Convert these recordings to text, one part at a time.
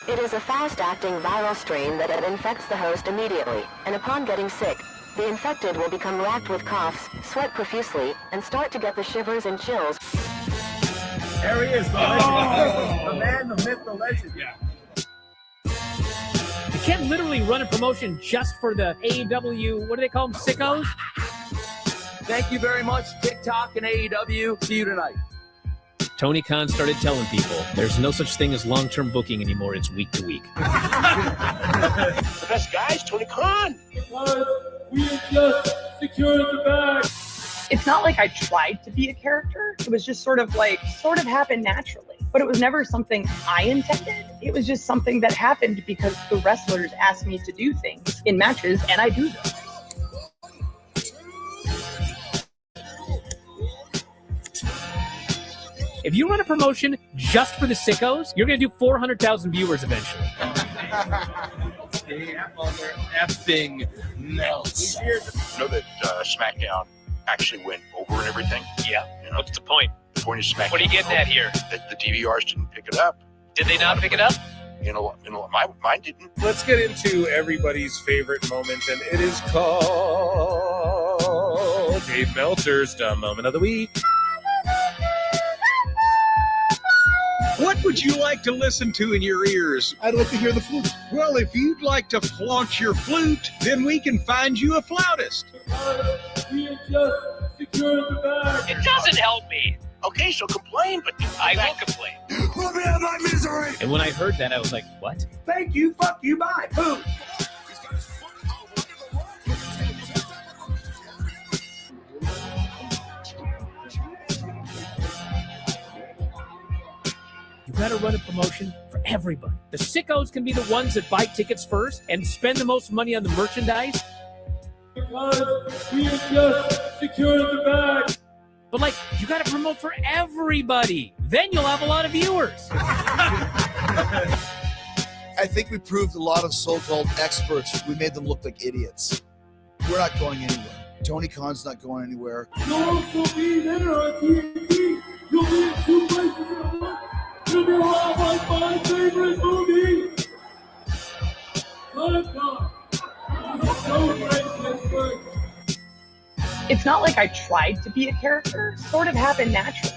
It is a fast-acting viral strain that infects the host immediately, and upon getting sick, the infected will become racked with coughs, sweat profusely, and start to get the shivers and chills. There he is, the legend. The man, the myth, the legend. Yeah. You can't literally run a promotion just for the AEW, what do they call them, sickos? Thank you very much, TikTok and AEW. See you tonight. Tony Khan started telling people there's no such thing as long-term booking anymore. It's week to week. The best guys, Tony Khan. Because we have just secured the bag. It's not like I tried to be a character. It was just sort of happened naturally. But it was never something I intended. It was just something that happened because the wrestlers asked me to do things in matches, and I do them. If you run a promotion just for the sickos, you're going to do 400,000 viewers eventually. Effing melts. You know that SmackDown actually went over and everything? Yeah. You know? What's the point? The point of SmackDown. What are you getting at here? That the DVRs didn't pick it up. Did they not pick it up? Mine didn't. Let's get into everybody's favorite moment, and it is called Dave Meltzer's Dumb Moment of the Week. What would you like to listen to in your ears? I'd like to hear the flute. Well, if you'd like to flaunt your flute, then we can find you a flautist. We have just secured the bag. It doesn't help me. Okay, so complain, but I will complain. Let me have my misery. And when I heard that, I was like, what? Thank you, fuck you, bye, boom. You got to run a promotion for everybody. The sickos can be the ones that buy tickets first and spend the most money on the merchandise. Because we have just secured the bag. But, like, you got to promote for everybody. Then you'll have a lot of viewers. I think we proved a lot of so-called experts. We made them look like idiots. We're not going anywhere. Tony Khan's not going anywhere. You'll also be there on TNT. You'll be in 2 places at once. You'll be around my favorite movie. Time. So great, Pittsburgh. It's not like I tried to be a character. It sort of happened naturally.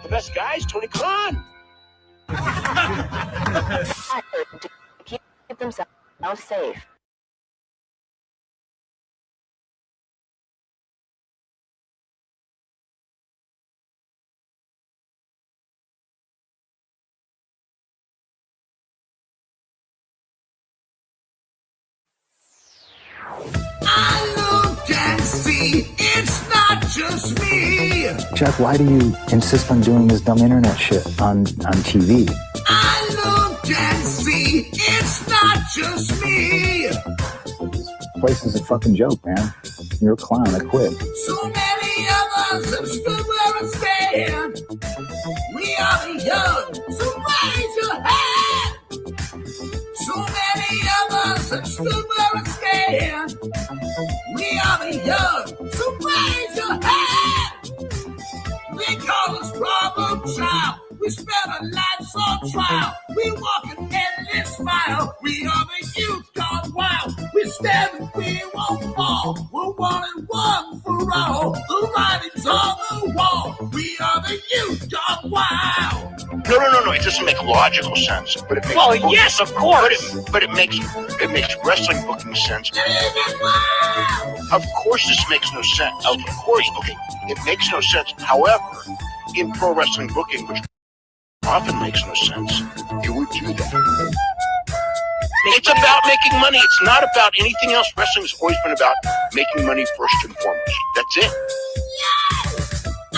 the best guys, Tony Khan. Keep themselves safe. I look and see it's not just me. Jeff, why do you insist on doing this dumb internet shit on TV? I look and see it's not just me. This place is a fucking joke, man. You're a clown. I quit. So many of us have stood where I stand. We are the young, so raise your hand. So many of us have stood where I stand. We are the young, so raise your hand. They call us problem child. We spend our lives on trial. We walk an endless mile. We are the youth gone wild. We stand and we won't fall. We're 1 and 1 for all. The writing's on the wall. We are the youth gone wild. No. It doesn't make logical sense, but it makes. Well, yes, of course. But it makes wrestling booking sense. Of course, this makes no sense. Of course, okay, it makes no sense. However, in pro wrestling booking, which often makes no sense, you would do that. It's about making money. It's not about anything else. Wrestling's always been about making money first and foremost. That's it.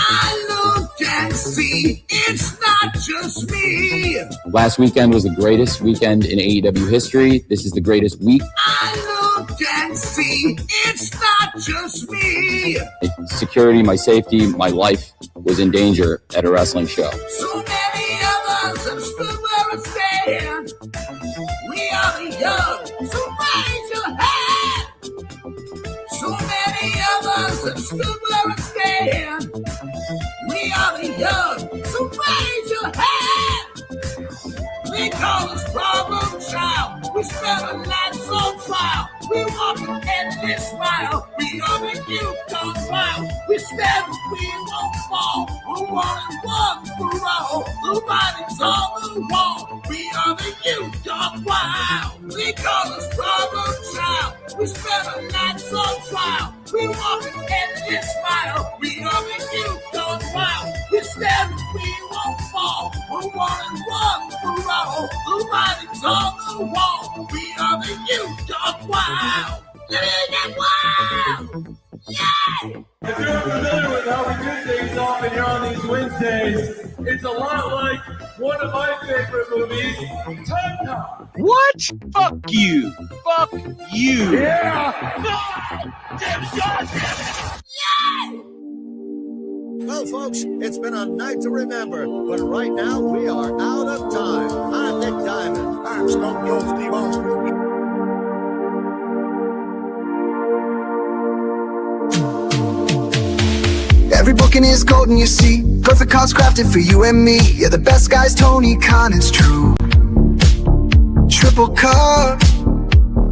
I look and see it's not just me. Last weekend was the greatest weekend in AEW history. This is the greatest week. I look and see it's not just me. Security, my safety, my life was in danger at a wrestling show. So many of us have stood where I stand. We are the young, so raise your hand. So many of us have stood where I stand. We are the young, so raise your hand. call us problem child. We spend our nights on trial. We walk an endless mile. We are the youth gone wild. We stand, we won't fall. We're one and one for all. The writing's on the wall. We are the youth gone wild. They call us problem child. We spend our nights on trial. We walk an endless mile. We are the youth gone wild. We stand, we won't fall. We're one and one for all. The writing's on the wall. We are the youth gone wild. Wild. Yeah! If you're familiar with how we do things often here on these Wednesdays, it's a lot like one of my favorite movies, Penta. What? Fuck you. Fuck you. Yeah! Yeah! Well, folks, it's been a night to remember, but right now we are out of time. I'm Nick Diamond. I'm Stone Cold Steve Austin. Every booking is golden, you see. Perfect cards crafted for you and me. Yeah, the best guys, Tony Khan, is true. Triple cup,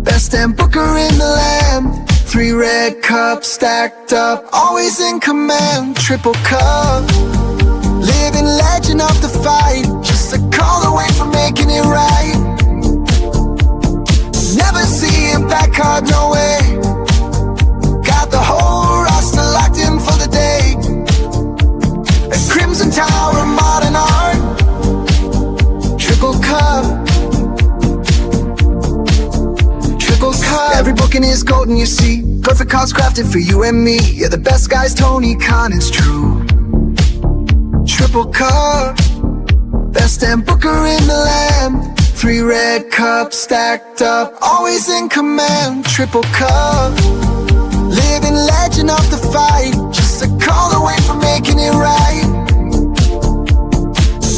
best damn booker in the land. 3 red cups stacked up, always in command. Triple cup, living legend of the fight. Just a call away from making it right. Never see him back hard, no way. Got the whole roster locked in for the day. A Crimson Tower, modern art. Triple cup, triple cup. Every booking is golden, you see. Perfect cards crafted for you and me. Yeah, the best guys, Tony Khan, is true. Triple cup, best damn booker in the land. 3 red cups stacked up, always in command. Triple cup, living legend of the fight. Just a call away from making it right.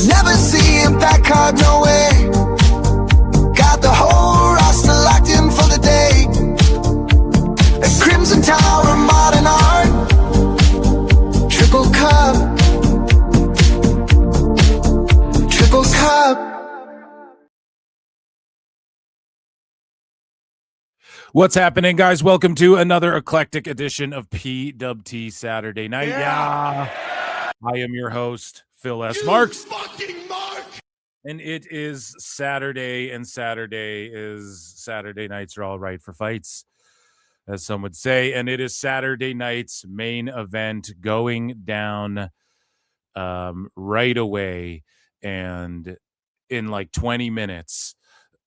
Never see him back hard, no way. Got the whole roster locked in for the day. A Crimson Tower, modern art. Triple cup, triple cup. What's happening, guys? Welcome to another eclectic edition of PWT Saturday Night. Yeah. I am your host, Phil S. Marks. And it is Saturday, and Saturday nights are all right for fights, as some would say. And it is Saturday night's main event going down right away. And in like 20 minutes,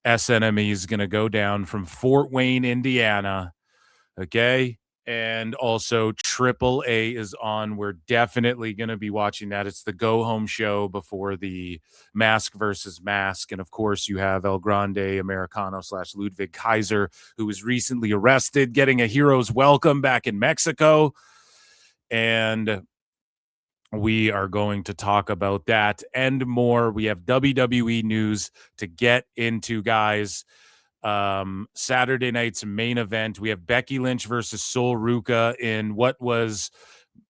SNME is going to go down from Fort Wayne, Indiana. Okay. And also AAA is on. We're definitely going to be watching that. It's the go home show before the mask versus mask. And of course you have El Grande Americano / Ludwig Kaiser, who was recently arrested, getting a hero's welcome back in Mexico. And we are going to talk about that and more. We have WWE news to get into, guys. Saturday night's main event, we have Becky Lynch versus Sol Ruca in what was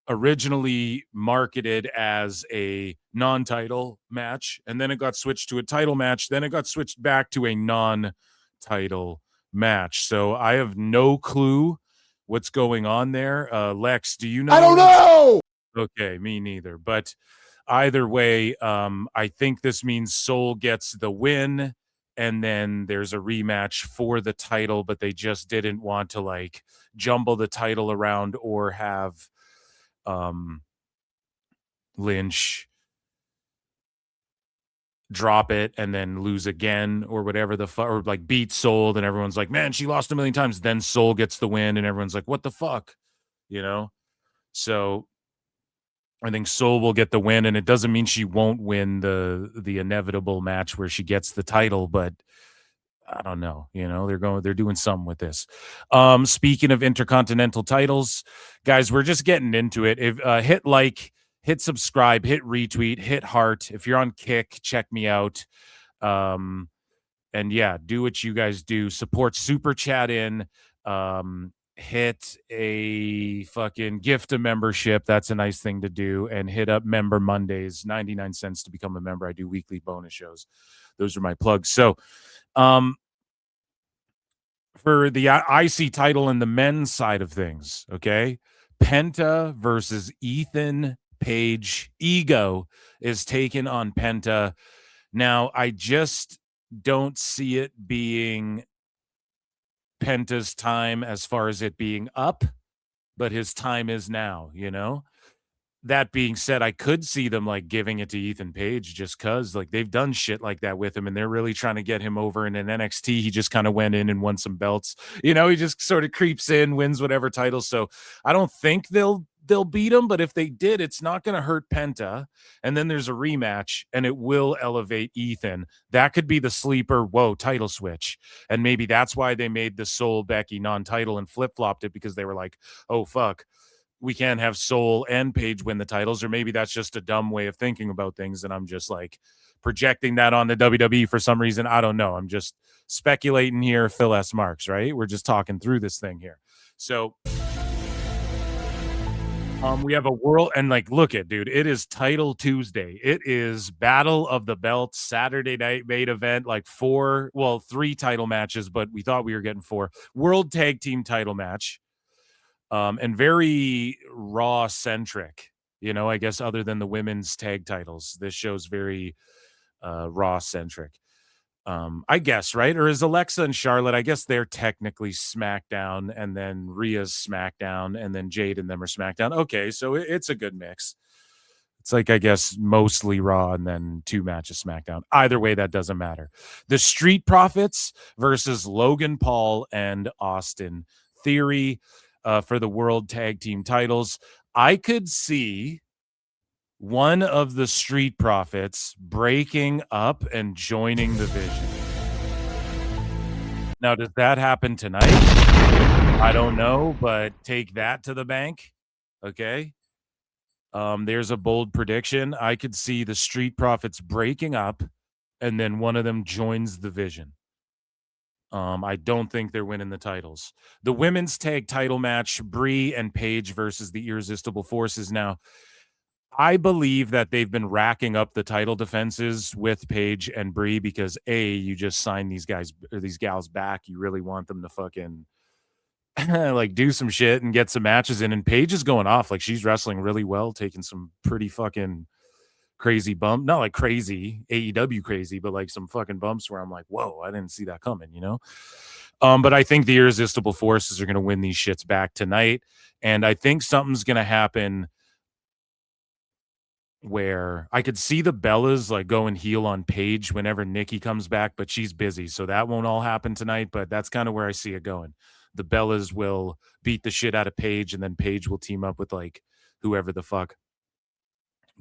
originally marketed as a non-title match, and then it got switched to a title match, then it got switched back to a non-title match. So I have no clue what's going on there. Lex, do you know? I don't know. Okay, me neither. But either way, I think this means Sol gets the win, and then there's a rematch for the title, but they just didn't want to like jumble the title around or have Lynch drop it and then lose again or whatever or like beat Sol, and everyone's like, man, she lost a million times. Then Sol gets the win, and everyone's like, what the fuck, you know? So I think Sol will get the win, and it doesn't mean she won't win the inevitable match where she gets the title, but I don't know. You know, they're doing something with this. Speaking of intercontinental titles, guys, we're just getting into it. If hit like, hit subscribe, hit retweet, hit heart. If you're on Kick, check me out. And yeah, do what you guys do. Support Super Chat in. hit a fucking gift a membership. That's a nice thing to do. And hit up Member Mondays, 99 cents to become a member. I do weekly bonus shows. Those are my plugs. So, for the IC title and the men's side of things, okay? Penta versus Ethan Page. Ego is taken on Penta. Now, I just don't see it being Penta's time as far as it being up, but his time is now, you know? That being said, I could see them like giving it to Ethan Page just because like they've done shit like that with him and they're really trying to get him over. And in NXT, he just kind of went in and won some belts. You know, he just sort of creeps in, wins whatever title. So I don't think they'll beat him, but if they did, it's not going to hurt Penta. And then there's a rematch and it will elevate Ethan. That could be the sleeper, title switch. And maybe that's why they made the Soul Becky non-title and flip-flopped it, because they were like, oh, fuck, we can't have Soul and Paige win the titles. Or maybe that's just a dumb way of thinking about things, and I'm just like projecting that on the WWE for some reason. I don't know. I'm just speculating here. Phil S. Marks, right? We're just talking through this thing here. So we have a world, and like, look at, dude, it is Title Tuesday. It is Battle of the Belts Saturday night main event, like 3 title matches, but we thought we were getting 4. World Tag Team title match. And very Raw centric, you know, I guess, other than the women's tag titles. This show's very Raw centric, I guess, right? Or is Alexa and Charlotte, I guess they're technically SmackDown, and then Rhea's SmackDown, and then Jade and them are SmackDown. Okay, so it's a good mix. It's like, I guess, mostly Raw and then 2 matches SmackDown. Either way, that doesn't matter. The Street Profits versus Logan Paul and Austin Theory. For the World Tag Team titles. I could see one of the Street Profits breaking up and joining the Vision. Now, does that happen tonight? I don't know, but take that to the bank. Okay. There's a bold prediction. I could see the Street Profits breaking up and then one of them joins the Vision. I don't think they're winning the titles. The women's tag title match, Brie and Paige versus the Irresistible Forces. Now, I believe that they've been racking up the title defenses with Paige and Brie because you just signed these guys or these gals back. You really want them to fucking like do some shit and get some matches in. And Paige is going off. Like, she's wrestling really well, taking some pretty fucking crazy bump, not like crazy AEW crazy, but like some fucking bumps where I'm like, whoa, I didn't see that coming, you know? But I think the Irresistible Forces are going to win these shits back tonight. And I think something's going to happen where I could see the Bellas like going heel on Paige whenever Nikki comes back, but she's busy. So that won't all happen tonight, but that's kind of where I see it going. The Bellas will beat the shit out of Paige, and then Paige will team up with like whoever the fuck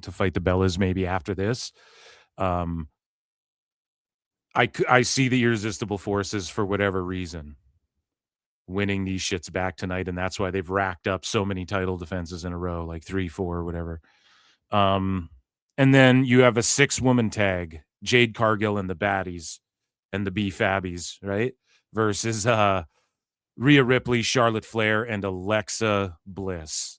to fight the Bellas maybe after this. I see the Irresistible Forces for whatever reason winning these shits back tonight, and that's why they've racked up so many title defenses in a row, like 3, 4, whatever. And then you have a 6-woman tag, Jade Cargill and the Baddies and the B-Fabbies, right? Versus Rhea Ripley, Charlotte Flair, and Alexa Bliss.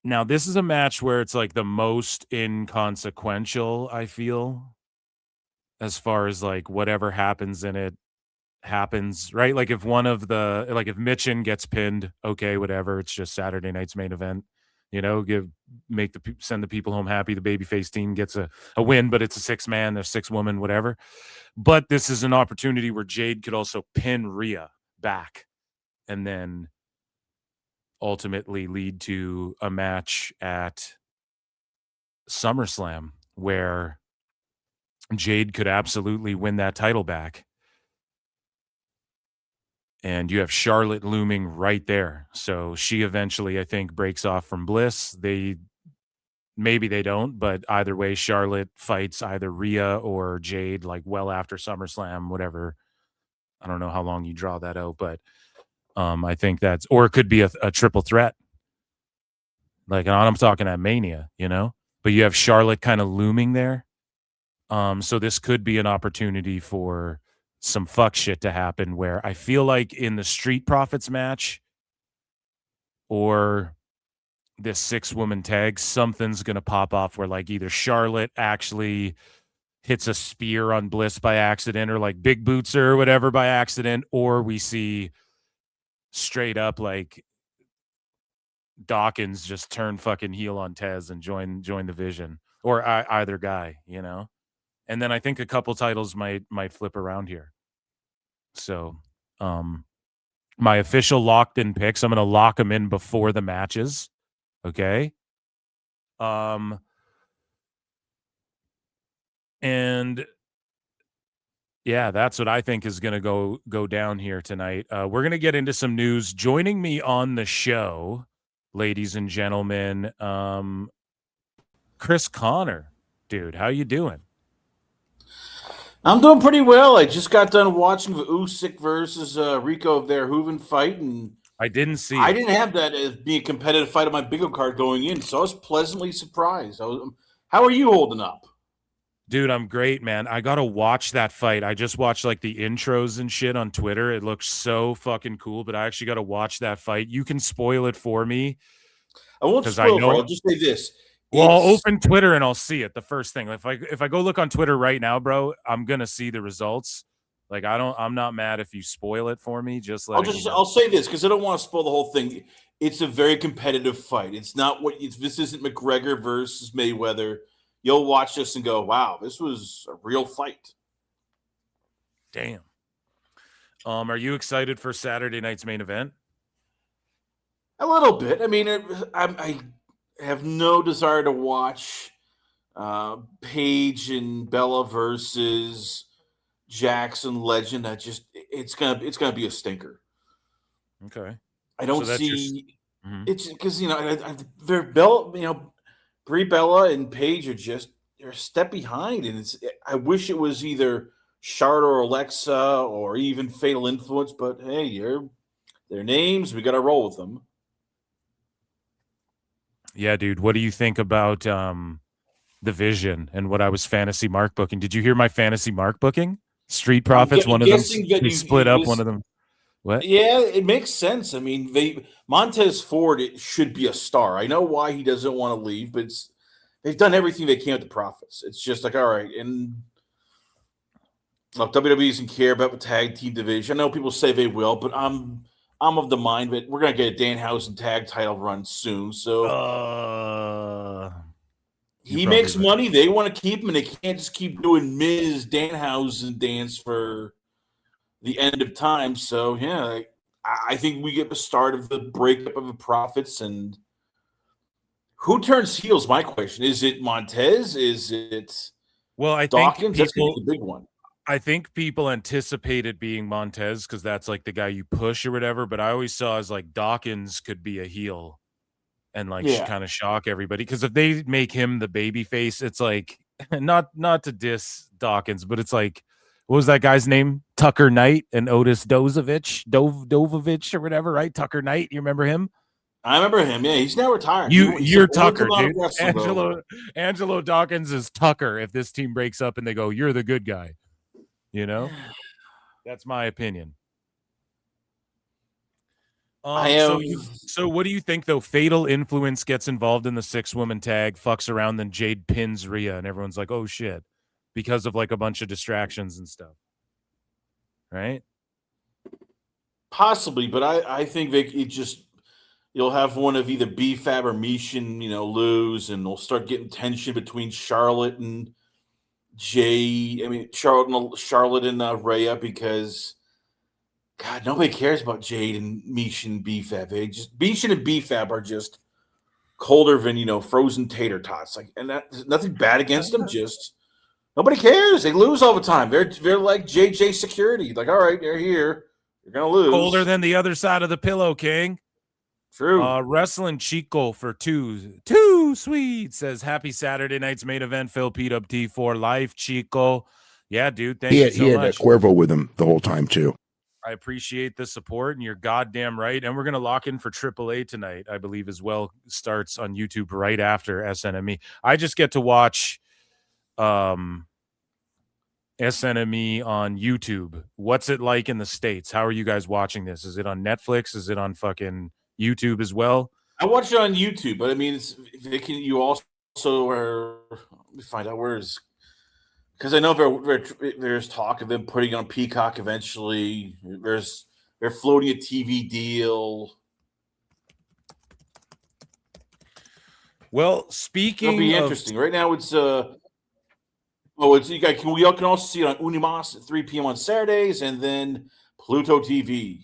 Now, this is a match where it's like the most inconsequential, I feel, as far as like whatever happens in it happens, right? Like if one of the, like if Mitchin gets pinned, okay, whatever. It's just Saturday night's main event, you know, send the people home happy. The babyface team gets a win, but it's a 6-man, there's 6-woman, whatever. But this is an opportunity where Jade could also pin Rhea back and then ultimately lead to a match at SummerSlam where Jade could absolutely win that title back. And you have Charlotte looming right there. So she eventually, I think, breaks off from Bliss. Maybe they don't, but either way, Charlotte fights either Rhea or Jade like well after SummerSlam, whatever. I don't know how long you draw that out, but I think that's, or it could be a triple threat. Like, I'm talking at Mania, you know, but you have Charlotte kind of looming there. So this could be an opportunity for some fuck shit to happen where I feel like in the Street Profits match or this 6-woman tag, something's going to pop off where like either Charlotte actually hits a spear on Bliss by accident or like big boots her or whatever by accident, or we see straight up like Dawkins just turn fucking heel on Tez and join the Vision, or either guy, you know. And then I think a couple titles might flip around here. So my official locked in picks, I'm going to lock them in before the matches. Okay. And yeah, that's what I think is going to go down here tonight. We're going to get into some news. Joining me on the show, ladies and gentlemen, Chris Connor. Dude, how you doing? I'm doing pretty well. I just got done watching the Usyk versus Rico Verhoeven fight, and I didn't see I didn't have that as being a competitive fight on my bingo card going in, so I was pleasantly surprised. How are you holding up? Dude, I'm great, man. I got to watch that fight. I just watched like the intros and shit on Twitter. It looks so fucking cool, but I actually got to watch that fight. You can spoil it for me. I won't spoil it. I'll just say this. Well, I'll open Twitter and I'll see it the first thing. If I go look on Twitter right now, bro, I'm gonna see the results. Like I'm not mad if you spoil it for me. I'll say this because I don't want to spoil the whole thing. It's a very competitive fight. It's not this isn't McGregor versus Mayweather. You'll watch this and go, wow, this was a real fight. Damn. Are you excited for Saturday night's main event? A little bit. I mean, I have no desire to watch Paige and Bella versus Jackson Legend. It's gonna be a stinker. Okay. I don't see it's because they're Bella, Brie, Bella, and Paige they're a step behind, and I wish it was either Charlotte or Alexa or even Fatal Influence, but hey, their names, we got to roll with them. Yeah, dude. What do you think about the Vision and what I was fantasy mark booking? Did you hear my fantasy mark booking? Street Profits, one of them. They split up one of them. What? Yeah, it makes sense. I mean, Montez Ford should be a star. I know why he doesn't want to leave, but they've done everything they can with the Profits. It's just like, all right, and look, WWE doesn't care about the tag team division. I know people say they will, but I'm of the mind that we're gonna get a Danhausen tag title run soon. So he makes money. They want to keep him, and they can't just keep doing Ms. Danhausen dance for the end of time. So yeah, I think we get the start of the breakup of the Profits. And who turns heels? My question is: it Montez? Is it Dawkins? That's gonna be the big one. I think people anticipate it being Montez because that's like the guy you push or whatever. But I always saw as like Dawkins could be a heel and like kind of shock everybody. Because if they make him the baby face, it's like not to diss Dawkins, but it's like, what was that guy's name? Tucker Knight and Otis Dovovich or whatever, right? Tucker Knight, you remember him? I remember him. Yeah, he's now retired. You're Tucker, dude. Angelo Dawkins is Tucker. If this team breaks up and they go, you're the good guy. That's my opinion. So what do you think though? Fatal Influence gets involved in the 6-woman tag, fucks around, then Jade pins Rhea, and everyone's like, "Oh shit," because of like a bunch of distractions and stuff, right? Possibly, but I think you'll have one of either B-Fab or Mishin, lose, and we'll start getting tension between Charlotte and Charlotte and Rhea, because God, nobody cares about Jade and Mishin and B-Fab. Mishin and B-Fab are just colder than frozen tater tots. And that's nothing bad against them. Just nobody cares. They lose all the time. They're like JJ Security. Like, all right, they're here. You're gonna lose. Colder than the other side of the pillow, King. True. Wrestling Chico for two sweet says happy Saturday night's main event. Phil PWT for life, Chico. Yeah, dude. Thank you so much. He had Cuervo with him the whole time too. I appreciate the support, and you're goddamn right. And we're gonna lock in for AAA tonight, I believe, as well. Starts on YouTube right after SNME. I just get to watch SNME on YouTube. What's it like in the States? How are you guys watching this? Is it on Netflix? Is it on fucking YouTube as well? I watch it on YouTube, but I mean, you also are. Let me find out where is, because I know there's talk of them putting it on Peacock eventually. They're floating a TV deal. Well, speaking, it'll be interesting. Right now, it's you guys we all can also see it on Unimas at 3 p.m. on Saturdays, and then Pluto TV.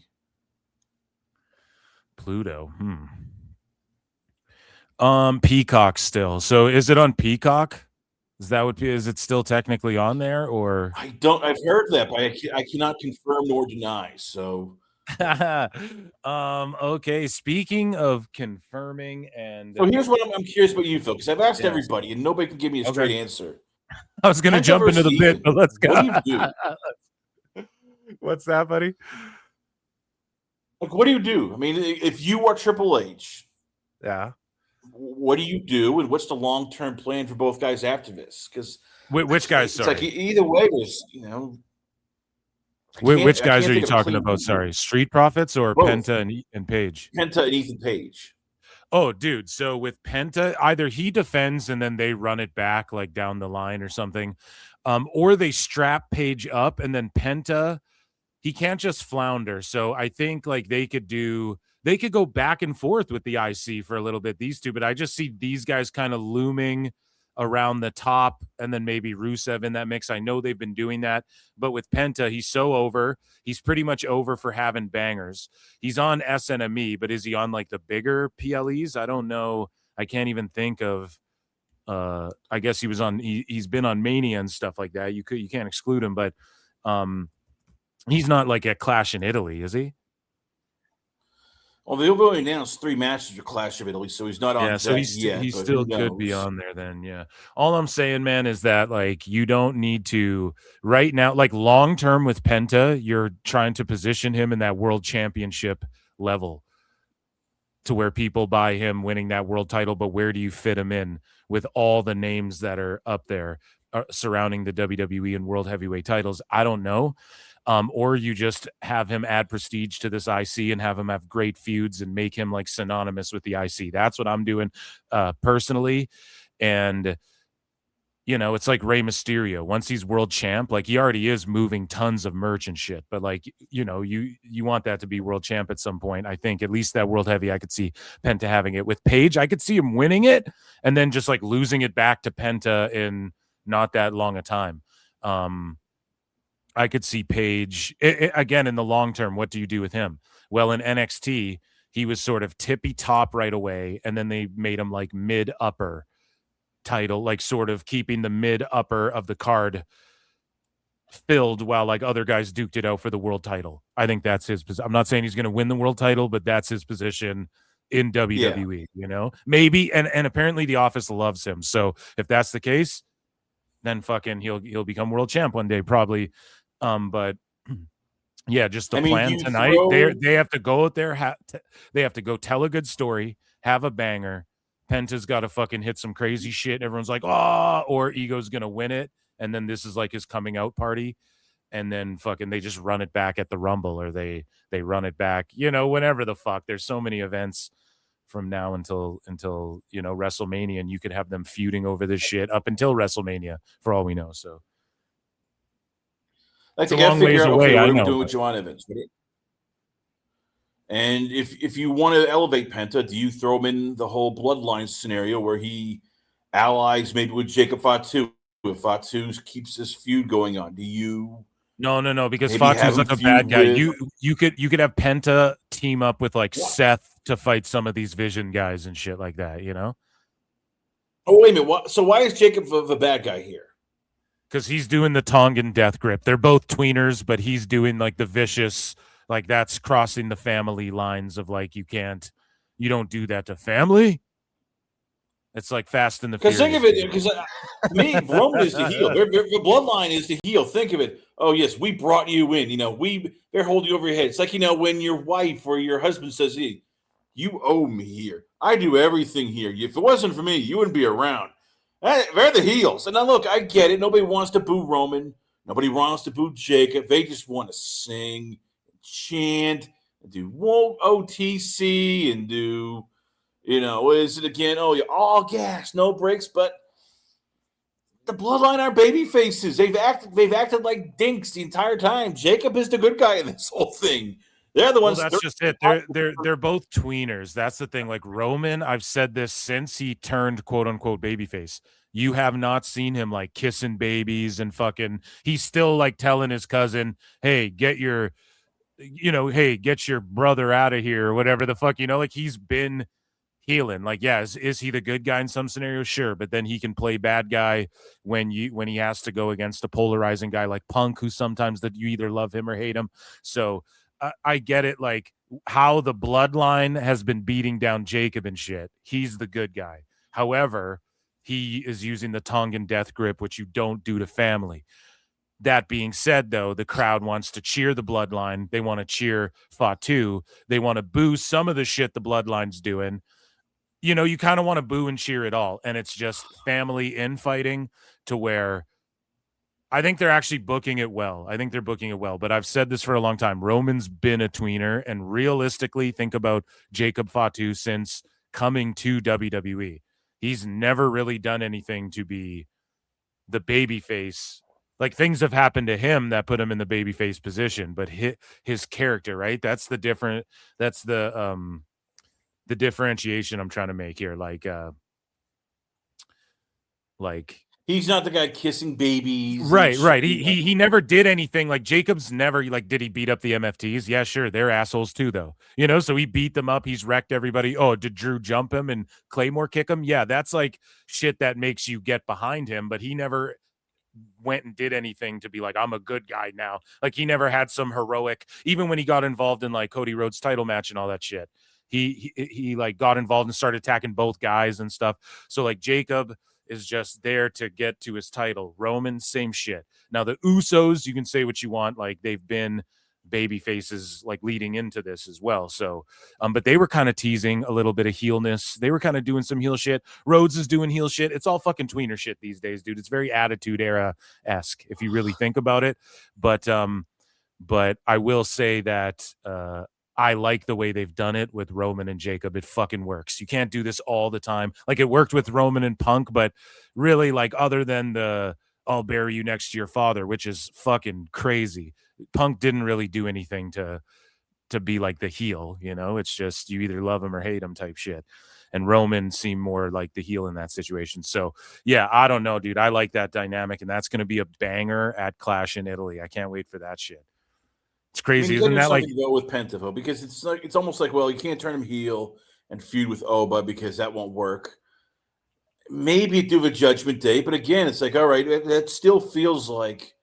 Pluto. Peacock still. So is it on Peacock? Is it still technically on there, or I've heard that, but I cannot confirm nor deny. So okay. Speaking of confirming, and so here's what I'm curious about you, Phil, because I've asked everybody and nobody can give me a straight answer. I was gonna jump into the bit, but let's go. What do you do? What's that, buddy? Like, what do you do? I mean, if you are Triple H, yeah, what do you do, and what's the long-term plan for both guys after this? Because which guys? It's Sorry, like either way, there's which guys are you talking about? Sorry, Street Profits or both. Penta and Paige? Penta and Ethan Page. Oh, dude. So with Penta, either he defends and then they run it back like down the line or something, or they strap Paige up and then Penta, he can't just flounder. So I think like they could go back and forth with the IC for a little bit, these two, but I just see these guys kind of looming around the top, and then maybe Rusev in that mix. I know they've been doing that, but with Penta, he's so over. He's pretty much over for having bangers. He's on SNME, but is he on like the bigger PLEs? I don't know. I can't even think of. I guess he was on. He's been on Mania and stuff like that. You can't exclude him, but he's not like at Clash in Italy, is he? Well, they've only announced 3 matches for Clash of Italy, so he's not on. Yeah, so he still could be on there then. Yeah. All I'm saying, man, is that like you don't need to right now, like long term with Penta, you're trying to position him in that world championship level to where people buy him winning that world title. But where do you fit him in with all the names that are up there surrounding the WWE and world heavyweight titles? I don't know. Or you just have him add prestige to this IC and have him have great feuds and make him like synonymous with the IC. That's what I'm doing personally. And, you know, it's like Rey Mysterio. Once he's world champ, like he already is moving tons of merch and shit. But like, you know, you want that to be world champ at some point. I think at least that world heavy, I could see Penta having it. With Paige, I could see him winning it and then just like losing it back to Penta in not that long a time. I could see Paige again in the long term. What do you do with him? Well, in NXT, he was sort of tippy top right away, and then they made him like mid upper title, like sort of keeping the mid upper of the card filled while like other guys duked it out for the world title. I think that's his position. I'm not saying he's going to win the world title, but that's his position in WWE. You know, maybe and apparently the office loves him. So if that's the case, then fucking he'll become world champ one day probably. But yeah, just the plan tonight. They have to go out there. They have to go tell a good story, have a banger. Penta's got to fucking hit some crazy shit. Everyone's like, oh, or Ego's gonna win it, and then this is like his coming out party, and then fucking they just run it back at the Rumble, or they run it back, you know, whenever the fuck. There's so many events from now until you know WrestleMania, and you could have them feuding over this shit up until WrestleMania for all we know. So. Like they got to figure out, okay, what are we doing with John Evans? And if you want to elevate Penta, do you throw him in the whole bloodline scenario where he allies maybe with Jacob Fatu? If Fatu keeps this feud going on, do you? No, because Fatu's like a bad guy. You could have Penta team up with like Seth to fight some of these Vision guys and shit like that, you know? Oh, wait a minute. So why is Jacob the bad guy here? Because he's doing the Tongan death grip. They're both tweeners, but he's doing like the vicious, like that's crossing the family lines of like you don't do that to family. It's like Fast and the Furious. Because think of it, because me, Roman is the heel. Their bloodline is the heel. Think of it. Oh yes, we brought you in. You know, they're holding you over your head. It's like, you know, when your wife or your husband says, "Hey, you owe me here. I do everything here. If it wasn't for me, you wouldn't be around." They're the heels. And now, look, I get it. Nobody wants to boo Roman. Nobody wants to boo Jacob. They just want to sing, chant, and do OTC and do, what is it again? Oh, you're all gas, no breaks. But the Bloodline are baby faces. They've acted like dinks the entire time. Jacob is the good guy in this whole thing. They're the ones. Well, that's just it. They're both tweeners. That's the thing. Like Roman, I've said this since he turned quote unquote babyface. You have not seen him like kissing babies and fucking. He's still like telling his cousin, "Hey, get your brother out of here," or whatever the fuck. Like he's been healing. Like, yeah, is he the good guy in some scenarios? Sure, but then he can play bad guy when he has to go against a polarizing guy like Punk, who sometimes that you either love him or hate him. So. I get it, like how the Bloodline has been beating down Jacob and shit. He's the good guy. However, he is using the Tongan death grip, which you don't do to family. That being said, though, the crowd wants to cheer the Bloodline. They want to cheer Fatu. They want to boo some of the shit the Bloodline's doing. You kind of want to boo and cheer it all. And it's just family infighting to where I think they're actually booking it well. But I've said this for a long time. Roman's been a tweener, and realistically, think about Jacob Fatu since coming to WWE. He's never really done anything to be the babyface. Like things have happened to him that put him in the babyface position, but his character, right? That's the differentiation I'm trying to make here. Like he's not the guy kissing babies. Right. He never did anything. Like Jacob's never did he beat up the MFTs? Yeah, sure. They're assholes too, though. So he beat them up. He's wrecked everybody. Oh, did Drew jump him and Claymore kick him? Yeah, that's like shit that makes you get behind him. But he never went and did anything to be like, I'm a good guy now. Like he never had some heroic, even when he got involved in like Cody Rhodes' title match and all that shit. He like got involved and started attacking both guys and stuff. So like Jacob is just there to get to his title. Roman, same shit. Now the Usos, you can say what you want, like they've been baby faces like leading into this as well. So but they were kind of teasing a little bit of heelness. They were kind of doing some heel shit. Rhodes is doing heel shit. It's all fucking tweener shit these days, dude. It's very Attitude Era-esque if you really think about it. But I will say that I like the way they've done it with Roman and Jacob. It fucking works. You can't do this all the time. Like it worked with Roman and Punk, but really like other than the I'll bury you next to your father, which is fucking crazy. Punk didn't really do anything to be like the heel, It's just you either love him or hate him type shit. And Roman seemed more like the heel in that situation. So yeah, I don't know, dude. I like that dynamic, and that's going to be a banger at Clash in Italy. I can't wait for that shit. It's crazy, isn't that like go with Penta though? Because it's almost like, well, you can't turn him heel and feud with Oba because that won't work. Maybe do a Judgment Day, but again, it's like, all right, that still feels like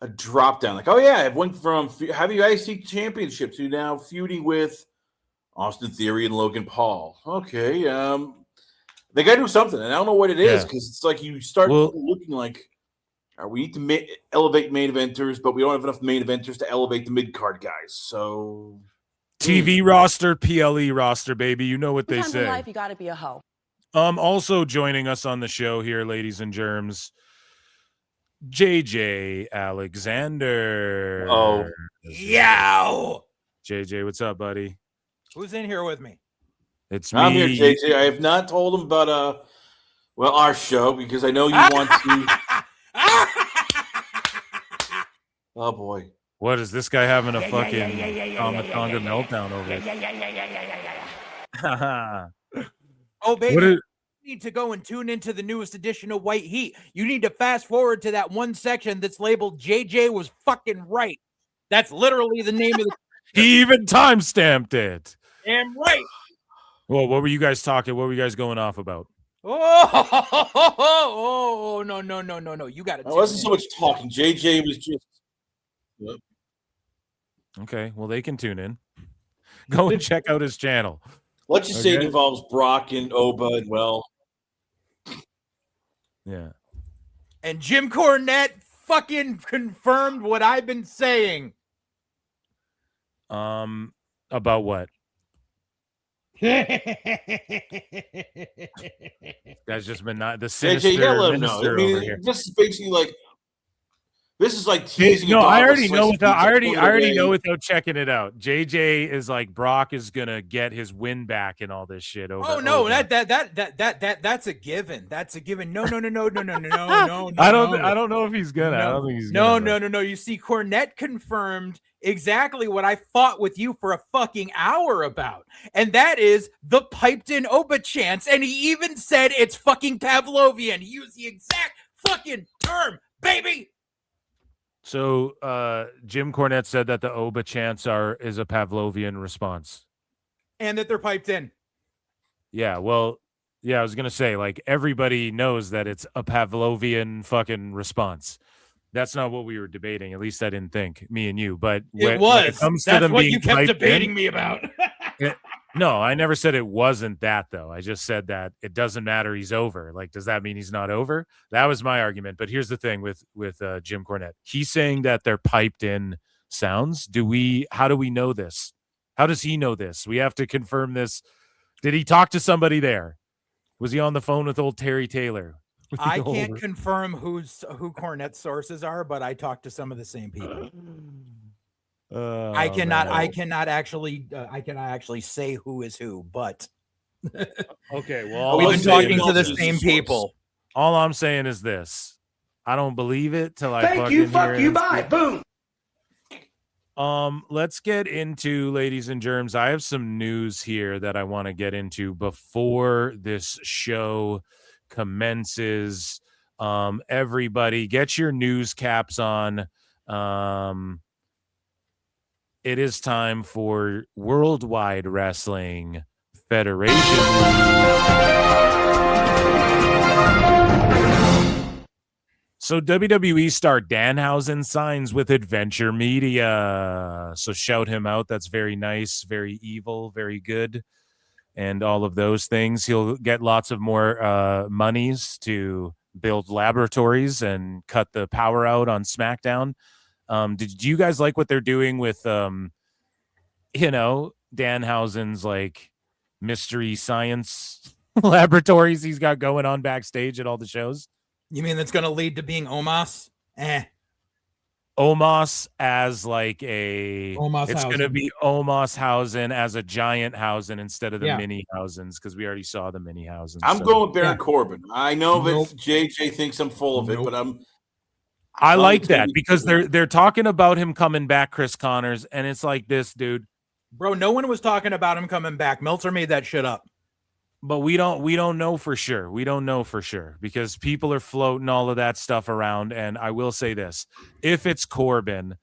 a drop down. Like, oh yeah, it went from having IC championship to now feuding with Austin Theory and Logan Paul. Okay, they got to do something, and I don't know what it is because it's like you start looking like. We need to elevate main eventers, but we don't have enough main eventers to elevate the mid-card guys. So TV roster, PLE roster, baby. You know what they Sometimes say. in life, you got to be a hoe. Also joining us on the show here, ladies and germs, JJ Alexander. Oh, yow. JJ, what's up, buddy? Who's in here with me? It's me. I'm here, JJ. I have not told him about our show because I know you want to. Oh boy! What is this guy having a fucking Tonga meltdown over? Oh baby, you need to go and tune into the newest edition of White Heat. You need to fast forward to that one section that's labeled "JJ was fucking right." That's literally the name of the. He even timestamped it. Damn right. Well, what were you guys talking? What were you guys going off about? Oh, no. You got it. I wasn't so much talking. JJ was just. Yep. Okay, well, they can tune in. Go and check out his channel. Let's just say it involves Brock and Oba and yeah. And Jim Cornette fucking confirmed what I've been saying. About what? Guy's just been not the sinister. JJ, you gotta let him know. Over here. This is basically like This is like teasing. No, I I already know without. I already know without checking it out. JJ is like Brock is gonna get his win back and all this shit. That's a given. That's a given. No. I don't know if he's gonna. I don't think he's gonna. No. You see, Cornette confirmed exactly what I fought with you for a fucking hour about, and that is the piped in Oba chance. And he even said it's fucking Pavlovian. He used the exact fucking term, baby. So Jim Cornette said that the Oba chants is a Pavlovian response. And that they're piped in. Yeah, well, yeah, I was gonna say, like, everybody knows that it's a Pavlovian fucking response. That's not what we were debating. At least I didn't think, me and you. But it comes to That's them what being you kept debating in, me about. No, I never said it wasn't that, though. I just said that it doesn't matter. He's over. Like, does that mean he's not over? That was my argument. But here's the thing with Jim Cornette. He's saying that they're piped in sounds. How do we know this? How does he know this? We have to confirm this. Did he talk to somebody there? Was he on the phone with old Terry Taylor? I can't confirm who Cornette's sources are, but I talked to some of the same people. I cannot actually say who is who, but okay. Well, we've been talking to the same people. All I'm saying is this: I don't believe it till I fuck you, bye, boom. Let's get into, ladies and germs. I have some news here that I want to get into before this show commences. Everybody, get your news caps on. It is time for Worldwide Wrestling Federation. So WWE star Danhausen signs with Adventure Media. So shout him out. That's very nice, very evil, very good, and all of those things. He'll get lots of more monies to build laboratories and cut the power out on SmackDown. Did you guys like what they're doing with, Danhausen's like mystery science laboratories he's got going on backstage at all the shows? You mean that's going to lead to being Omos? Omos as like it's going to be Omoshausen as a giant Hausen instead of the mini Hausens, because we already saw the mini Hausens. I'm going with Baron Corbin. I know that JJ thinks I'm full of it, but I like that because they're talking about him coming back, Chris Connors, and it's like this, dude. Bro, no one was talking about him coming back. Meltzer made that shit up. But we don't know for sure. We don't know for sure because people are floating all of that stuff around. And I will say this: if it's Corbin,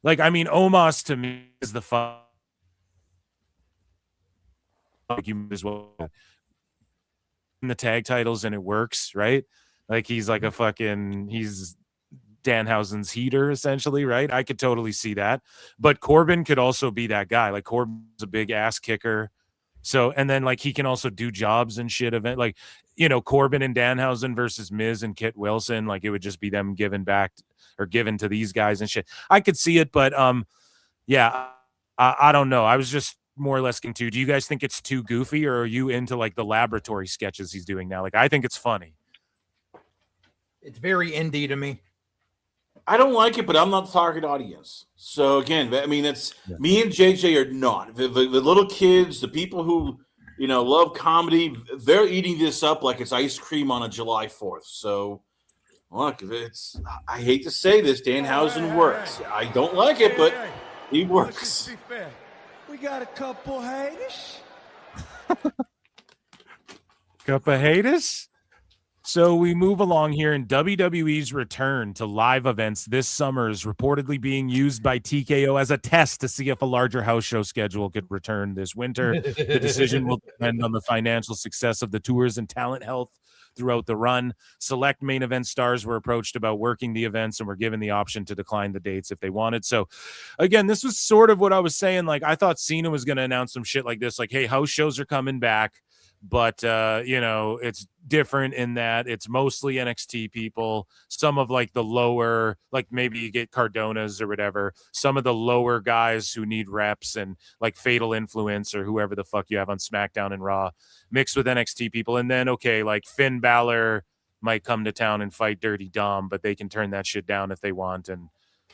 Omos to me is the fun. Like, you as well in the tag titles, and it works, right? Like he's like he's Danhausen's heater, essentially, right? I could totally see that. But Corbin could also be that guy. Like, Corbin's a big ass kicker. So, and then like he can also do jobs and shit. Corbin and Danhausen versus Miz and Kit Wilson. Like, it would just be them given to these guys and shit. I could see it, but I don't know. I was just more or less into. Do you guys think it's too goofy, or are you into like the laboratory sketches he's doing now? Like, I think it's funny. It's very indie to me. I don't like it, but I'm not the target audience. So again, I mean, me and JJ are not. The little kids, the people who love comedy, they're eating this up like it's ice cream on a July 4th. So look, I hate to say this, Danhausen works. I don't like it, but he works. We got a couple haters. Couple haters. So we move along here, and WWE's return to live events this summer is reportedly being used by TKO as a test to see if a larger house show schedule could return this winter. The decision will depend on the financial success of the tours and talent health throughout the run. Select main event stars were approached about working the events and were given the option to decline the dates if they wanted. So again, this was sort of what I was saying. Like, I thought Cena was going to announce some shit like this, like, hey, house shows are coming back. But, it's different in that it's mostly NXT people. Some of like the lower, like maybe you get Cardona's or whatever. Some of the lower guys who need reps and like Fatal Influence or whoever the fuck you have on SmackDown and Raw mixed with NXT people. And then, okay, like Finn Balor, might come to town and fight Dirty Dom, but they can turn that shit down if they want. And,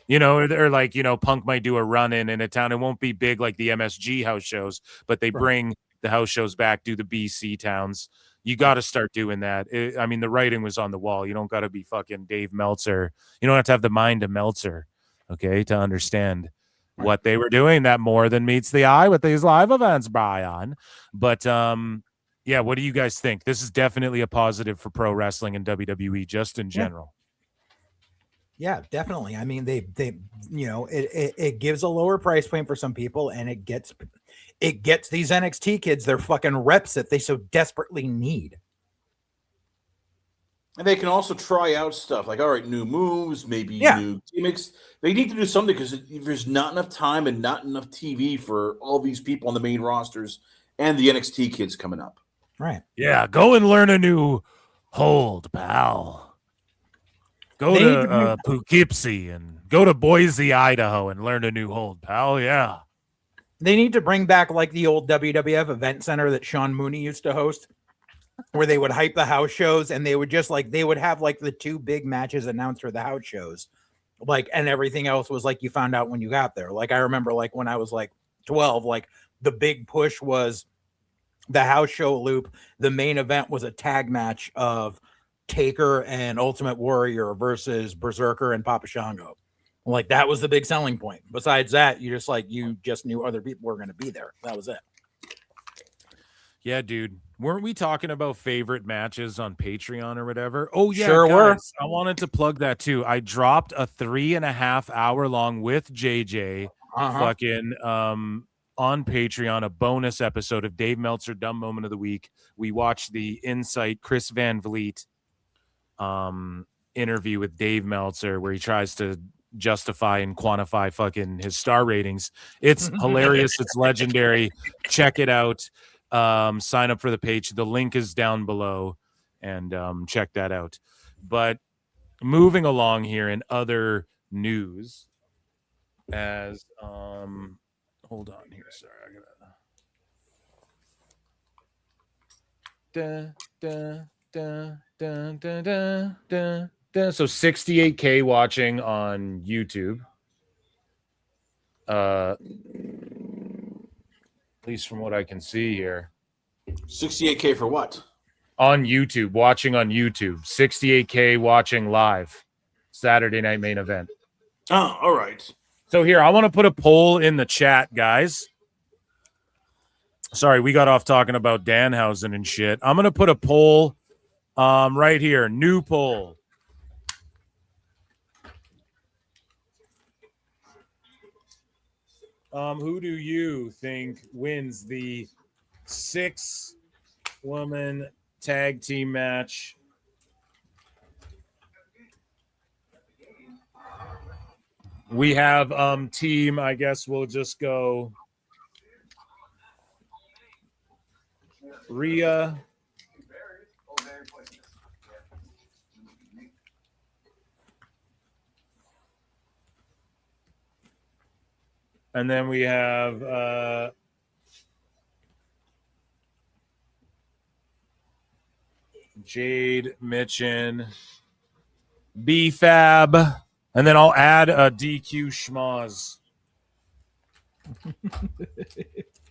you know, or like, you know, Punk might do a run-in in a town. It won't be big like the MSG house shows, but they bring the house shows back, do the BC towns. You got to start doing that. I mean, the writing was on the wall. You don't got to be fucking Dave Meltzer. You don't have to have the mind of Meltzer, okay, to understand what they were doing. That more than meets the eye with these live events, Brian. But, yeah, what do you guys think? This is definitely a positive for pro wrestling and WWE just in general. Yeah, definitely. I mean, they you know, it gives a lower price point for some people, and it gets these NXT kids their fucking reps that they so desperately need. And they can also try out stuff like, all right, new moves, maybe new gimmicks. They need to do something because there's not enough time and not enough TV for all these people on the main rosters and the NXT kids coming up. Right. Yeah, go and learn a new hold, pal. Go to Poughkeepsie and go to Boise, Idaho and learn a new hold, pal. Yeah. They need to bring back like the old WWF event center that Sean Mooney used to host, where they would hype the house shows and they would just like, they would have like the two big matches announced for the house shows. Like, and everything else was like, you found out when you got there. Like, I remember like when I was like 12, like the big push was the house show loop. The main event was a tag match of Taker and Ultimate Warrior versus Berserker and Papa Shango. Like, that was the big selling point. Besides that, you just knew other people were going to be there. That was it. Yeah, dude. Weren't we talking about favorite matches on Patreon or whatever? Oh, yeah, sure were. I wanted to plug that too. I dropped a 3.5 hour long with JJ fucking on Patreon, a bonus episode of Dave Meltzer Dumb Moment of the Week. We watched the Insight Chris Van Vliet interview with Dave Meltzer where he tries to justify and quantify fucking his star ratings. It's hilarious. It's legendary. Check it out. Sign up for the page. The link is down below and check that out. But moving along here in other news as hold on here. Sorry, I gotta so 68K watching on YouTube. At least from what I can see here. 68K for what? On YouTube, watching on YouTube. 68K watching live. Saturday night main event. Oh, all right. So here, I want to put a poll in the chat, guys. Sorry, we got off talking about Danhausen and shit. I'm going to put a poll right here. New poll. Who do you think wins the 6-woman tag team match? We have team, I guess we'll just go Rhea, and then we have Jade, Mitchin, B-Fab, and then I'll add a DQ schmoz.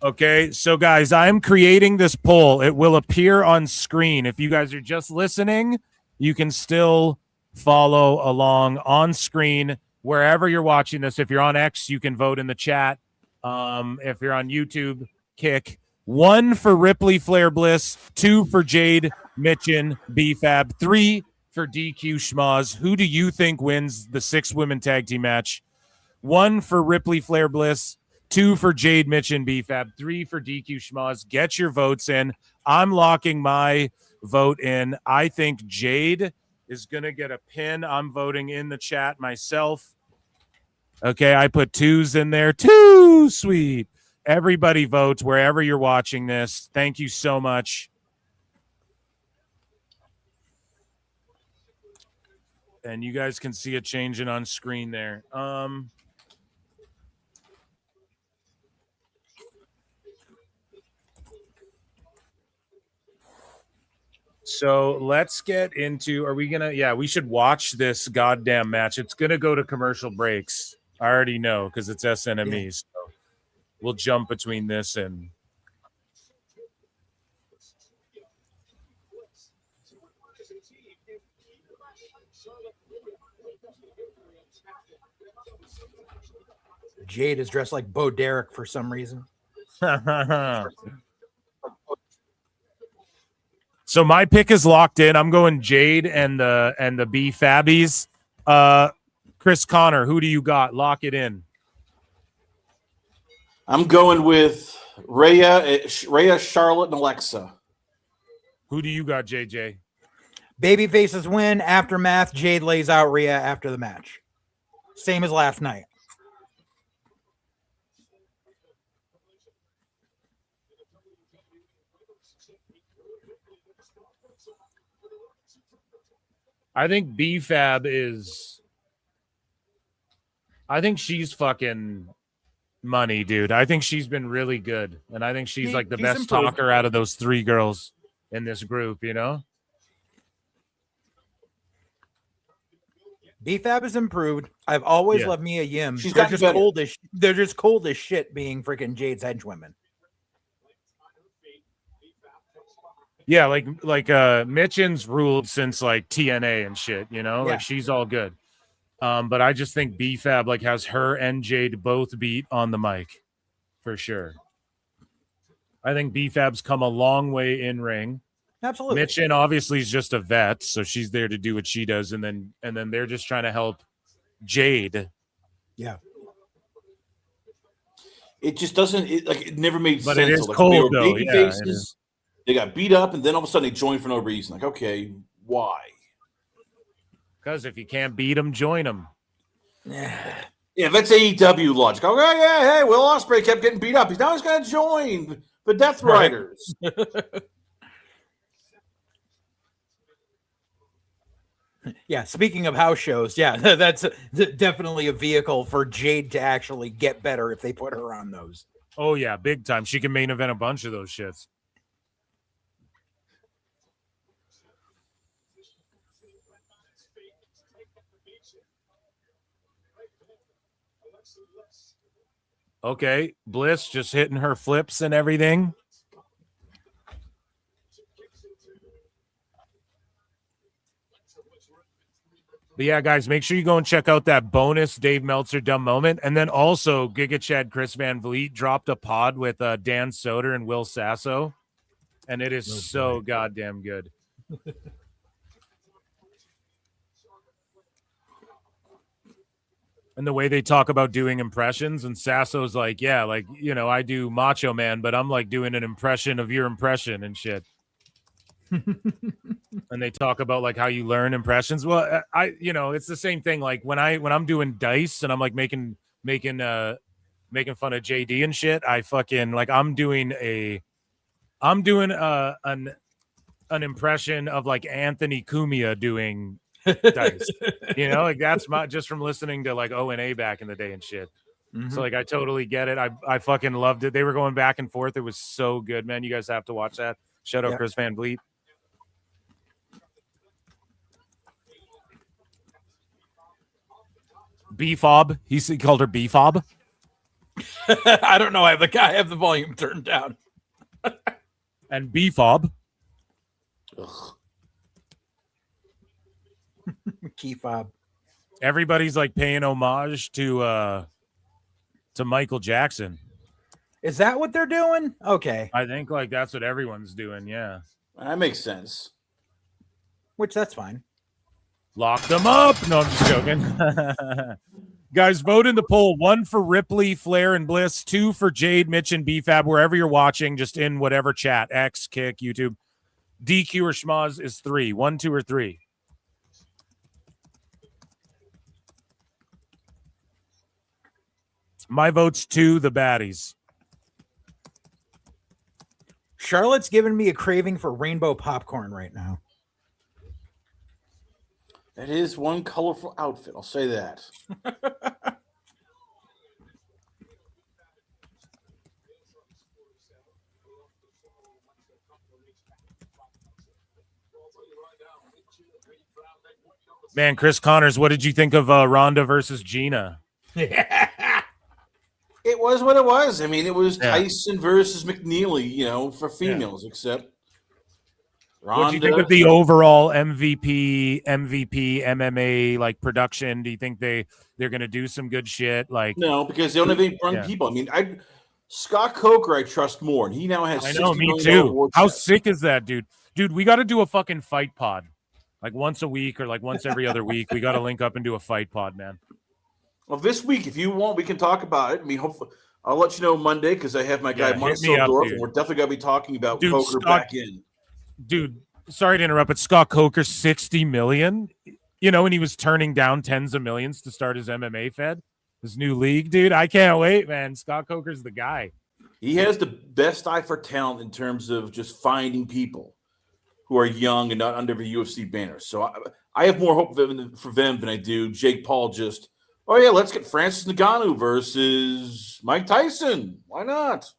Okay, so guys, I'm creating this poll. It will appear on screen. If you guys are just listening, you can still follow along on screen wherever you're watching this. If you're on X, you can vote in the chat. If you're on YouTube, kick 1 for Ripley, Flair, Bliss, 2 for Jade, Mitchin, B-Fab, 3 for DQ schmoz. Who do you think wins the 6-women tag team match? 1 for Ripley, Flair, Bliss, 2 for Jade, Mitchin, B-Fab, 3 for DQ schmoz. Get your votes in. I'm locking my vote in. I think Jade is going to get a pin. I'm voting in the chat myself. Okay, I put 2s in there. 2, sweet. Everybody votes wherever you're watching this. Thank you so much. And you guys can see it changing on screen there. So let's get into. Are we gonna? Yeah, we should watch this goddamn match. It's gonna go to commercial breaks. I already know because it's SNME. Yeah. So we'll jump between this and. Jade is dressed like Bo Derek for some reason. So my pick is locked in. I'm going Jade and the B Fabbies. Chris Connor, who do you got? Lock it in. I'm going with Rhea, Charlotte, and Alexa. Who do you got, JJ? Baby faces win. Aftermath. Jade lays out Rhea after the match. Same as last night. I think B-Fab is... I think she's fucking money, dude. I think she's been really good. And I think she's like the best talker out of those three girls in this group, you know? B-Fab has improved. I've always loved Mia Yim. She's They're gotten just better. they're just cold as shit being freaking Jade's henchwomen. Yeah, like Mitchin's ruled since like TNA and shit, you know? Yeah. Like she's all good. But I just think B-Fab like has her and Jade both beat on the mic for sure. I think B-Fab's come a long way in ring. Absolutely. Mitchin obviously is just a vet, so she's there to do what she does, and then they're just trying to help Jade. Yeah. It just doesn't. It never made But sense. it is Like, cold, they were though. baby Yeah, it faces, is. they got beat up, and then all of a sudden they joined for no reason. Like, okay, why? Because if you can't beat them, join them. Yeah, that's AEW logic. Okay, yeah, hey, Will Ospreay kept getting beat up. He's now he's going to join the Death Right. Riders. Yeah, speaking of house shows, yeah, that's definitely a vehicle for Jade to actually get better if they put her on those. Oh yeah, big time. She can main event a bunch of those shits. Okay, Bliss just hitting her flips and everything. But yeah, guys, make sure you go and check out that bonus Dave Meltzer dumb moment. And then also Giga Chad Chris Van Vliet dropped a pod with Dan Soder and Will Sasso. And it is so goddamn good. And the way they talk about doing impressions, and Sasso's like, yeah, like, you know, I do Macho Man, but I'm like doing an impression of your impression and shit. And they talk about like how you learn impressions. Well, it's the same thing. Like when I'm doing dice and I'm like making fun of JD and shit, I fucking like I'm doing an impression of like Anthony Cumia doing dice. You know, like that's just from listening to like O&A back in the day and shit. Mm-hmm. So like I totally get it. I fucking loved it. They were going back and forth. It was so good, man. You guys have to watch that. Shout out Chris Van Vliet. B-Fob. He called her B-Fob. I don't know. I have the volume turned down. And B-Fob. Key fob. Everybody's like paying homage to Michael Jackson. Is that what they're doing? Okay. I think like that's what everyone's doing. Yeah. That makes sense. Which that's fine. Lock them up. No, I'm just joking. Guys, vote in the poll. 1 for Ripley, Flair, and Bliss. 2 for Jade, Mitch, and B-Fab. Wherever you're watching, just in whatever chat. X, Kick, YouTube. DQ or Schmaz is 3. 1, 2, or 3. My vote's 2, the Baddies. Charlotte's giving me a craving for rainbow popcorn right now. That is one colorful outfit. I'll say that. Man, Chris Connors, what did you think of Ronda versus Gina? It was what it was. I mean, it was Yeah. Tyson versus McNeely, for females, except Ronda. What do you think of the overall MVP, MMA like production? Do you think they're gonna do some good shit? Like No, because they don't have any run people. I mean, Scott Coker I trust more, and he now has I know, $60 me million too. war How chest. sick is that, dude? Dude, we got to do a fucking fight pod, like once a week or like once every other week. We got to link up and do a fight pod, man. Well, this week, if you want, we can talk about it. I mean, hopefully, I'll let you know Monday because I have my guy hit me Marcel up, Dorff, dude. and we're definitely going to be talking about Dude, Coker back in. Dude, sorry to interrupt, but Scott Coker, $60 million. And he was turning down tens of millions to start his MMA fed, his new league, dude. I can't wait, man. Scott Coker's the guy. He has the best eye for talent in terms of just finding people who are young and not under the UFC banner. So I have more hope for them than I do Jake Paul. Just, oh yeah, let's get Francis Ngannou versus Mike Tyson. Why not?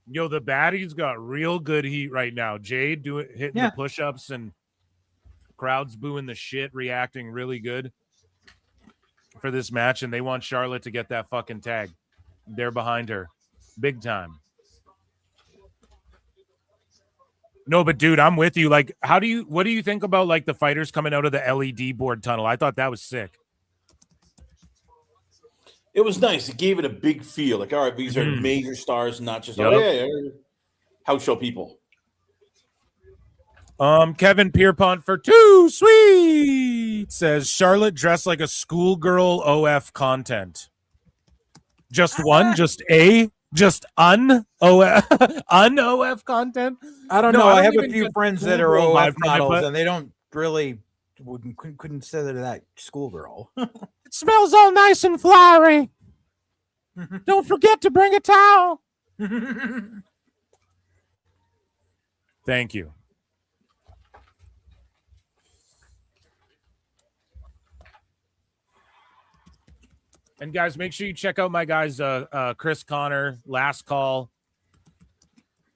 Yo, the Baddies got real good heat right now. Jade hitting the push-ups and crowds booing the shit, reacting really good for this match, and they want Charlotte to get that fucking tag. They're behind her big time. No, but dude, I'm with you. Like, what do you think about like the fighters coming out of the LED board tunnel? I thought that was sick. It was nice. It gave it a big feel. Like, all right, these are major stars, not just house show people. Kevin Pierpont for Too Sweet says Charlotte dressed like a schoolgirl OF content. Just one, just un-OF content. I don't know. I have a few friends that are OF from it, models, but- and they don't really couldn't consider that schoolgirl. It smells all nice and flowery. Don't forget to bring a towel. Thank you. And guys, make sure you check out my guys, Chris Connor, Last Call,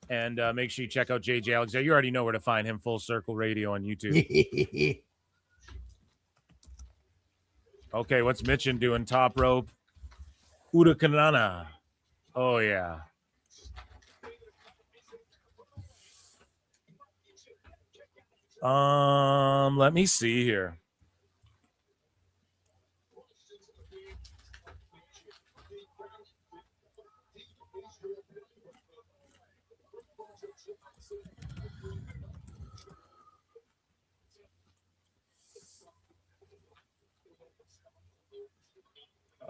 and make sure you check out JJ Alexander. You already know where to find him. Full Circle Radio on YouTube. Okay, what's Mitchin doing? Top rope. Urakanana. Oh, yeah. Let me see here.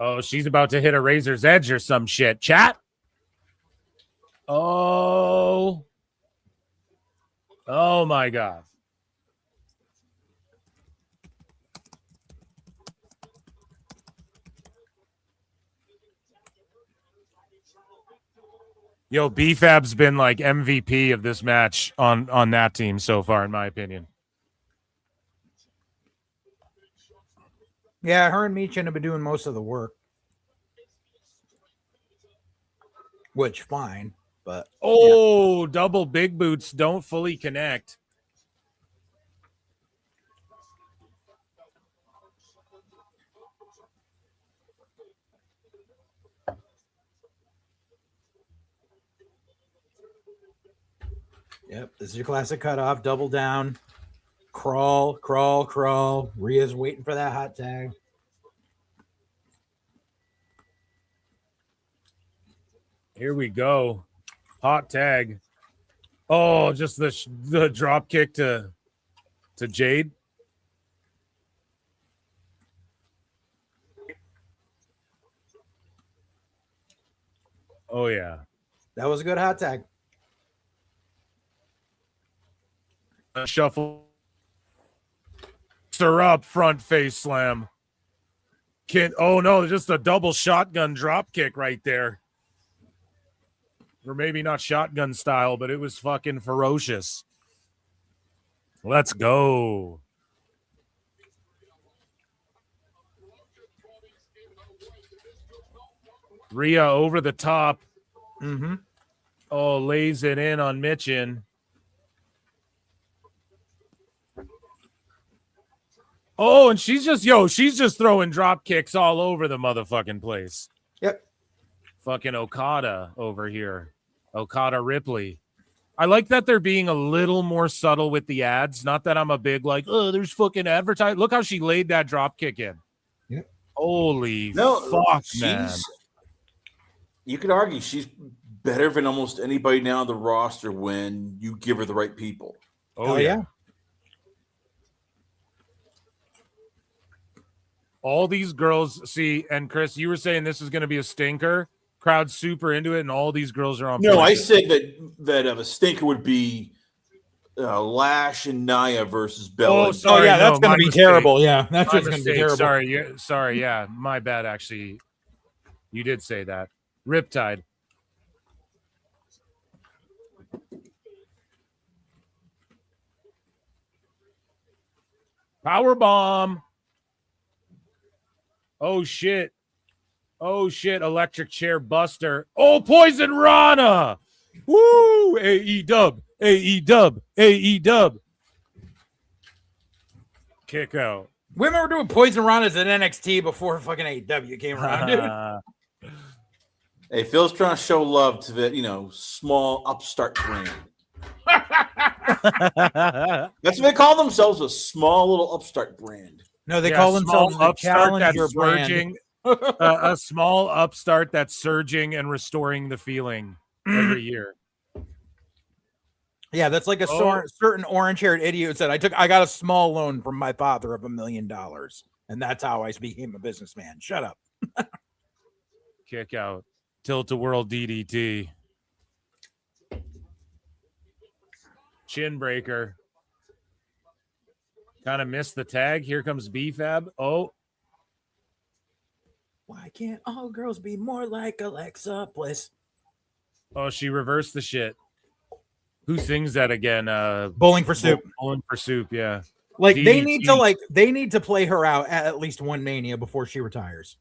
Oh, she's about to hit a razor's edge or some shit. Chat. Oh my God. Yo, BFAB's been like MVP of this match on that team so far, in my opinion. Yeah, her and Meechin have been doing most of the work. Which, fine, but... Double big boots don't fully connect. Yep, this is your classic cutoff. Double down. Crawl, crawl, crawl. Rhea's waiting for that hot tag. Here we go. Hot tag. Oh, just the drop kick to Jade. Oh, yeah. That was a good hot tag. Shuffle. Her up, front face slam. Oh no, just a double shotgun drop kick right there. Or maybe not shotgun style, but it was fucking ferocious. Let's go. Rhea over the top. Mm-hmm. Oh, lays it in on Mitchin. Oh, and she's just throwing drop kicks all over the motherfucking place. Yep. Fucking Okada over here. Okada Ripley. I like that they're being a little more subtle with the ads. Not that I'm a big there's fucking advertising. Look how she laid that drop kick in. Yep. Holy fuck, man. You could argue she's better than almost anybody now on the roster when you give her the right people. Oh, yeah. All these girls see, and Chris, you were saying this is going to be a stinker. Crowd's super into it, and all these girls are on. No, I said that a stinker would be Lash and Nia versus Bella. Oh, sorry, that's going to be mistake. terrible. Yeah, that's My just going to be mistake. terrible. Sorry, yeah, my bad. Actually, you did say that. Riptide. Power bomb. Oh shit. Electric chair buster. Oh, Poison Rana. Woo. AE dub. Kick out. Women were doing Poison Ranas at NXT before fucking AEW came around, dude. Hey, Phil's trying to show love to the small upstart brand. That's what they call themselves, a small little upstart brand. No, they call themselves the Challenger brand. A small upstart that's surging and restoring the feeling every year. Yeah, that's like a certain orange-haired idiot said, I got a small loan from my father of $1 million, and that's how I became a businessman. Shut up. Kick out. Tilt-a-whirl DDT. Chin breaker. Kind of missed the tag. Here comes B-Fab. Oh. Why can't all girls be more like Alexa Bliss? Oh, she reversed the shit. Who sings that again? Bowling for Soup. Bowling for Soup, yeah. Like DDT. they need to play her out at least one Mania before she retires.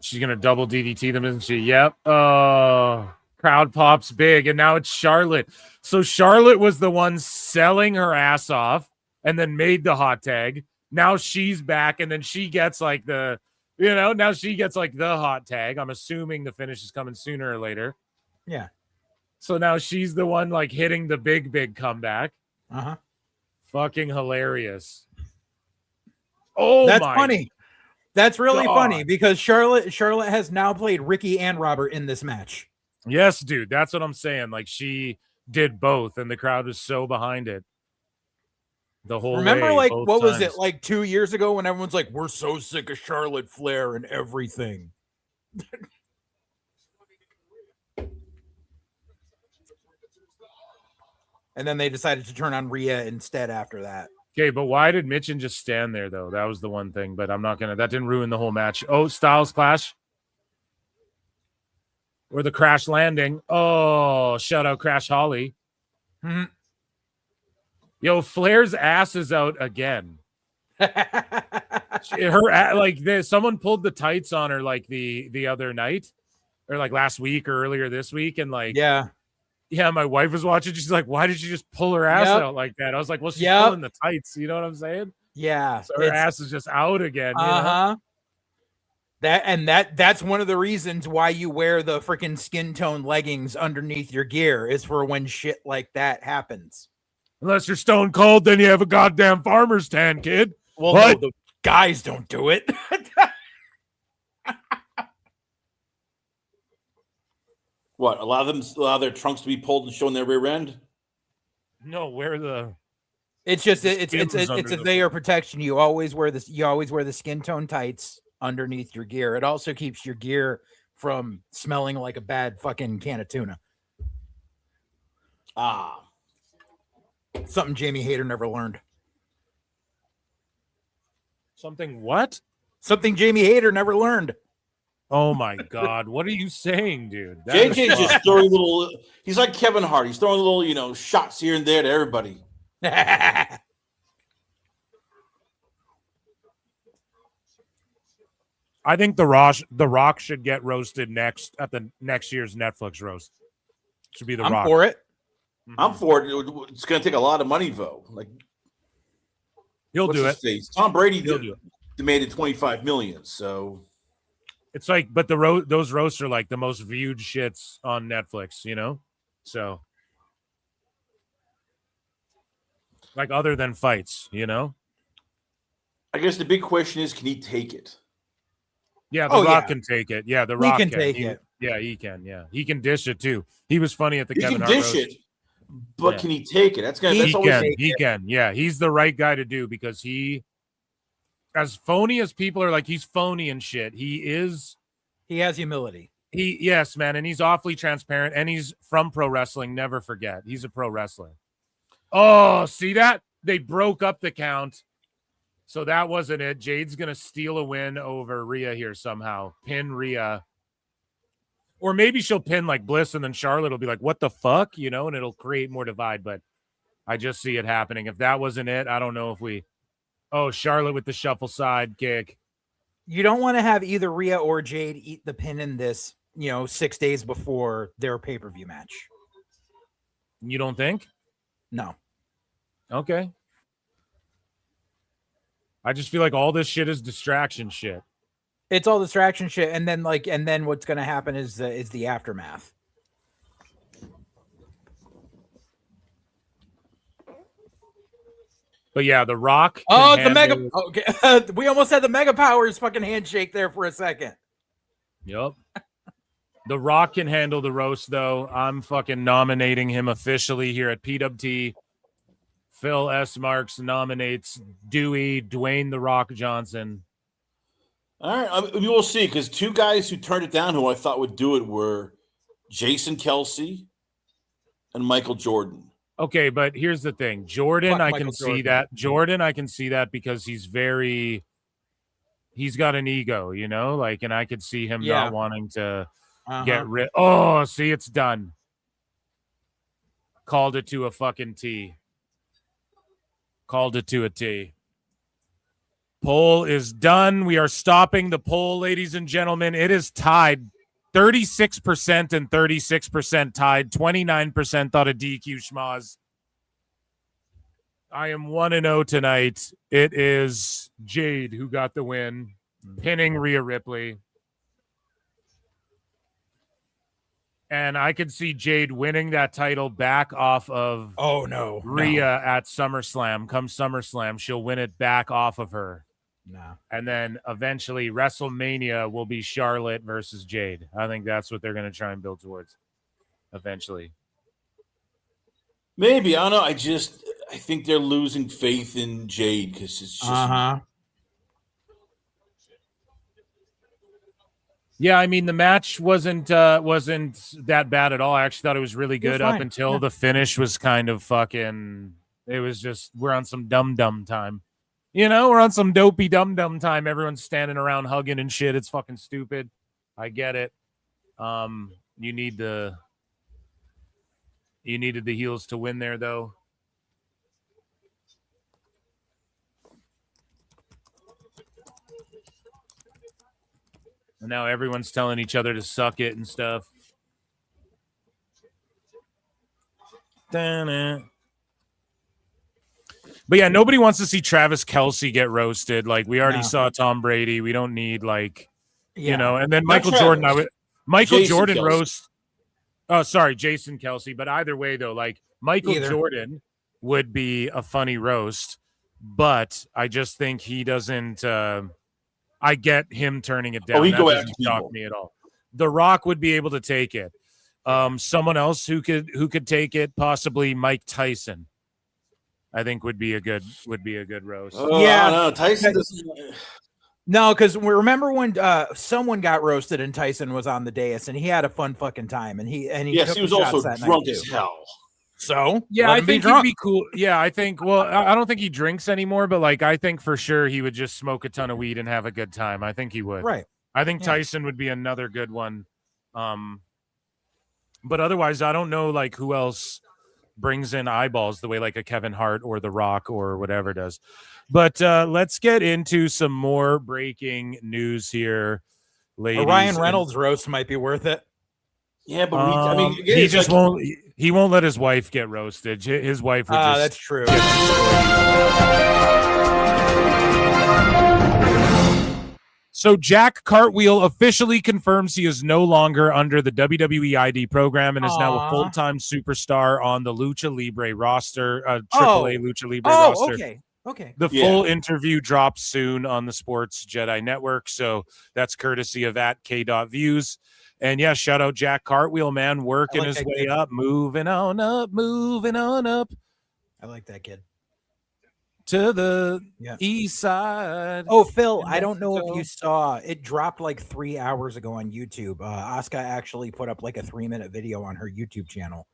She's gonna double DDT them, isn't she? Yep. Oh, crowd pops big, and now it's Charlotte. So Charlotte was the one selling her ass off, and then made the hot tag. Now she's back, and then she gets like the hot tag. I'm assuming the finish is coming sooner or later. Yeah. So now she's the one like hitting the big comeback. Uh-huh. Fucking hilarious. Oh, that's my funny. That's really God. funny because Charlotte has now played Ricky and Robert in this match. Yes, dude. That's what I'm saying. Like she did both, and the crowd was so behind it. The whole Remember, way, like, both what was times. it, like 2 years ago when everyone's like, we're so sick of Charlotte Flair and everything. And then they decided to turn on Rhea instead after that. Okay, but why did Mitchin just stand there, though? That was the one thing, but I'm not going to... That didn't ruin the whole match. Oh, Styles Clash. Or the Crash Landing. Oh, shout out Crash Holly. Mm-hmm. Yo, Flair's ass is out again. Someone pulled the tights on her like the other night, or like last week or earlier this week, and like yeah, my wife was watching. She's like, "Why did she just pull her ass out like that?" I was like, "Well, she's pulling the tights." You know what I'm saying? Yeah. So her ass is just out again. Uh-huh. That's one of the reasons why you wear the freaking skin tone leggings underneath your gear is for when shit like that happens. Unless you're stone cold, then you have a goddamn farmer's tan, kid. Well, no, the guys don't do it. What? Allow their trunks to be pulled and shown their rear end? No, where the... It's just it's a layer of protection. You always wear this. You always wear the skin tone tights underneath your gear. It also keeps your gear from smelling like a bad fucking can of tuna. Something Jamie Hayter never learned. Something what? Something Jamie Hayter never learned. Oh my God. What are you saying, dude? JJ's just throwing little, he's like Kevin Hart. He's throwing little, shots here and there to everybody. I think the Rock should get roasted next at the next year's Netflix roast. Should be the I'm Rock. for it. I'm for it. It's going to take a lot of money, though. Like he'll do it. Tom Brady demanded $25 million. So it's like, but those roasts are like the most viewed shits on Netflix, you know. So like other than fights, you know. I guess the big question is, can he take it? Yeah, the Rock can take it. Yeah, the Rock can take it. Yeah, he can. Yeah, he can dish it too. He was funny at the He Kevin can Hart dish roast. it, but can he take it? He can. Yeah, he's the right guy to do because he, as phony as people are like, he's phony and shit. He has humility. Yes, man, and he's awfully transparent, and he's from pro wrestling. Never forget, he's a pro wrestler. Oh, see that? They broke up the count. So that wasn't it. Jade's going to steal a win over Rhea here somehow. Pin Rhea. Or maybe she'll pin like Bliss and then Charlotte will be like, what the fuck? You know, and it'll create more divide. But I just see it happening. If that wasn't it, I don't know if we... Oh, Charlotte with the shuffle side kick. You don't want to have either Rhea or Jade eat the pin in this, 6 days before their pay-per-view match. You don't think? No. Okay. I just feel like all this shit is distraction shit. It's all distraction shit, and then what's going to happen is the aftermath. But yeah, the Rock. Oh, the mega. Okay, we almost had the Mega Powers fucking handshake there for a second. Yep. The Rock can handle the roast, though. I'm fucking nominating him officially here at PWT. Phil S. Marks nominates Dwayne The Rock Johnson. All right, we will see, because two guys who turned it down who I thought would do it were Jason Kelsey and Michael Jordan. Okay, but here's the thing. Jordan, Fuck I Michael can see Jordan. that. Jordan, I can see that because he's got an ego, you know? Like, and I could see him not wanting to get rid. Oh, see, it's done. Called it to a fucking T. Called it to a T. Poll is done. We are stopping the poll, ladies and gentlemen. It is tied 36% and 36% tied. 29% thought a DQ schmoz. I am 1-0 tonight. It is Jade who got the win, pinning Rhea Ripley. And I could see Jade winning that title back off of Rhea at SummerSlam. Come SummerSlam, she'll win it back off of her. No. And then eventually WrestleMania will be Charlotte versus Jade. I think that's what they're going to try and build towards eventually. Maybe. I don't know. I think they're losing faith in Jade because it's just... Yeah, I mean, the match wasn't that bad at all. I actually thought it was really good up until the finish was kind of fucking... It was just, we're on some dum-dum time. You know, we're on some dopey dum-dum time. Everyone's standing around hugging and shit. It's fucking stupid. I get it. You needed the heels to win there, though. And now everyone's telling each other to suck it and stuff. But yeah, nobody wants to see Travis Kelce get roasted. Like, we already saw Tom Brady. We don't need, like, you know. And then Michael Jordan. Jordan Kelce. roast. Oh, sorry, Jason Kelce. But either way, though, like, Michael Jordan would be a funny roast. But I just think he doesn't... I get him turning it down. He that go doesn't after shock people. me at all. The Rock would be able to take it. Someone else who could take it, possibly Mike Tyson. I think would be a good roast. No, Tyson doesn't. No, because remember when someone got roasted and Tyson was on the dais and he had a fun fucking time and he Yes, he was also drunk as hell. So yeah, I think he'd be cool. Yeah, I think. Well, I don't think he drinks anymore, but like I think for sure he would just smoke a ton of weed and have a good time. I think he would. Right. I think Tyson would be another good one. But otherwise, I don't know like who else brings in eyeballs the way like a Kevin Hart or The Rock or whatever does. But let's get into some more breaking news here, ladies. A Ryan Reynolds roast might be worth it. Yeah, but he just won't. He won't let his wife get roasted. His wife would just. That's true. So Jack Cartwheel officially confirms he is no longer under the WWE ID program and is now a full-time superstar on the Lucha Libre roster, AAA Lucha Libre roster. Okay. The full interview drops soon on the Sports Jedi Network, so that's courtesy of @K.Views. And yeah, shout out Jack Cartwheel, man, working his way up, moving on up. I like that kid. To the east side. Oh, Phil, I don't know if you saw it dropped like 3 hours ago on YouTube. Asuka actually put up like a 3-minute video on her YouTube channel.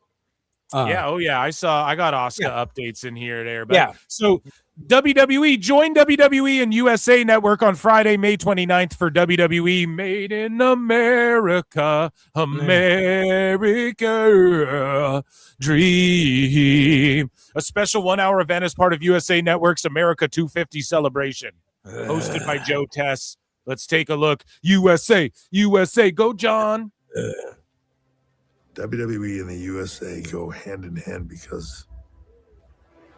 I got Asuka updates in here there. But so WWE joined WWE and USA Network on Friday, May 29th for WWE Made in America, America Dream. A special 1-hour event as part of USA Network's America 250 celebration. Hosted by Joe Tess. Let's take a look. USA, go John. WWE and the USA go hand in hand because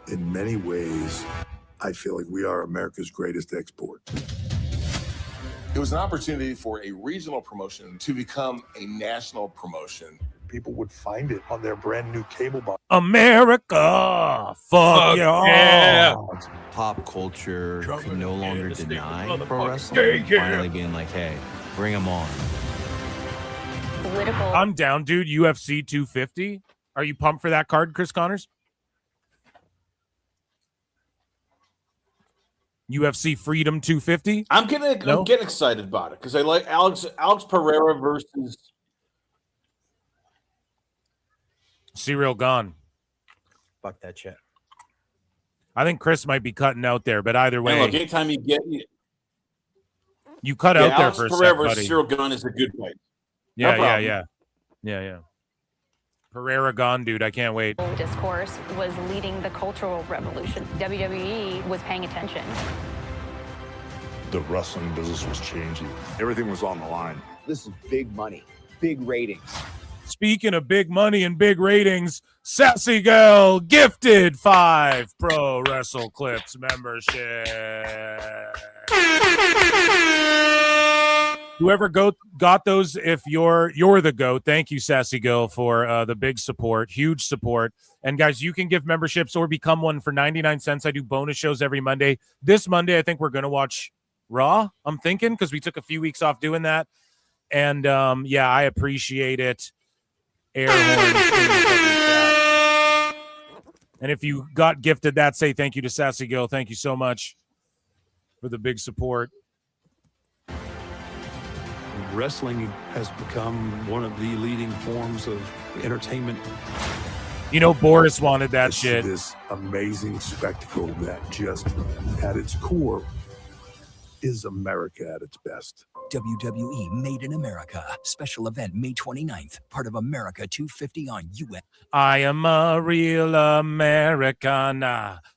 in many ways, I feel like we are America's greatest export. It was an opportunity for a regional promotion to become a national promotion. People would find it on their brand new cable box. America, fuck yeah. Pop culture could no longer deny pro wrestling. Finally being like, hey, bring them on. Political. I'm down, dude. UFC 250. Are you pumped for that card, Chris Connors? UFC Freedom 250. I'm getting excited about it because I like Alex Pereira versus Serial gone. Fuck that shit. I think Chris might be cutting out there, but either way, look, anytime you get you cut out there Alex for a Pereira sec, versus buddy. Cyril Gunn is a good fight. Yeah. Pereira gone, dude. I can't wait. Discourse was leading the cultural revolution. WWE was paying attention. The wrestling business was changing. Everything was on the line. This is big money, big ratings. Speaking of big money and big ratings, Sassy Girl gifted 5 Pro Wrestle Clips membership. Whoever got those, if you're the GOAT, thank you, Sassy Girl, for the big support, huge support. And guys, you can give memberships or become one for 99 cents. I do bonus shows every Monday. This Monday, I think we're going to watch Raw, I'm thinking, because we took a few weeks off doing that. And I appreciate it. Air horn. And if you got gifted that, say thank you to Sassy Girl. Thank you so much for the big support. Wrestling has become one of the leading forms of entertainment. You know, Boris wanted that shit. This amazing spectacle that just at its core is America at its best. WWE Made in America. Special event May 29th. Part of America 250 on US. I am a real American.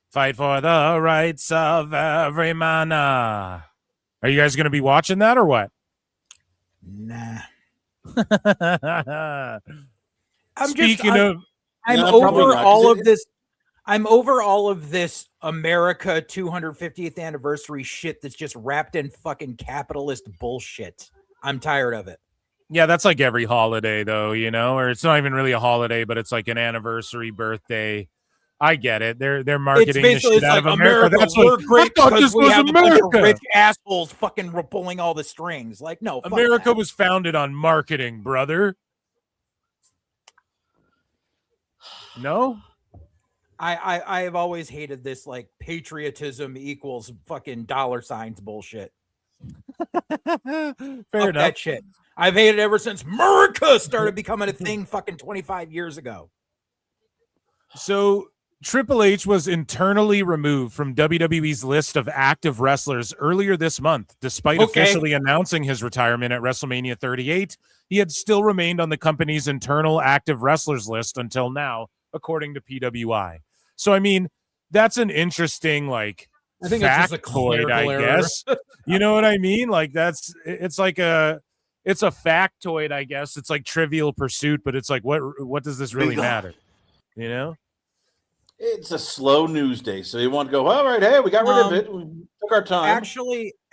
Fight for the rights of every man. Are you guys going to be watching that or what? Nah. I'm over all of this. I'm over all of this America 250th anniversary shit that's just wrapped in fucking capitalist bullshit. I'm tired of it. Yeah, that's like every holiday, though, you know, or it's not even really a holiday, but it's like an anniversary, birthday. I get it. They're marketing the shit out of America. That's we're like, great I thought because this we was have a bunch America. of rich assholes fucking pulling all the strings. Like, no, fuck America that. was founded on marketing, brother. No? I have always hated this like patriotism equals fucking dollar signs bullshit. Fair enough. That shit. I've hated it ever since America started becoming a thing fucking 25 years ago. So Triple H was internally removed from WWE's list of active wrestlers earlier this month. Despite officially announcing his retirement at WrestleMania 38, he had still remained on the company's internal active wrestlers list until now, according to PWI. So I mean, that's an interesting like I think it's just a factoid, I error. guess. You know what I mean? Like it's a factoid, I guess. It's like Trivial Pursuit, but it's like what does this really matter? You know? It's a slow news day, so they want to go, all right, hey, we got rid of it. We took our time.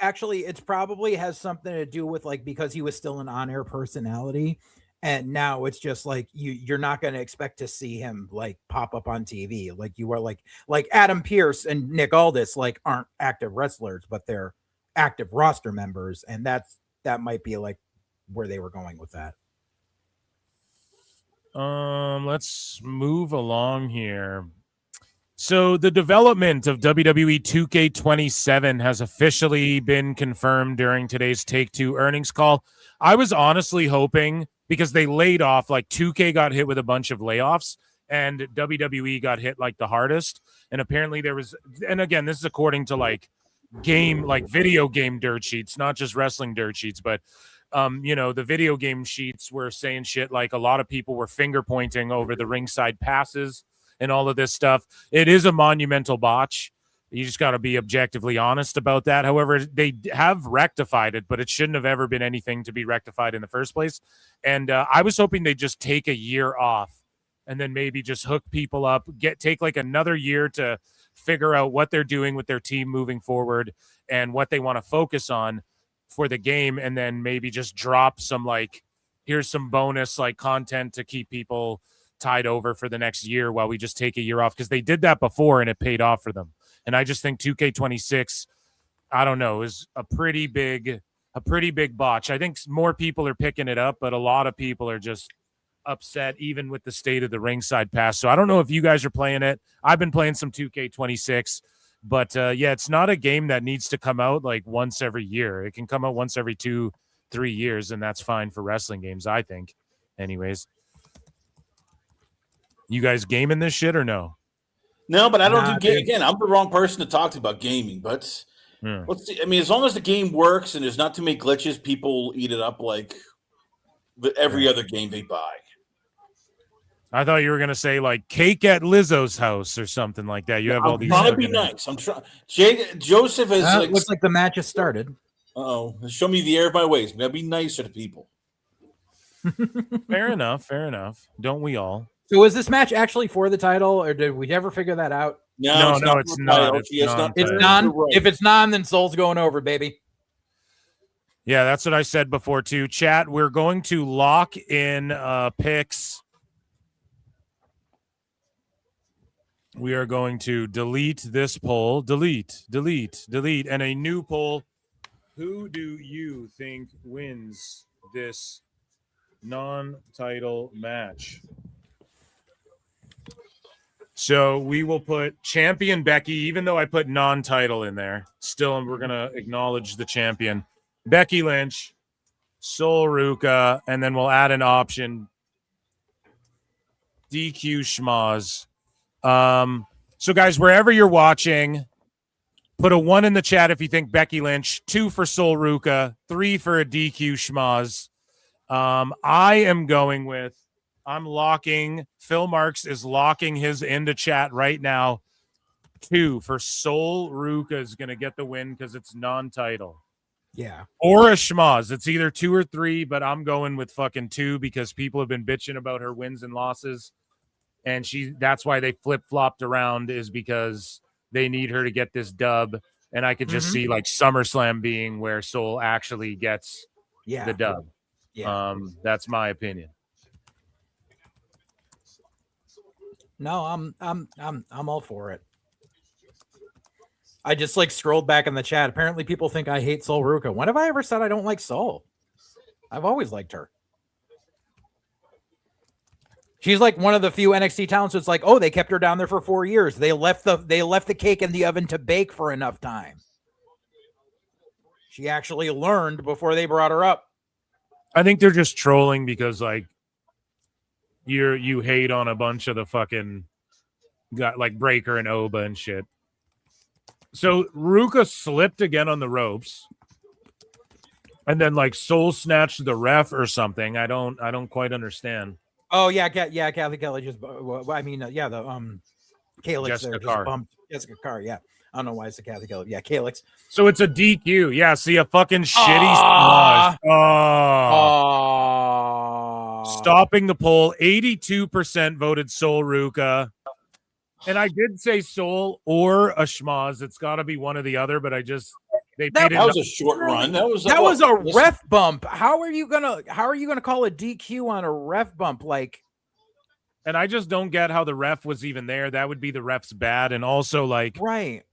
Actually, it's probably has something to do with like because he was still an on-air personality, and now it's just like you're not going to expect to see him like pop up on TV like you are like Adam Pearce and Nick Aldis like aren't active wrestlers, but they're active roster members, and that might be like where they were going with that. Let's move along here. So the development of WWE 2K27 has officially been confirmed during today's Take-Two earnings call. I was honestly hoping, because they laid off, like 2K got hit with a bunch of layoffs and WWE got hit like the hardest. And apparently there was, and again, this is according to like video game dirt sheets, not just wrestling dirt sheets, but the video game sheets were saying shit like a lot of people were finger pointing over the ringside passes and all of this stuff. It is a monumental botch. You just got to be objectively honest about that. However, they have rectified it, but it shouldn't have ever been anything to be rectified in the first place. And I was hoping they'd just take a year off and then maybe just hook people up, take like another year to figure out what they're doing with their team moving forward and what they want to focus on for the game. And then maybe just drop some like, here's some bonus like content to keep people tied over for the next year while we just take a year off, because they did that before and it paid off for them. And I just think 2K26, I don't know, is a pretty big botch. I think more people are picking it up, but a lot of people are just upset even with the state of the ringside pass. So I don't know if you guys are playing it. I've been playing some 2K26, but yeah, it's not a game that needs to come out like once every year. It can come out once every 2-3 years, and that's fine for wrestling games, I think. Anyways. You guys gaming this shit or no? No, but I don't do game. Again, I'm the wrong person to talk to about gaming. But let's see. I mean, as long as the game works and there's not too many glitches, people eat it up like every other game they buy. I thought you were gonna say like cake at Lizzo's house or something like that. You have all these. Trying to be nice. I'm trying. Joseph has like. Looks like the match has started. Oh, show me the error of my ways. Maybe be nicer to people. Fair enough. Don't we all? So is this match actually for the title, or did we ever figure that out? No, it's not. It's non. If it's non, then Soul's going over, baby. Yeah, that's what I said before too. Chat, we're going to lock in picks. We are going to delete this poll. Delete, and a new poll. Who do you think wins this non-title match? So we will put champion Becky, even though I put non-title in there. Still, we're going to acknowledge the champion. Becky Lynch, Sol Ruca, and then we'll add an option. DQ Schmaz. So, guys, wherever you're watching, put a 1 in the chat if you think Becky Lynch, 2 for Sol Ruca, 3 for a DQ Schmaz. I am going with Phil Marks is locking his into chat right now. 2 for Sol Ruca is going to get the win because it's non-title. Yeah. Or a Schmaz. It's either 2 or 3, but I'm going with fucking 2 because people have been bitching about her wins and losses. And that's why they flip-flopped around, is because they need her to get this dub. And I could just see like SummerSlam being where Sol actually gets the dub. Yeah. That's my opinion. No, I'm all for it. I just like scrolled back in the chat. Apparently people think I hate Sol Ruca. When have I ever said I don't like Sol? I've always liked her. She's like one of the few NXT talents that's like, oh, they kept her down there for 4 years. They left the cake in the oven to bake for enough time. She actually learned before they brought her up. I think they're just trolling because like you hate on a bunch of the fucking got like Breaker and Oba and shit. So Ruca slipped again on the ropes, and then like Sol snatched the ref or something. I don't quite understand. Oh yeah, Kathy Kelly just. I mean, the Calyx Jessica there just Carr. bumped Jessica Carr. Yeah, I don't know why it's a Kathy Kelly. Yeah, Calyx. So it's a DQ. Yeah, see a fucking shitty smudge. Stopping the poll. 82% voted Soul Ruca. And I did say Soul or a schmoz. It's got to be one or the other, but that was a short run. That was a ref bump. How are you gonna call a DQ on a ref bump? Like, and I just don't get how the ref was even there. That would be the ref's bad. And also, like, right.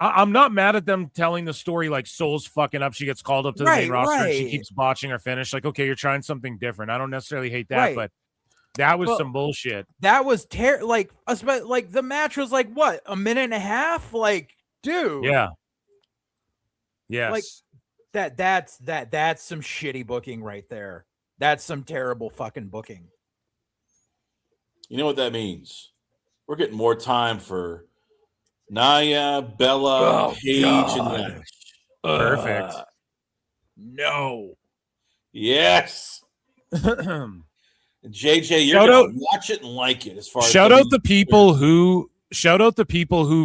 I'm not mad at them telling the story like Soul's fucking up. She gets called up to the main roster and she keeps botching her finish. Like, okay, you're trying something different. I don't necessarily hate that, but that was some bullshit. That was like the match was like what, a minute and a half? Like, dude. Yeah. Yes. Like that's some shitty booking right there. That's some terrible fucking booking. You know what that means? We're getting more time for Nia, Bella, Paige, and Lynch. Perfect. No. Yes. JJ, you're gonna watch it and like it. As far shout out the people who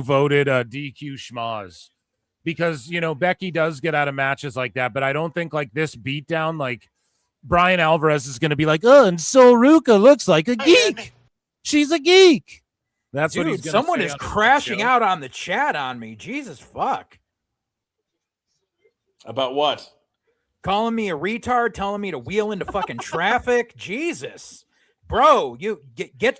voted DQ schmoz, because Becky does get out of matches like that, but I don't think like this beatdown, like Brian Alvarez is going to be like, oh, and Soul Ruca looks like a geek. She's a geek. That's what he's gonna someone say is on the crashing show. out on the chat on me. Jesus fuck. About what? Calling me a retard, telling me to wheel into fucking traffic. Jesus, bro, you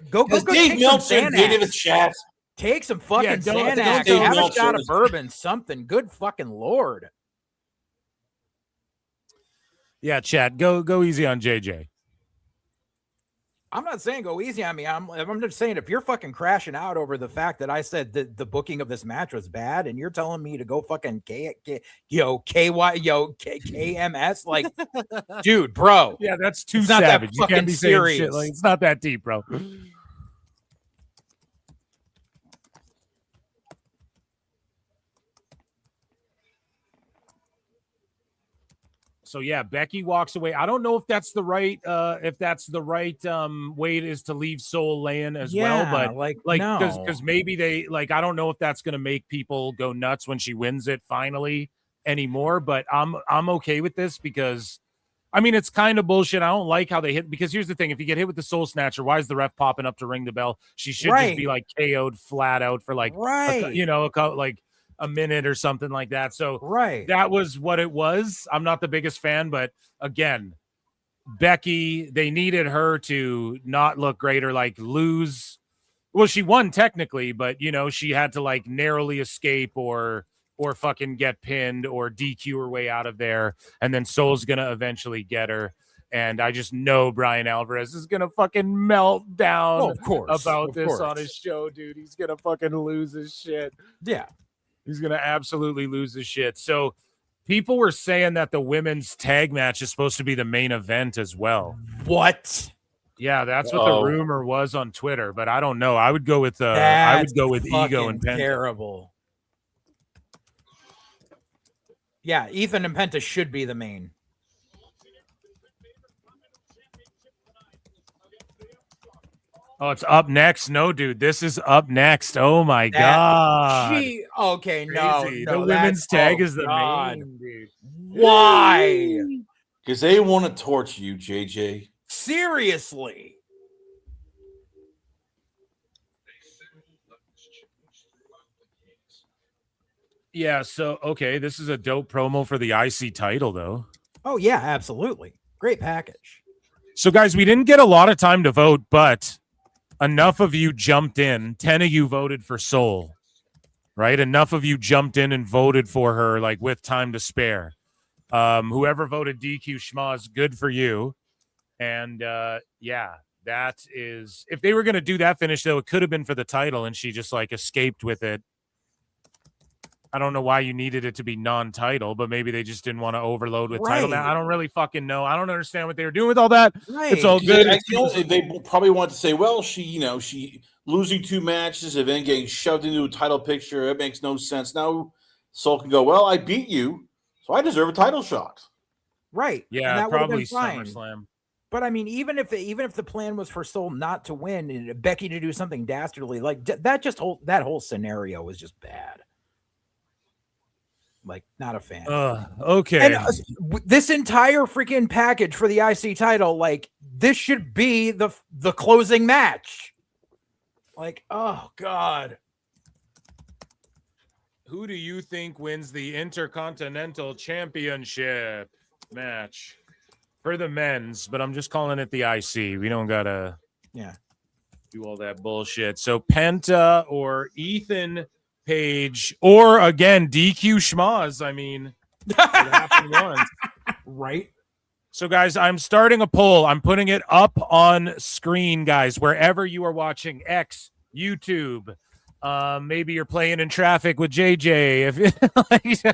go Dave Meltzer did in the chat. Take some fucking Xanax. Dave Have a Meltzer shot of bourbon, something. Good fucking Lord. Yeah, chat. Go easy on JJ. I'm not saying go easy on me. I'm just saying if you're fucking crashing out over the fact that I said that the booking of this match was bad, and you're telling me to go fucking KMS, like, dude, bro. Yeah, that's too it's not savage. that You can't fucking be saying serious. shit like it's not that deep, bro. So yeah, Becky walks away. I don't know if that's the right way it is to leave Soul laying as well, but because maybe they I don't know if that's gonna make people go nuts when she wins it finally anymore. But I'm okay with this because I mean it's kind of bullshit. I don't like how they hit, because here's the thing: if you get hit with the Soul Snatcher, why is the ref popping up to ring the bell? She should just be like KO'd flat out for like a minute or something like that. So that was what it was. I'm not the biggest fan, but again, Becky, they needed her to not look great or like lose. Well, she won technically, but she had to like narrowly escape or fucking get pinned or DQ her way out of there. And then Soul's going to eventually get her. And I just know Brian Alvarez is going to fucking melt down about this on his show, dude. He's going to fucking lose his shit. Yeah. He's going to absolutely lose his shit. So people were saying that the women's tag match is supposed to be the main event as well. What? Yeah, that's what the rumor was on Twitter, but I don't know. I would go with Ego and Penta. Terrible. Yeah, Ethan and Penta should be the main. Oh, it's up next. No, dude, this is up next. Oh my god. Okay, no, the women's tag is the main, dude. Why? Because they want to torch you, JJ. Seriously. Yeah, so okay, this is a dope promo for the IC title, though. Oh yeah, absolutely. Great package. So guys, we didn't get a lot of time to vote, but enough of you jumped in. 10 of you voted for Soul, right? Enough of you jumped in and voted for her, like with time to spare. Whoever voted DQ Schmaz, good for you. And yeah, that is, if they were going to do that finish, though, it could have been for the title, and she just like escaped with it. I don't know why you needed it to be non-title, but maybe they just didn't want to overload with title. Now, I don't really fucking know. I don't understand what they were doing with all that. Right. It's all good. They probably want to say, well, she losing 2 matches and then getting shoved into a title picture. It makes no sense. Now Soul can go, well, I beat you, so I deserve a title shot. Right. Yeah, probably SummerSlam. But I mean, even if the plan was for Soul not to win and Becky to do something dastardly, like that whole scenario was just bad. Like, not a fan. Okay. And this entire freaking package for the IC title, like, this should be the closing match. Like, oh God. Who do you think wins the Intercontinental Championship match for the men's? But I'm just calling it the IC. We don't gotta do all that bullshit. So Penta or Ethan Page, or again DQ Schmaz. I mean, it happened once, right? So guys, I'm starting a poll. I'm putting it up on screen, guys, wherever you are watching. X, YouTube. Maybe you're playing in traffic with JJ. If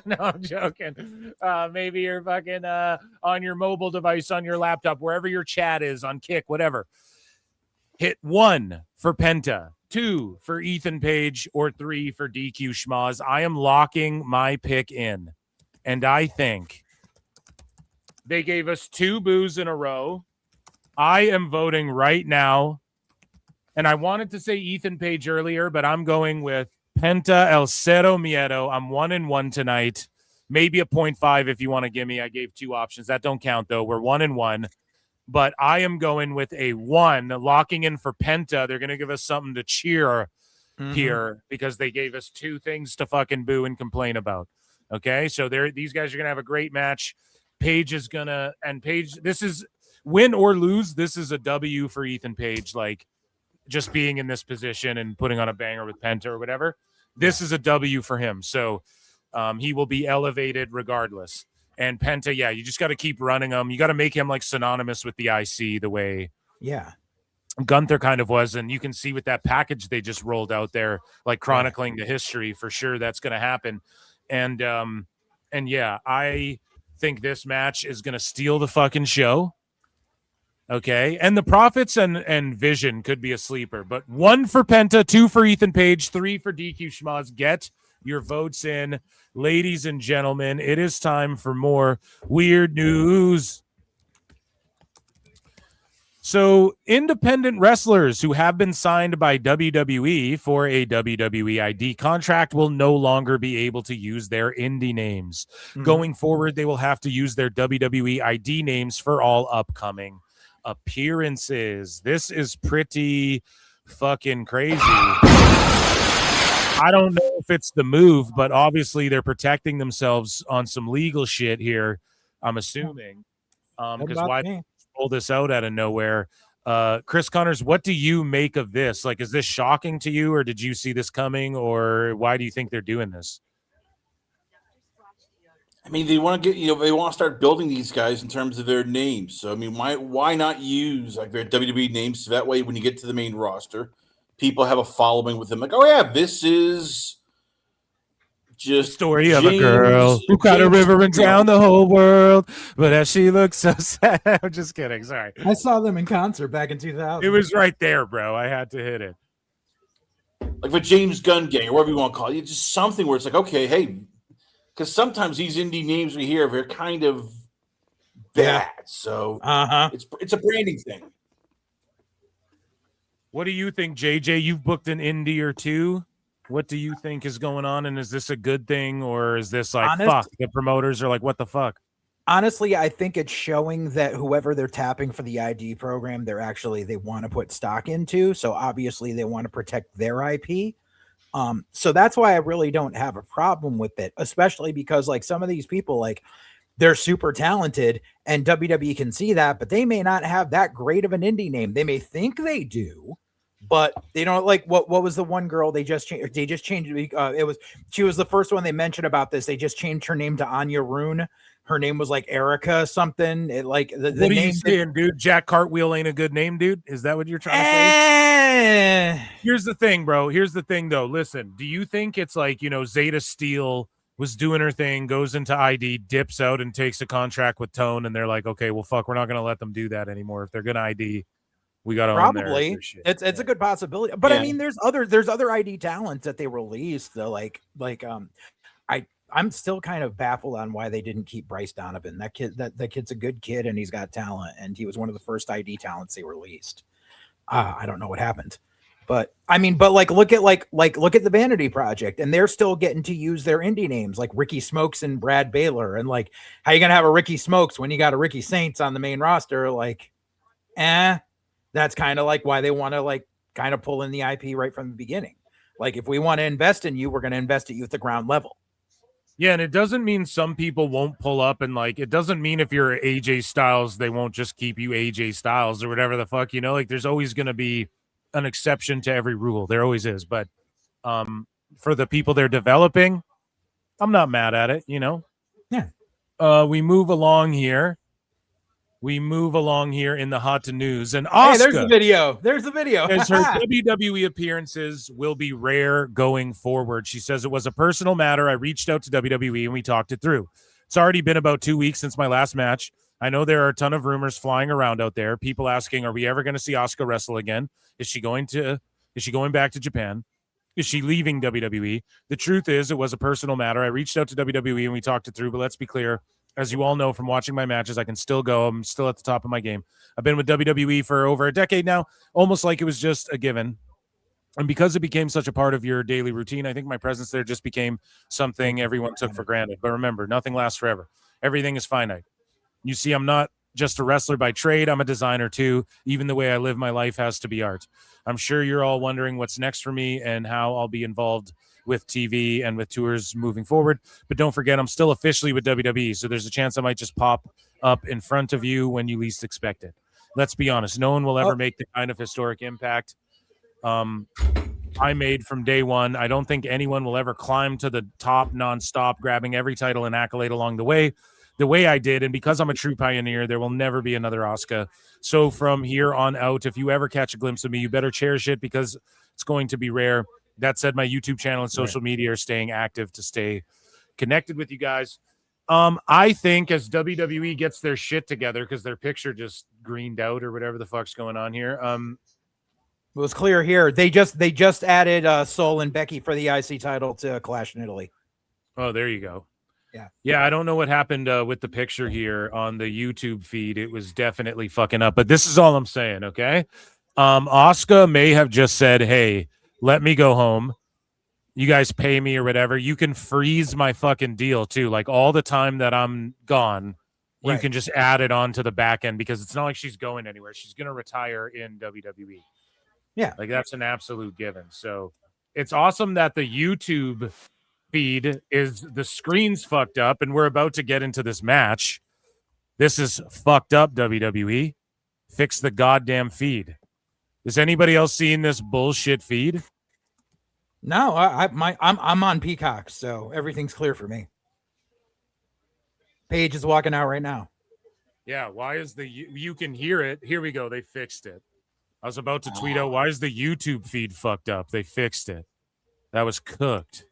no, I'm joking. Maybe you're fucking on your mobile device, on your laptop, wherever your chat is, on Kick, whatever. Hit 1 for Penta, 2 for Ethan Page, or 3 for DQ Schmaz. I am locking my pick in, and I think they gave us 2 boos in a row. I am voting right now. And I wanted to say Ethan Page earlier, but I'm going with Penta El Cero Miedo. I'm 1-1 tonight. Maybe a 0.5 if you want to give me. I gave 2 options. That don't count, though. We're 1-1. But I am going with a 1, locking in for Penta. They're going to give us something to cheer here because they gave us 2 things to fucking boo and complain about. Okay? So these guys are going to have a great match. Paige is going to – and Paige, this is – win or lose, this is a W for Ethan Page. Like, just being in this position and putting on a banger with Penta or whatever, this is a W for him. So he will be elevated regardless. And Penta, you just got to keep running him. You got to make him like synonymous with the IC the way Gunther kind of was. And you can see with that package they just rolled out there, like chronicling the history, for sure that's going to happen. And I think this match is going to steal the fucking show. Okay, and the Profits and Vision could be a sleeper, but 1 for Penta, 2 for Ethan Page, 3 for DQ Schmaz. Get your votes in, ladies and gentlemen. It is time for more weird news. So, independent wrestlers who have been signed by WWE for a WWE ID contract will no longer be able to use their indie names. Going forward, they will have to use their WWE ID names for all upcoming appearances. This is pretty fucking crazy. I don't know if it's the move, but obviously they're protecting themselves on some legal shit here, I'm assuming. Because why they pull this out out of nowhere? Chris Connors, what do you make of this? Like, is this shocking to you, or did you see this coming, or why do you think they're doing this? I mean, they want to get, they want to start building these guys in terms of their names. So, I mean, why not use like their WWE names? So that way, when you get to the main roster, people have a following with them. Like, oh yeah, this is just story of a girl who caught a river and drowned the whole world. But as she looks so sad, I'm just kidding. Sorry. I saw them in concert back in 2000. It was right there, bro. I had to hit it. Like for James Gunn Gang or whatever you want to call it, it's just something where it's like, okay, hey. Because sometimes these indie names we hear are kind of bad, so it's a branding thing. What do you think, JJ? You've booked an indie or 2. What do you think is going on, and is this a good thing, or is this like fuck? The promoters are like, what the fuck? Honestly, I think it's showing that whoever they're tapping for the ID program, they want to put stock into. So obviously, they want to protect their IP. So that's why I really don't have a problem with it, especially because like some of these people, like they're super talented and WWE can see that, but they may not have that great of an indie name. They may think they do, but they don't. Like what was the one girl they just changed? They just changed it. She was the first one they mentioned about this. They just changed her name to Anya Rune. Her name was like Erica something. It like the what name. Are you saying, dude? Jack Cartwheel ain't a good name, dude. Is that what you're trying to say? Here's the thing, bro. Here's the thing, though. Listen, do you think it's like Zeta Steele was doing her thing, goes into ID, dips out, and takes a contract with Tone, and they're like, okay, well, fuck, we're not gonna let them do that anymore. If they're gonna ID, we got to probably. own their shit. It's a good possibility, but I mean, there's other ID talents that they released. Though, I'm still kind of baffled on why they didn't keep Bryce Donovan. That kid's a good kid and he's got talent, and he was one of the first ID talents they released. I don't know what happened, but I mean, but look at the Vanity Project, and they're still getting to use their indie names like Ricky Smokes and Brad Baylor, and like, how you gonna have a Ricky Smokes when you got a Ricky Saints on the main roster? Like, that's kind of like why they want to like kind of pull in the IP right from the beginning. Like, if we want to invest in you, we're going to invest in you at the ground level. Yeah, and it doesn't mean some people won't pull up, and like, it doesn't mean if you're AJ Styles, they won't just keep you AJ Styles or whatever the fuck, you know, like there's always going to be an exception to every rule. There always is. But for the people they're developing, I'm not mad at it, you know? Yeah. We move along here. In the hot news, and Asuka, hey, there's the video. As her WWE appearances will be rare going forward. She says, it was a personal matter. I reached out to WWE and we talked it through. It's already been about 2 weeks since my last match. I know there are a ton of rumors flying around out there. People asking, are we ever going to see Asuka wrestle again? Is she going back to Japan? Is she leaving WWE? The truth is, it was a personal matter. I reached out to WWE and we talked it through, but let's be clear. As you all know from watching my matches, I can still go. I'm still at the top of my game. I've been with WWE for over a decade now, almost like it was just a given. And because it became such a part of your daily routine, I think my presence there just became something everyone took for granted. But remember, nothing lasts forever. Everything is finite. You see, I'm not just a wrestler by trade. I'm a designer too. Even the way I live my life has to be art. I'm sure you're all wondering what's next for me and how I'll be involved with TV and with tours moving forward. But don't forget, I'm still officially with WWE, so there's a chance I might just pop up in front of you when you least expect it. Let's be honest, no one will ever make the kind of historic impact I made from day one. I don't think anyone will ever climb to the top nonstop, grabbing every title and accolade along the way I did. And because I'm a true pioneer, there will never be another Asuka. So from here on out, if you ever catch a glimpse of me, you better cherish it because it's going to be rare. That said, my YouTube channel and social media are staying active to stay connected with you guys. I think as WWE gets their shit together, because their picture just greened out or whatever the fuck's going on here. It was clear here. They just added Sol and Becky for the IC title to Clash in Italy. Oh, there you go. Yeah. I don't know what happened with the picture here on the YouTube feed. It was definitely fucking up, but this is all I'm saying. Okay. Asuka may have just said, hey, let me go home. You guys pay me or whatever. You can freeze my fucking deal too. Like all the time that I'm gone, you can just add it on to the back end because it's not like she's going anywhere. She's going to retire in WWE. Yeah. Like that's an absolute given. So it's awesome that the YouTube feed is the screen's fucked up and we're about to get into this match. This is fucked up, WWE. Fix the goddamn feed. Is anybody else seeing this bullshit feed? No, I'm on Peacock, so everything's clear for me. Paige is walking out right now. Yeah, why is you can hear it. Here we go. They fixed it. I was about to tweet out, why is the YouTube feed fucked up? They fixed it. That was cooked.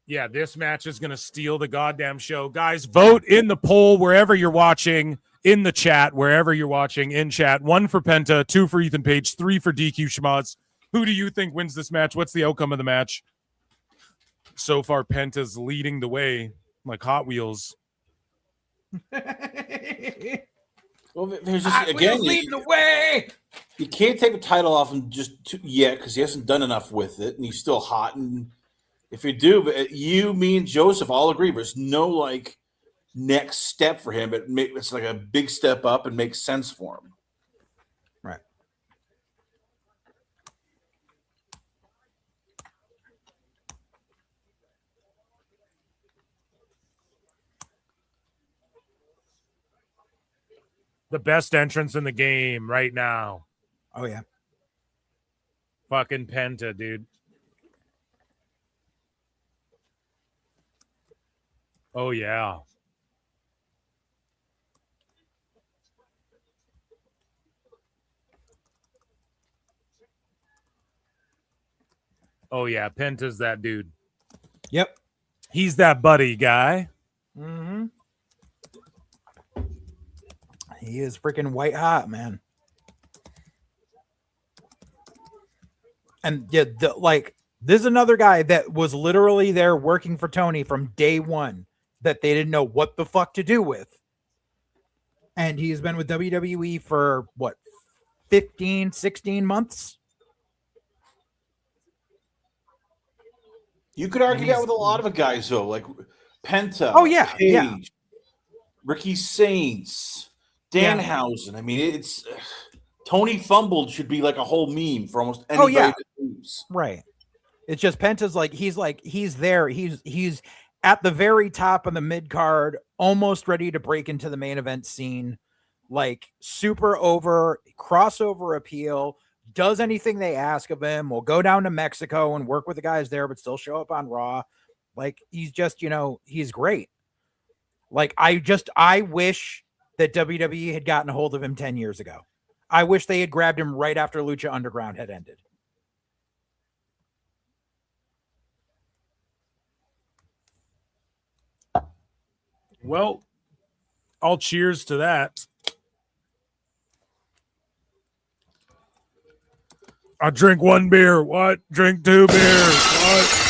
Yeah, this match is going to steal the goddamn show. Guys, vote in the poll wherever you're watching, in the chat, wherever you're watching, in chat. 1 for Penta, 2 for Ethan Page, 3 for DQ Schmoz. Who do you think wins this match? What's the outcome of the match? So far, Penta's leading the way like Hot Wheels. Well, there's just, again, leading the way. You can't take the title off him just yet because he hasn't done enough with it, and he's still hot. And if you do, but you, me, and Joseph all agree there's no like next step for him. It's like a big step up and makes sense for him. Right. The best entrance in the game right now. Oh, yeah. Fucking Penta, dude. Oh, yeah. Oh, yeah. Penta's that dude. Yep. He's that buddy guy. Mm-hmm. He is freaking white hot, man. And yeah, this is another guy that was literally there working for Tony from day one that they didn't know what the fuck to do with. And he's been with WWE for what, 15, 16 months? You could argue that with a lot of guys, though, like Penta. Oh, yeah. Paige, Yeah. Ricky Saints, Danhausen. I mean, it's Tony Fumbled should be like a whole meme for almost anybody that moves. Right. It's just Penta's he's there. He's at the very top of the mid card, almost ready to break into the main event scene. Like super over, crossover appeal, does anything they ask of him, will go down to Mexico and work with the guys there, but still show up on Raw. Like he's just, he's great. Like I wish that WWE had gotten a hold of him 10 years ago. I wish they had grabbed him right after Lucha Underground had ended. Well, all cheers to that. I drink 1 beer. What? Drink 2 beers. What?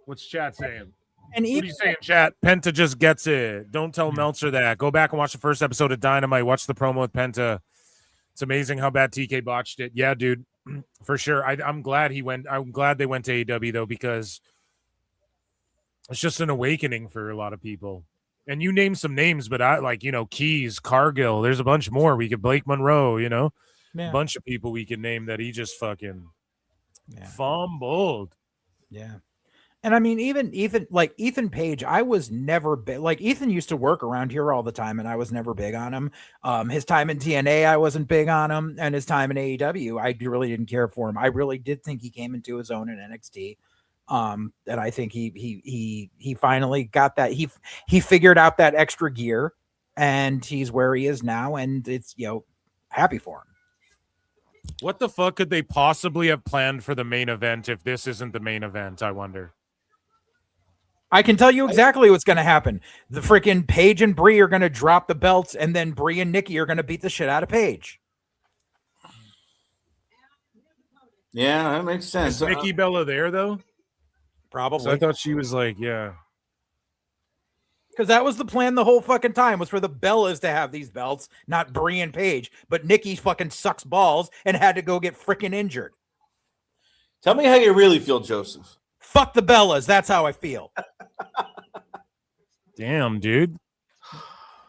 What's chat saying? And what are you saying, chat? Penta just gets it. Don't tell Meltzer that. Go back and watch the first episode of Dynamite. Watch the promo with Penta. It's amazing how bad TK botched it. Yeah, dude, for sure. I'm glad he went. I'm glad they went to AEW though, because it's just an awakening for a lot of people. And you name some names, but Keys, Cargill. There's a bunch more. We could Blake Monroe. A bunch of people we can name that he just fucking fumbled. Yeah. And I mean, even Ethan Page, I was never big. Like Ethan used to work around here all the time, and I was never big on him. His time in TNA, I wasn't big on him, and his time in AEW, I really didn't care for him. I really did think he came into his own in NXT, and I think he finally got that. He figured out that extra gear, and he's where he is now, and it's happy for him. What the fuck could they possibly have planned for the main event if this isn't the main event? I wonder. I can tell you exactly what's going to happen. The freaking Paige and Brie are going to drop the belts, and then Brie and Nikki are going to beat the shit out of Paige. Yeah, that makes sense. Is Nikki Bella there, though? Probably. So I thought she was like, yeah. Because that was the plan the whole fucking time, was for the Bellas to have these belts, not Brie and Paige. But Nikki fucking sucks balls and had to go get freaking injured. Tell me how you really feel, Joseph. Fuck the Bellas. That's how I feel. Damn, dude.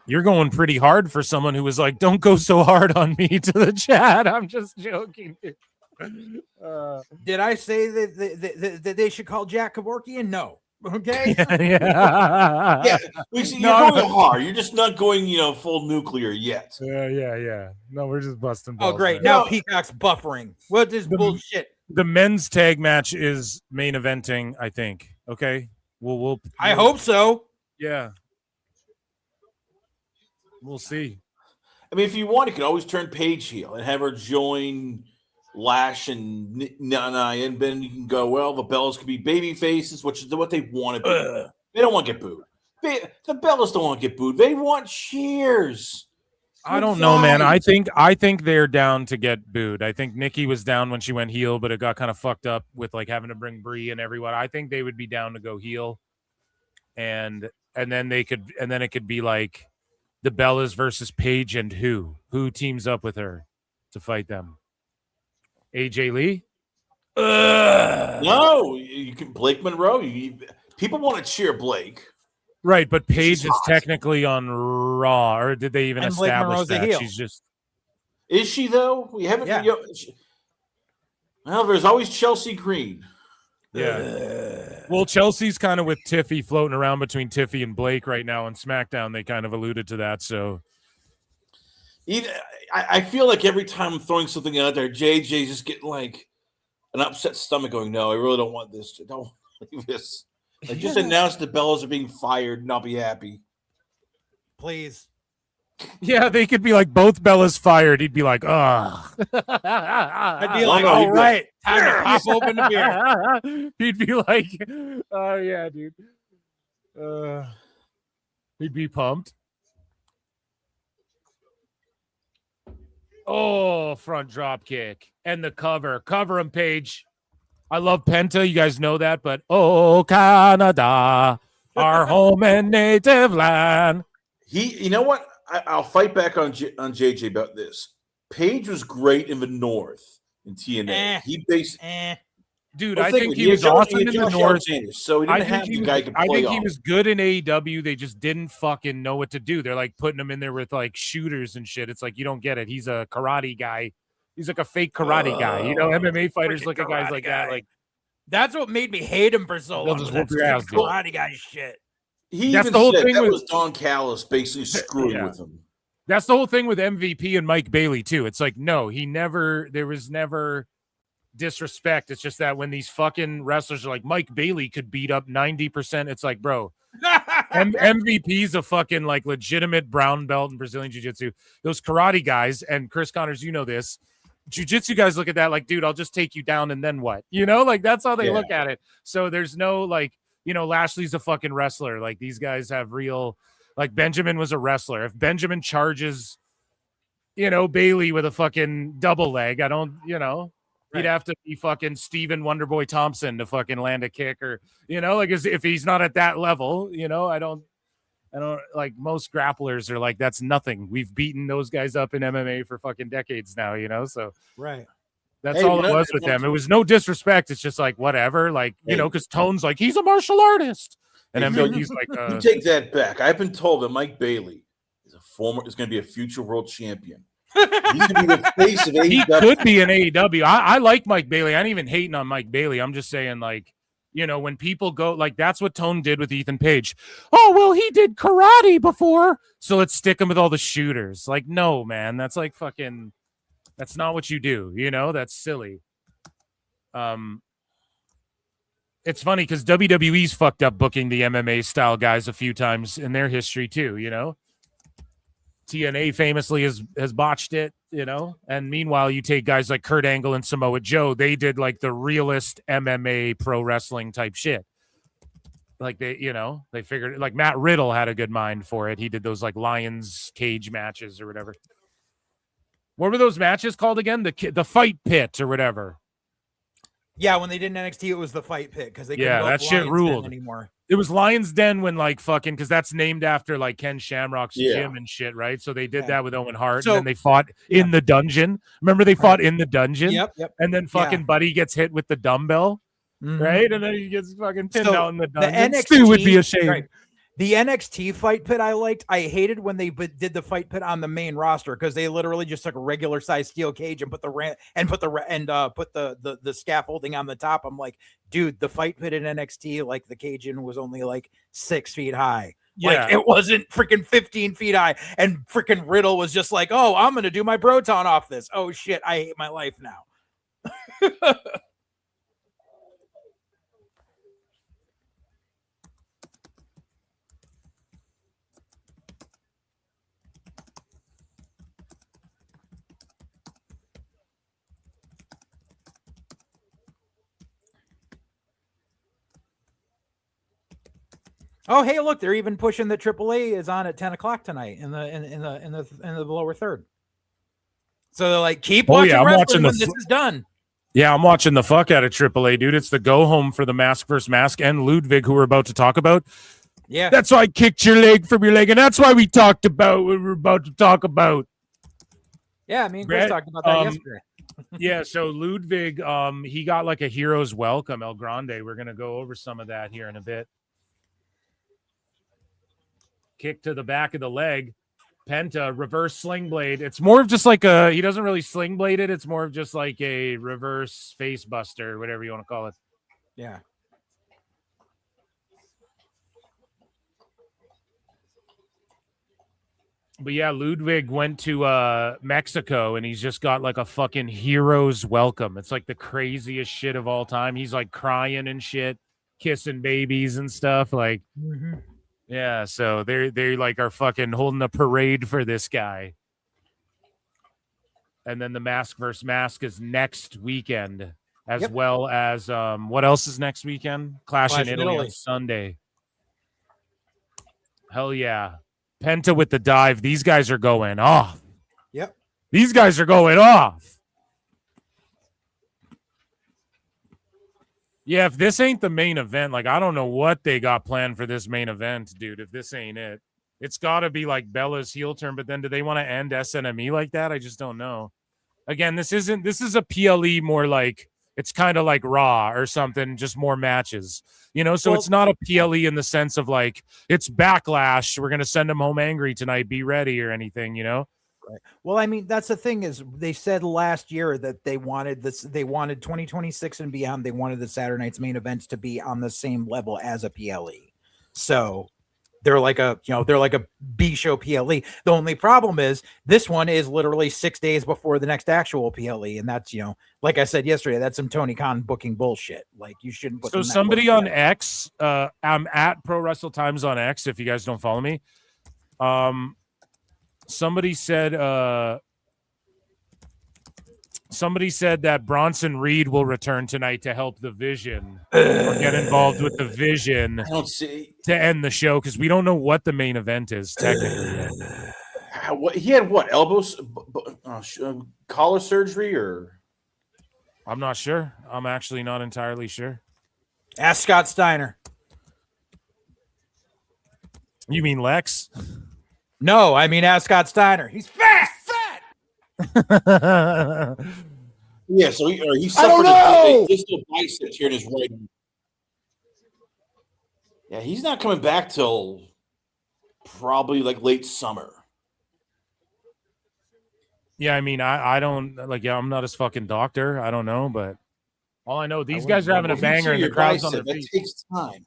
You're going pretty hard for someone who was like, don't go so hard on me to the chat. I'm just joking. Did I say that they should call Jack Kevorkian? No. Okay. Yeah. You're going hard. You're just not going, full nuclear yet. Yeah. No, we're just busting balls. Oh, great. Now Peacock's buffering. What is bullshit? The men's tag match is main eventing, I think. Okay. We'll I hope so. Yeah. We'll see. I mean, if you want, you can always turn Paige heel and have her join Lash and Nana, and then you can go, well, the Bellas could be baby faces, which is what they want to be. They don't want to get booed. The Bellas don't want to get booed. They want cheers. I don't know, man. I think they're down to get booed. I think Nikki was down when she went heel, but it got kind of fucked up with like having to bring Brie and everyone. I think they would be down to go heel, and then it could be like the Bellas versus Paige, and who teams up with her to fight them? AJ Lee? No, you can Blake Monroe. People want to cheer Blake. Right, but Paige is technically on Raw, or did they even establish that? She's just. Is she though? We haven't. Yeah. Well, there's always Chelsea Green. Yeah. Well, Chelsea's kind of with Tiffy floating around between Tiffy and Blake right now on SmackDown. They kind of alluded to that. So. I feel like every time I'm throwing something out there, JJ's just getting like an upset stomach, going, "No, I really don't want this. Don't leave this." Like, just announce the Bellas are being fired, and I'll be happy. Please. Yeah, they could be like both Bellas fired. He'd be like, ugh. I'd be like, all right, time to pop open the beer. He'd be like, oh yeah, dude. He'd be pumped. Oh, front drop kick and the cover him, Paige. I love Penta, you guys know that, but oh Canada, our home and native land. You know what? I'll fight back on JJ about this. Paige was great in the North in TNA. He basically, dude, I think he was awesome in the North. So he didn't have the guy to play I think off. he was good in AEW. They just didn't fucking know what to do. They're like putting him in there with like shooters and shit. It's like you don't get it. He's a karate guy. He's like a fake karate guy. You know, MMA fighters look at guys like that. Like that's what made me hate him for so long. just That whoop your ass, dude. karate guy shit. That's the whole said thing that with- was Don Callis basically screwing with him. That's the whole thing with MVP and Mike Bailey too. It's like, no, there was never disrespect. It's just that when these fucking wrestlers are like, Mike Bailey could beat up 90%. It's like, bro, MVP's a fucking like legitimate brown belt in Brazilian Jiu-Jitsu. Those karate guys, and Chris Connors, you know this, Jiu-Jitsu guys look at that like, dude, I'll just take you down and then what? You know, like that's how they look at it. So there's no like, you know, Lashley's a fucking wrestler. Like these guys have real, like Benjamin was a wrestler. If Benjamin charges, you know, Bailey with a fucking double leg, I don't, you know, he'd have to be fucking Steven Wonderboy Thompson to fucking land a kick or, you know, like if he's not at that level, you know, I don't like most grapplers are like, that's nothing. We've beaten those guys up in MMA for fucking decades now, you know? So right. That's all it was with them. It was no disrespect. It's just like, whatever. Like, you know, because Tone's like, he's a martial artist. And MVP's like, you take that back. I've been told that Mike Bailey is going to be a future world champion. He could be the face of AEW. He could be an AEW. I like Mike Bailey. I ain't even hating on Mike Bailey. I'm just saying, like, you know, when people go, like, that's what Tone did with Ethan Page. Oh, well, he did karate before, so let's stick him with all the shooters. Like, no, man, that's like fucking. That's not what you do, you know? That's silly. It's funny because WWE's fucked up booking the MMA style guys a few times in their history too, you know? TNA famously has botched it, you know? And meanwhile, you take guys like Kurt Angle and Samoa Joe, they did like the realist MMA pro wrestling type shit. Like they, you know, they figured like Matt Riddle had a good mind for it. He did those like Lions cage matches or whatever. What were those matches called again? The fight pit or whatever. Yeah, when they did NXT, it was the fight pit because they couldn't go that shit Lions ruled Den anymore. It was Lions Den when like fucking because that's named after like Ken Shamrock's gym and shit, right? So they did that with Owen Hart, and then they fought in the dungeon. Remember they fought in the dungeon? Yep. And then fucking Buddy gets hit with the dumbbell, right? And then he gets fucking pinned out in the dungeon. Stu would be ashamed. Right. The NXT fight pit I liked. I hated when they did the fight pit on the main roster because they literally just took a regular size steel cage and put the scaffolding on the top. I'm like, dude, the fight pit in NXT, like the cage in was only like 6 feet high. Yeah. Like it wasn't freaking 15 feet high. And freaking Riddle was just like, oh, I'm gonna do my Proton off this. Oh shit, I hate my life now. Oh, hey, look, they're even pushing that AAA is on at 10 o'clock tonight in the lower third. So they're like, keep watching wrestling when this is done. Yeah, I'm watching the fuck out of AAA, dude. It's the go home for the Mask vs. Mask and Ludwig, who we're about to talk about. Yeah. That's why I kicked your leg from your leg, and that's why we talked about what we're about to talk about. Yeah, me and Chris talked about that yesterday. Yeah, so Ludwig, he got like a hero's welcome, El Grande. We're gonna go over some of that here in a bit. Kick to the back of the leg. Penta, reverse sling blade. It's more of just like he doesn't really sling blade it. It's more of just like a reverse face buster, whatever you want to call it. Yeah. But yeah, Ludwig went to Mexico and he's just got like a fucking hero's welcome. It's like the craziest shit of all time. He's like crying and shit, kissing babies and stuff. Like, Yeah, so they like are fucking holding a parade for this guy. And then the mask versus mask is next weekend, as well as what else is next weekend? Clash in Italy on Sunday. Hell yeah. Penta with the dive. These guys are going off. Yep. These guys are going off. Yeah, if this ain't the main event, like I don't know what they got planned for this main event, dude. If this ain't it, it's got to be like Bella's heel turn. But then, do they want to end SNME like that? I just don't know. Again, this is a PLE more like it's kind of like Raw or something, just more matches, you know. So it's not a PLE in the sense of like it's Backlash. We're gonna send them home angry tonight. Be ready or anything, you know. Right. Well, I mean, that's the thing is they said last year that they wanted this. They wanted 2026 and beyond. They wanted the Saturday night's main events to be on the same level as a PLE. So they're like a B show PLE. The only problem is this one is literally 6 days before the next actual PLE, and that's like I said yesterday, that's some Tony Khan booking bullshit. Like you shouldn't. So somebody on X, I'm at Pro Wrestle Times on X. If you guys don't follow me, somebody said that Bronson Reed will return tonight to help the Vision or get involved with the Vision to end the show because we don't know what the main event is technically. He had what, elbows, collar surgery, or I'm not sure. I'm actually not entirely sure. Ask Scott Steiner. You mean Lex? No, I mean ask Scott Steiner. He's fat. Yeah, so he suffered a distal bicep here in his right arm. Yeah, he's not coming back till probably like late summer. Yeah, I mean, I don't like. Yeah, I'm not his fucking doctor. I don't know, but all I know, these guys are having a banger and the crowd's on their feet. That takes time.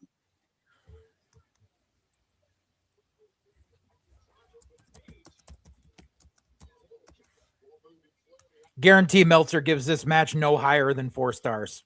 Guarantee Meltzer gives this match no higher than 4 stars.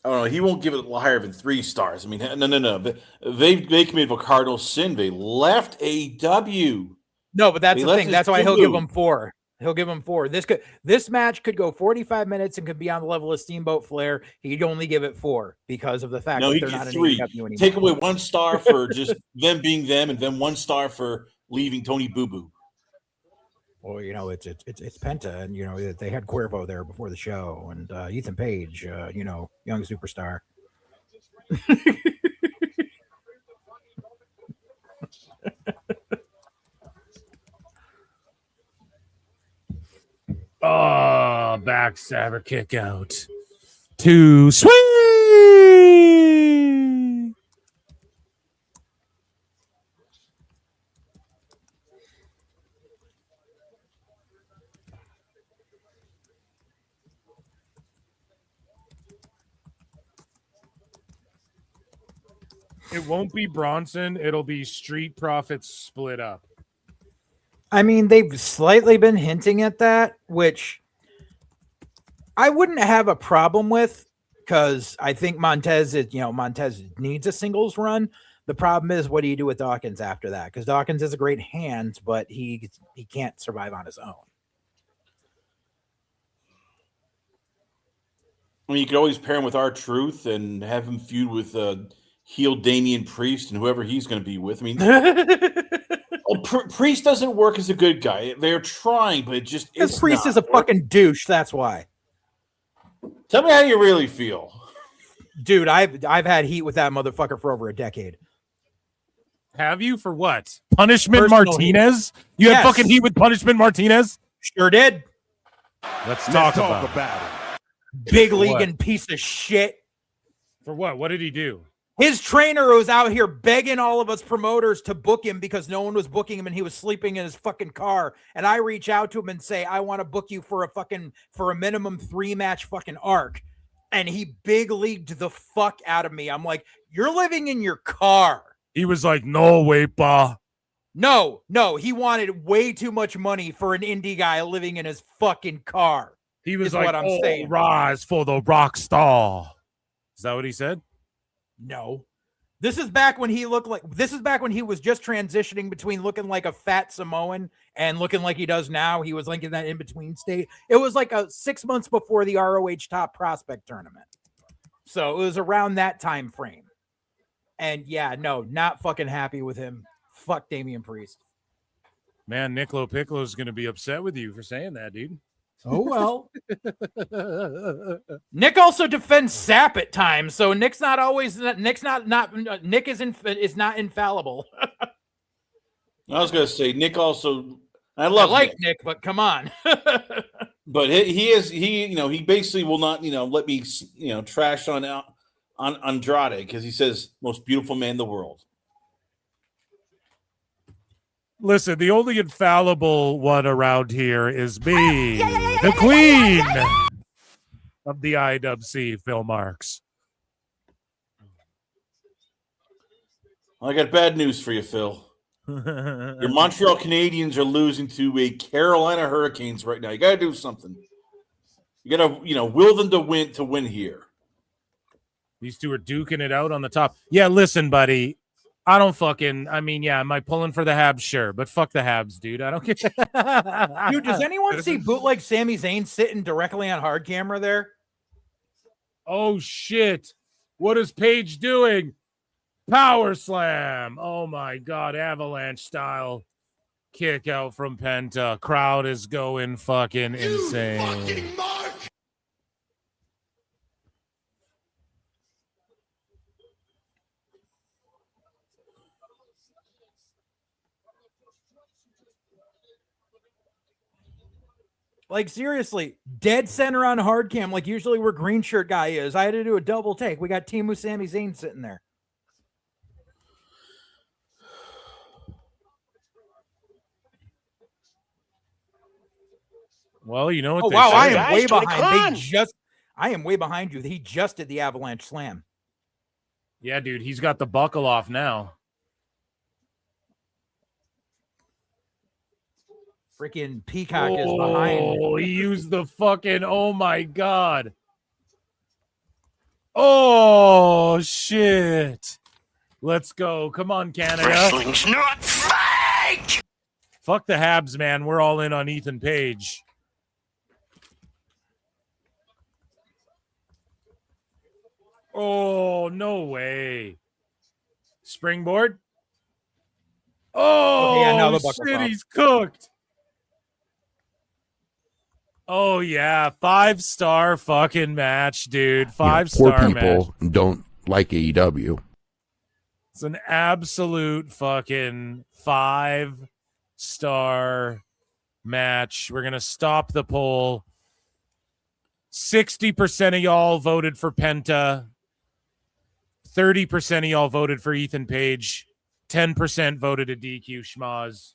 Oh no, he won't give it higher than 3 stars. I mean, no. They committed a cardinal sin. They left AEW. No, but that's the thing. That's why he'll give them 4. He'll give him 4. This match could go 45 minutes and could be on the level of Steamboat Flair. He'd only give it 4 because of the fact that they're not in AEW anymore. Take away 1 star for just them being them, and then 1 star for leaving Tony Boo Boo. Well, it's Penta, and they had Cuervo there before the show, and Ethan Page, young superstar. Oh, backstabber kick out. Too sweet. It won't be Bronson. It'll be Street Profits split up. I mean, they've slightly been hinting at that, which I wouldn't have a problem with because I think Montez needs a singles run. The problem is, what do you do with Dawkins after that? Because Dawkins has a great hand, but he can't survive on his own. I mean, you could always pair him with R-Truth and have him feud with heel Damian Priest and whoever he's going to be with. I mean, Priest doesn't work as a good guy. They're trying, but it just because Priest is a fucking douche. That's why. Tell me how you really feel, dude. I've had heat with that motherfucker for over a decade. Have you? For what? Punishment Martinez? You had fucking heat with Punishment Martinez? Sure did. Let's talk about it. Big league and piece of shit. For what? What did he do? His trainer was out here begging all of us promoters to book him because no one was booking him and he was sleeping in his fucking car. And I reach out to him and say, I want to book you for a minimum 3-match fucking arc. And he big leagued the fuck out of me. I'm like, you're living in your car. He was like, no way, pa. No, he wanted way too much money for an indie guy living in his fucking car. He was is like, what I'm saying. rise for the rock star. Is that what he said? No. This is back when he was just transitioning between looking like a fat Samoan and looking like he does now. He was like in that in-between state. It was like 6 months before the ROH Top Prospect Tournament. So it was around that time frame. And yeah, no, not fucking happy with him. Fuck Damian Priest. Man, Niccolo Piccolo's going to be upset with you for saying that, dude. Oh, well. Nick also defends Sap at times, so Nick is not infallible. I was going to say, Nick also, I like Nick, but come on. But he basically will not, let me, trash on Andrade because he says most beautiful man in the world. Listen, the only infallible one around here is me, the queen of the IWC, Phil Marks. I got bad news for you, Phil. Your Montreal Canadiens are losing to a Carolina Hurricanes right now. You got to do something. You got to, will them to win here. These two are duking it out on the top. Yeah, listen, buddy. I don't am I pulling for the Habs? Sure, but fuck the Habs, dude. I don't care. Dude, does anyone see bootleg Sami Zayn sitting directly on hard camera there? Oh, shit. What is Paige doing? Power slam. Oh, my God. Avalanche style kick out from Penta. Crowd is going fucking insane. Like, seriously, dead center on hard cam, like usually where green shirt guy is. I had to do a double take. We got Teemu Sami Zayn sitting there. Well, you know what? Oh, wow, I am way behind. I am way behind you. He just did the Avalanche Slam. Yeah, dude, he's got the buckle off now. Freaking Peacock is behind. Oh, he used the fucking, oh my God. Oh, shit. Let's go. Come on, Canada. Wrestling's not fake! Fuck the Habs, man. We're all in on Ethan Page. Oh, no way. Springboard. Oh, yeah, no, shit, he's cooked. Oh, yeah. 5-star fucking match, dude. 5-star poor match. people don't like AEW. It's an absolute fucking 5-star match. We're going to stop the poll. 60% of y'all voted for Penta. 30% of y'all voted for Ethan Page. 10% voted a DQ schmoz.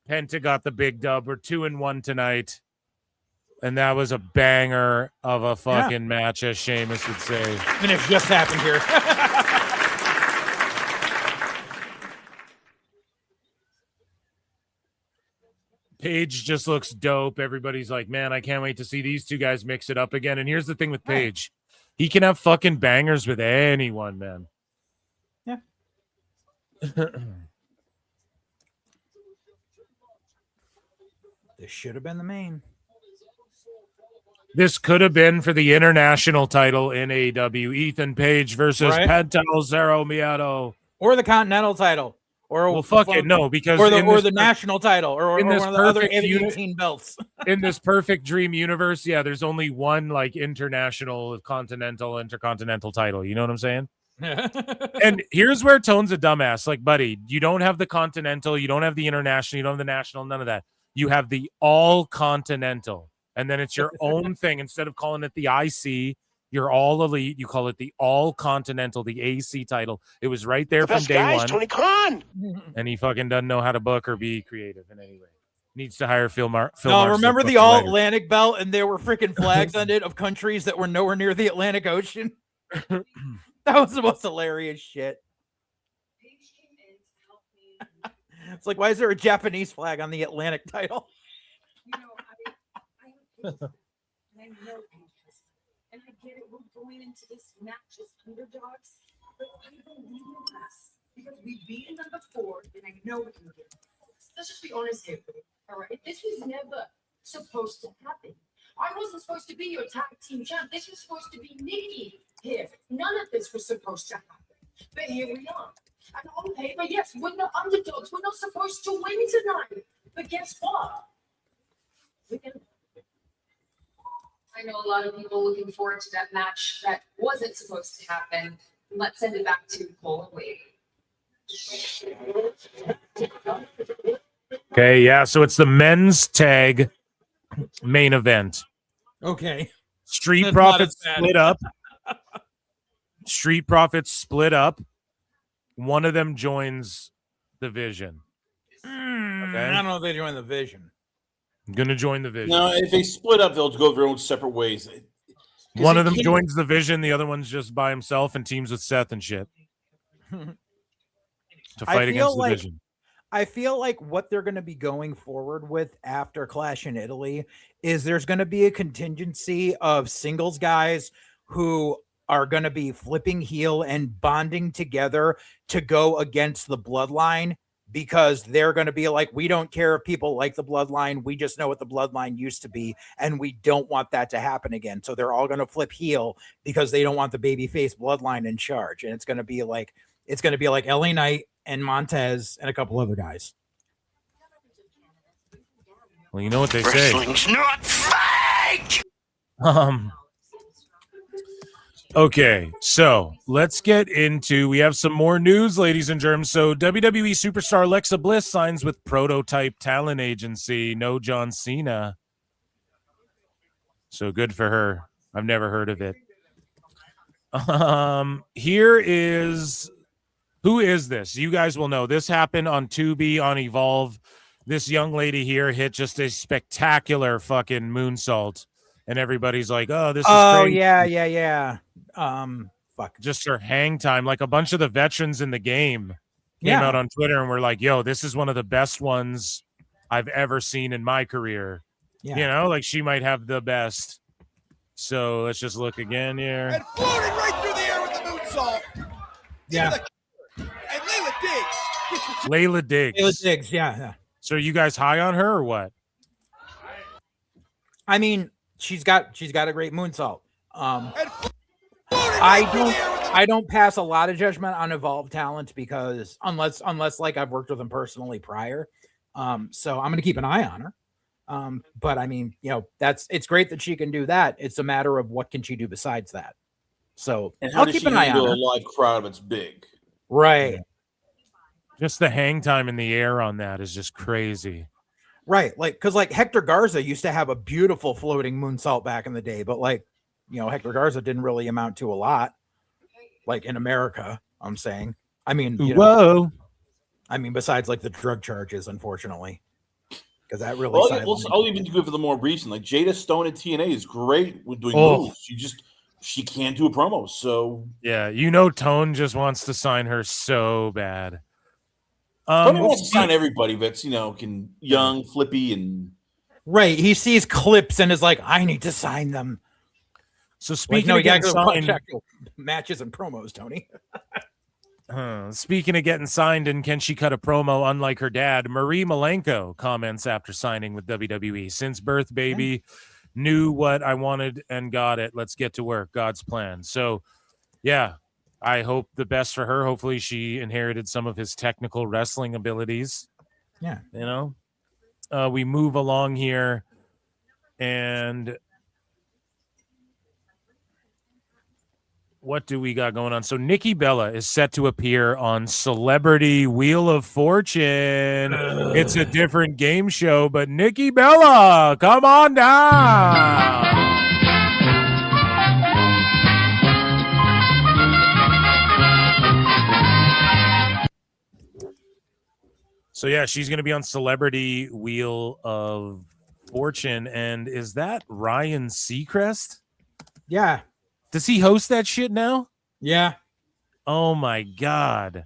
Penta got the big dub. We're 2-1 tonight. And that was a banger of a fucking match, as Sheamus would say. And it just happened here. Paige just looks dope. Everybody's like, man, I can't wait to see these two guys mix it up again. And here's the thing with Paige. He can have fucking bangers with anyone, man. Yeah. This should have been the main. This could have been for the international title in AEW. Ethan Page versus Penta El Zero Miedo. Or the Continental title. Or well, fuck it, no, because or the national title, or one of the other 18 belts. In this perfect dream universe, yeah, there's only one like international, intercontinental title. You know what I'm saying? And here's where Tone's a dumbass. Like, buddy, you don't have the continental, you don't have the international, you don't have the national, none of that. You have the all continental, and then it's your own thing. Instead of calling it the IC, you're all elite. You call it the all continental, the AC title. It was right there from day one. Tony Khan. And he fucking doesn't know how to book or be creative in any way. Needs to hire Phil Marks. Remember the all Atlantic belt, and there were freaking flags on it of countries that were nowhere near the Atlantic Ocean. That was the most hilarious shit. It's like, why is there a Japanese flag on the Atlantic title? And I know Paige, and I get it. We're going into this match as underdogs, but I believe in us because we beat number 4, and I know we can get it. Let's just be honest here, all right? This was never supposed to happen. I wasn't supposed to be your tag team champ. This was supposed to be Nikki here. None of this was supposed to happen, but here we are. And on paper, yes, we're the underdogs. We're not supposed to win tonight, but guess what? We're gonna. I know a lot of people looking forward to that match that wasn't supposed to happen. Let's send it back to Cole and Wade. Okay, yeah. So it's the men's tag main event. Okay. Street Profits split up. Street Profits split up. One of them joins the Vision. Okay. I don't know if they join the Vision. I'm gonna join the Vision. No, if they split up, they'll go their own separate ways. One of them joins the Vision, the other one's just by himself and teams with Seth and shit to fight against the Vision. I feel like what they're going to be going forward with after Clash in Italy is there's going to be a contingency of singles guys who are going to be flipping heel and bonding together to go against the Bloodline, because they're going to be like, we don't care if people like the Bloodline. We just know what the Bloodline used to be, and we don't want that to happen again. So they're all going to flip heel because they don't want the babyface Bloodline in charge. And it's going to be like LA Knight and Montez and a couple other guys. Well, you know what they say. Wrestling's not fake! Okay, so let's get into, we have some more news, ladies and germs. So WWE superstar Alexa Bliss signs with Prototype Talent Agency. No John Cena. So good for her. I've never heard of it. Who is this? You guys will know. This happened on Tubi, on Evolve. This young lady here hit just a spectacular fucking moonsault. And everybody's like, oh, this is crazy. Yeah. Fuck. Just her hang time. Like a bunch of the veterans in the game came out on Twitter and were like, yo, this is one of the best ones I've ever seen in my career. Yeah. You know, like she might have the best. So let's just look again here. And floating right through the air with the moonsault. Yeah. And Layla Diggs. Layla Diggs. Yeah. So are you guys high on her or what? I mean, she's got a great moonsault. I don't pass a lot of judgment on Evolve talent because unless like I've worked with them personally prior. So I'm gonna keep an eye on her. But I mean, you know, it's great that she can do that. It's a matter of what can she do besides that. So and how I'll does keep she an eye handle on a her. live crowd that's big? Right. Just the hang time in the air on that is just crazy. Right. Because Hector Garza used to have a beautiful floating moonsault back in the day, but Hector Garza didn't really amount to a lot, like in America, I'm saying. I mean, whoa. I mean, besides the drug charges, unfortunately, because that really. I'll even do it for the more recent. Like Jada Stone at TNA is great with doing moves. She can't do a promo. So yeah, Tone just wants to sign her so bad. Tony wants to sign everybody that's young, flippy, and right. He sees clips and is like, I need to sign them. So speaking of getting signed, matches and promos, Tony. Speaking of getting signed and can she cut a promo unlike her dad, Marie Malenko comments after signing with WWE. Since birth, baby, knew what I wanted and got it. Let's get to work. God's plan. So, yeah, I hope the best for her. Hopefully she inherited some of his technical wrestling abilities. Yeah. We move along here and what do we got going on? So Nikki Bella is set to appear on Celebrity Wheel of Fortune. It's a different game show, but Nikki Bella, come on down. So yeah, she's going to be on Celebrity Wheel of Fortune. And is that Ryan Seacrest? Yeah. Does he host that shit now? Yeah. Oh my God.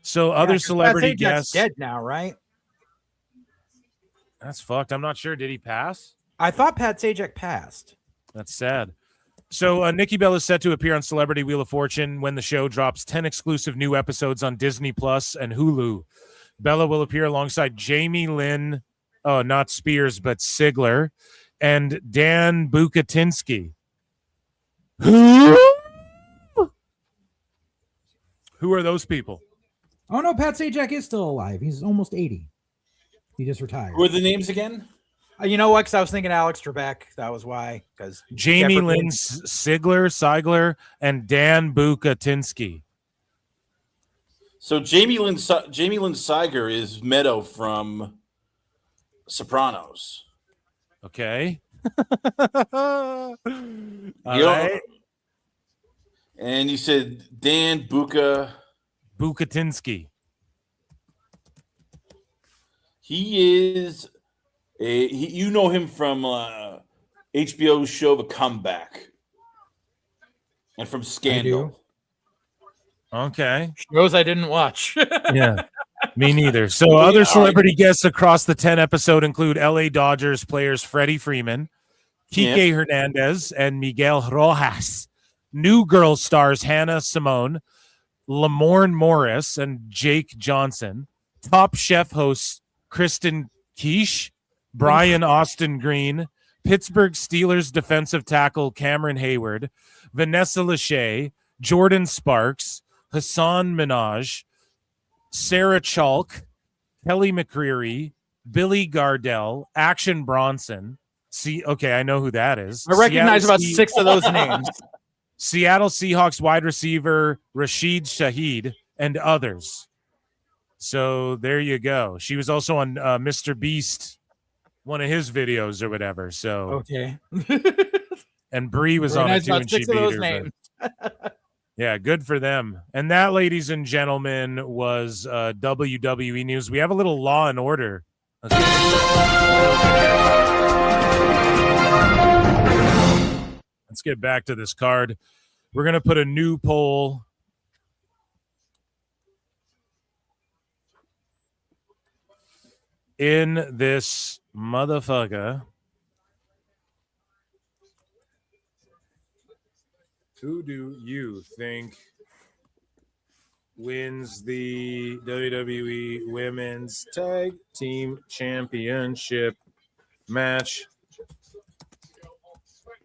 So other celebrity Pat Sajak's guests. dead now, right? That's fucked. I'm not sure. Did he pass? I thought Pat Sajak passed. That's sad. So Nikki Bella is set to appear on Celebrity Wheel of Fortune when the show drops 10 exclusive new episodes on Disney Plus and Hulu. Bella will appear alongside Jamie Lynn, not Spears, but Sigler, and Dan Bukatinsky. Who are those people? Oh, no, Pat Sajak is still alive. He's almost 80. He just retired. Who are the names again? You know what? Because I was thinking Alex Trebek. That was why. Because Jamie Lynn Sigler, and Dan Bukatinsky. So Jamie Lynn Siger is Meadow from Sopranos. Okay. All right. And you said Dan Bukatinsky. He is you know him from HBO's show The Comeback and from Scandal. Okay. Shows I didn't watch. Yeah. Me neither. So other celebrity guests across the 10 episode include LA Dodgers players Freddie Freeman, Kike Hernandez, and Miguel Rojas. New Girl stars Hannah Simone, Lamorne Morris, and Jake Johnson. Top Chef hosts Kristen Quiche, Brian Austin Green, Pittsburgh Steelers defensive tackle Cameron Hayward, Vanessa Lachey, Jordan Sparks, Hassan Minaj, Sarah Chalk, Kelly McCreary, Billy Gardell, Action Bronson. Okay, I know who that is. I recognize about 6 of those names. Seattle Seahawks wide receiver Rashid Shaheed, and others. So there you go. She was also on Mr. Beast, one of his videos or whatever. So okay. And Brie was on it too, and she beat her. Yeah, good for them. And that, ladies and gentlemen, was WWE news. We have a little Law and Order. Okay. Let's get back to this card. We're going to put a new poll. In this motherfucker. Who do you think wins the WWE Women's Tag Team Championship match?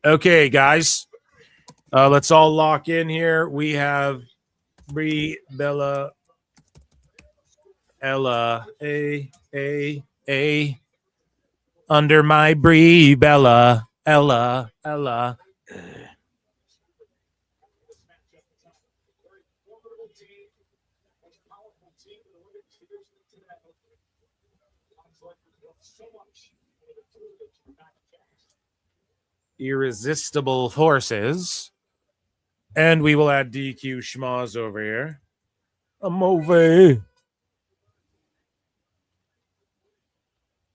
Okay, guys. Let's all lock in here. We have Brie, Bella, Ella, A. Under my Brie, Bella, Ella. Irresistible Forces. And we will add DQ Schmaz over here. I'm over.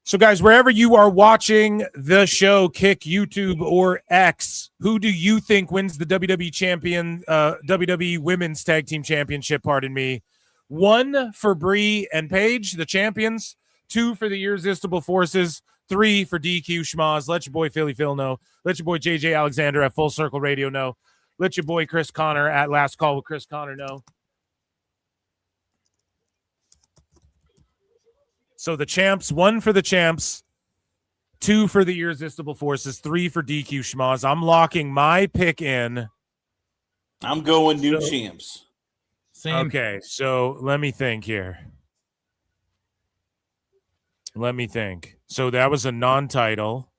So, guys, wherever you are watching the show, Kick, YouTube, or X, who do you think wins the WWE Women's Tag Team Championship? Pardon me. 1 for Brie and Paige, the champions. 2 for the Irresistible Forces. 3 for DQ Schmaz. Let your boy Philly Phil know. Let your boy JJ Alexander at Full Circle Radio know. Let your boy Chris Connor at Last Call with Chris Connor know. So the champs, 1 for the champs, 2 for the Irresistible Forces, 3 for DQ Schmaz. I'm locking my pick in. I'm going new champs. Same. Okay, so let me think here. Let me think. So that was a non-title.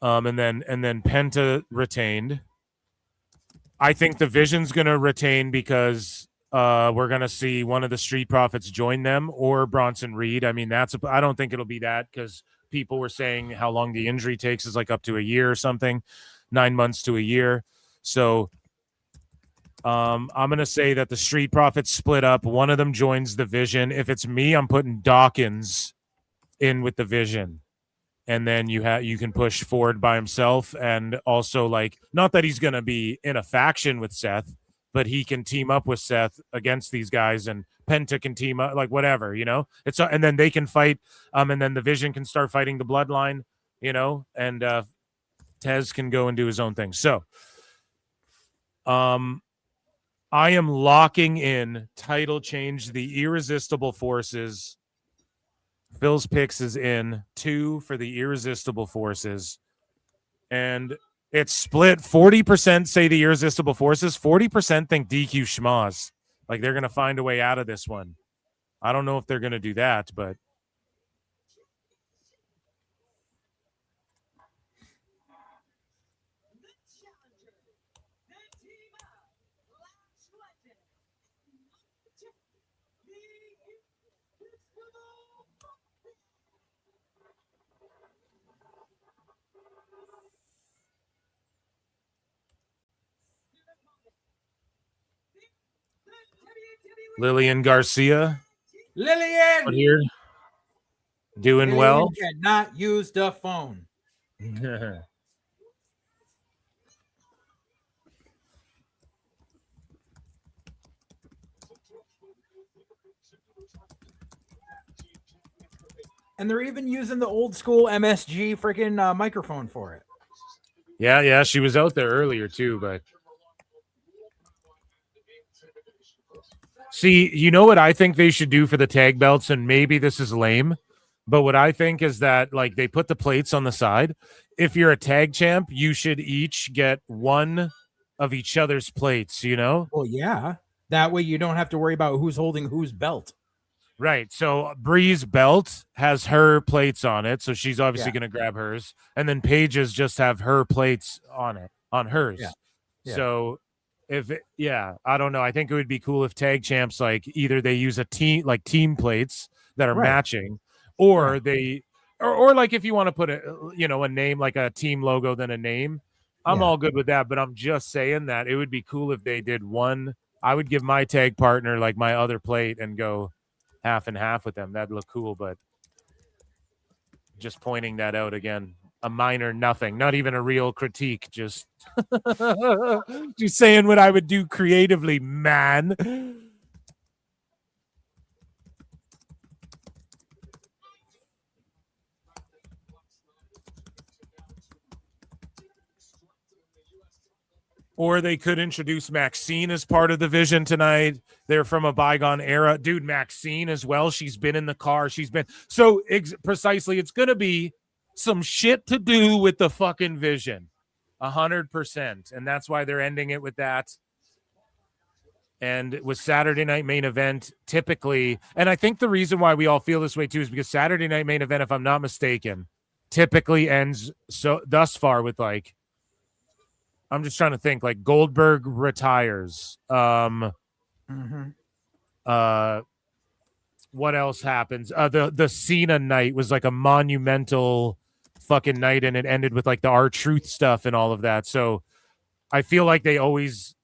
And then Penta retained. I think the Vision's gonna retain because we're going to see one of the Street Profits join them or Bronson Reed. I mean, I don't think it'll be that because people were saying how long the injury takes is like up to a year or something, 9 months to a year. So I'm going to say that the Street Profits split up. One of them joins the Vision. If it's me, I'm putting Dawkins in with the Vision. And then you can push Ford by himself. And also, like, not that he's going to be in a faction with Seth, but he can team up with Seth against these guys, and Penta can team up, like whatever, you know. It's and then they can fight, and then the Vision can start fighting the Bloodline, you know, and Tez can go and do his own thing. So, I am locking in title change, the Irresistible Forces. Phil's picks is in 2 for the Irresistible Forces, and it's split. 40% say the Irresistible Forces, 40% think DQ Schmaz. Like they're gonna find a way out of this one. I don't know if they're gonna do that, but Lillian Garcia. Lillian here. Doing well. Cannot use the phone. And they're even using the old school MSG freaking microphone for it. Yeah, she was out there earlier too, but see, you know what I think they should do for the tag belts, and maybe this is lame, but what I think is that like they put the plates on the side. If you're a tag champ, you should each get one of each other's plates, you know? Well, yeah. That way you don't have to worry about who's holding whose belt. Right. So Brie's belt has her plates on it, so she's obviously going to grab hers, and then Paige's just have her plates on it, on hers. Yeah. So if I don't know. I think it would be cool if tag champs like either they use a team plates that are matching, or they or like if you want to put a name like a team logo then a name. I'm all good with that, but I'm just saying that it would be cool if they did one. I would give my tag partner like my other plate and go half and half with them. That'd look cool, but just pointing that out again, a minor nothing, not even a real critique, just just saying what I would do creatively, man. Or they could introduce Maxine as part of the Vision tonight. They're from a bygone era. Dude, Maxine as well. She's been in the car. She's been... So, precisely, it's going to be some shit to do with the fucking Vision. 100%. And that's why they're ending it with that. And with Saturday Night Main Event, typically... And I think the reason why we all feel this way, too, is because Saturday Night Main Event, if I'm not mistaken, typically ends thus far with, like... I'm just trying to think, like Goldberg retires. What else happens? The Cena night was like a monumental fucking night, and it ended with like the R-Truth stuff and all of that. So I feel like they always,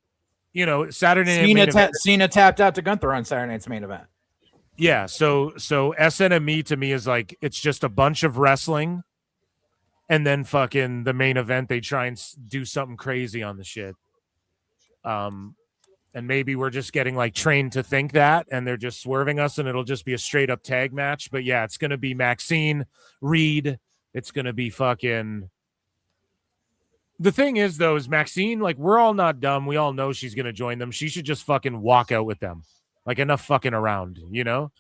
Saturday night Cena tapped out to Gunther on Saturday Night's Main Event. Yeah, so SNME to me is like it's just a bunch of wrestling. And then fucking the main event, they try and do something crazy on the shit. And maybe we're just getting like trained to think that, and they're just swerving us, and it'll just be a straight up tag match. But yeah, it's going to be Maxine, Reed. It's going to be fucking... The thing is, though, is Maxine, like, we're all not dumb. We all know she's going to join them. She should just fucking walk out with them. Like, enough fucking around, you know?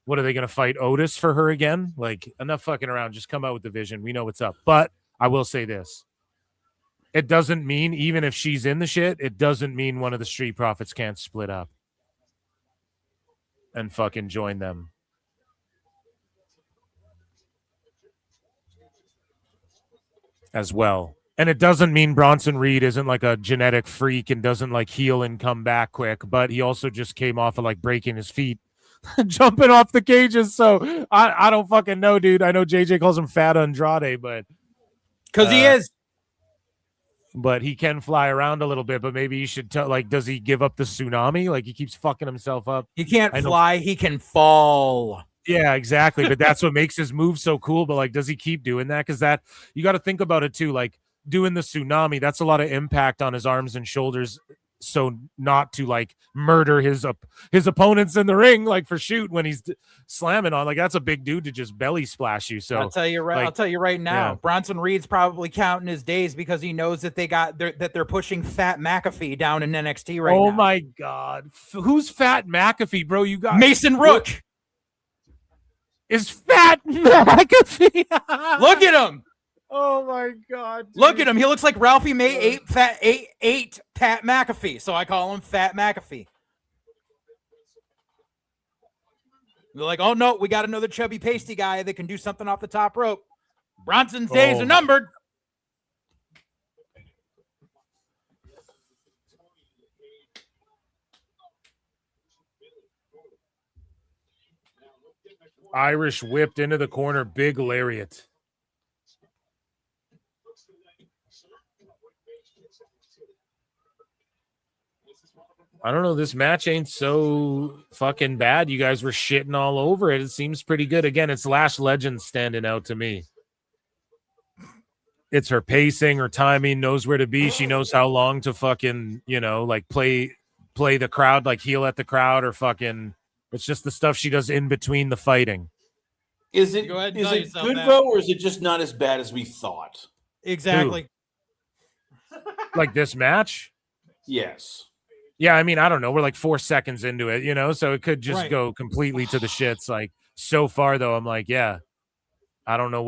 What, are they going to fight Otis for her again? Like, enough fucking around. Just come out with the Vision. We know what's up. But I will say this. It doesn't mean, even if she's in the shit, it doesn't mean one of the Street Profits can't split up and fucking join them. As well. And it doesn't mean Bronson Reed isn't like a genetic freak and doesn't like heal and come back quick, but he also just came off of like breaking his feet. Jumping off the cages, so I don't fucking know, dude. I know JJ calls him Fat Andrade, but because he is, but he can fly around a little bit. But maybe you should tell, like, does he give up the tsunami? Like, he keeps fucking himself up. He can't fly, he can fall. Yeah, exactly. But that's what makes his move so cool. But like, does he keep doing that? Because that, you got to think about it too. Like doing the tsunami, that's a lot of impact on his arms and shoulders. so not to like murder his opponents in the ring, like for shoot when he's slamming on, like that's a big dude to just belly splash you. So I'll tell you right. like, I'll tell you right now. yeah. Bronson Reed's probably counting his days because he knows that they're pushing Fat McAfee down in NXT right now. Oh my God, who's Fat McAfee, bro? You got Mason Rook. Is Fat McAfee? Look at him. Oh my God! Dude. Look at him. He looks like Ralphie May ate Pat McAfee, so I call him Fat McAfee. They're like, oh no, we got another chubby pasty guy that can do something off the top rope. Bronson's days are numbered. Irish whipped into the corner, big lariat. I don't know. This match ain't so fucking bad. You guys were shitting all over it. It seems pretty good. Again, it's Lash Legend standing out to me. It's her pacing, her timing, knows where to be. She knows how long to fucking, like play the crowd, like heel at the crowd, or fucking. It's just the stuff she does in between the fighting. Is it good though, or is it just not as bad as we thought? Exactly. Like this match? Yes. Yeah, I mean, I don't know. We're like 4 seconds into it, so it could just go completely to the shits. Like so far, though, I'm like, yeah, I don't know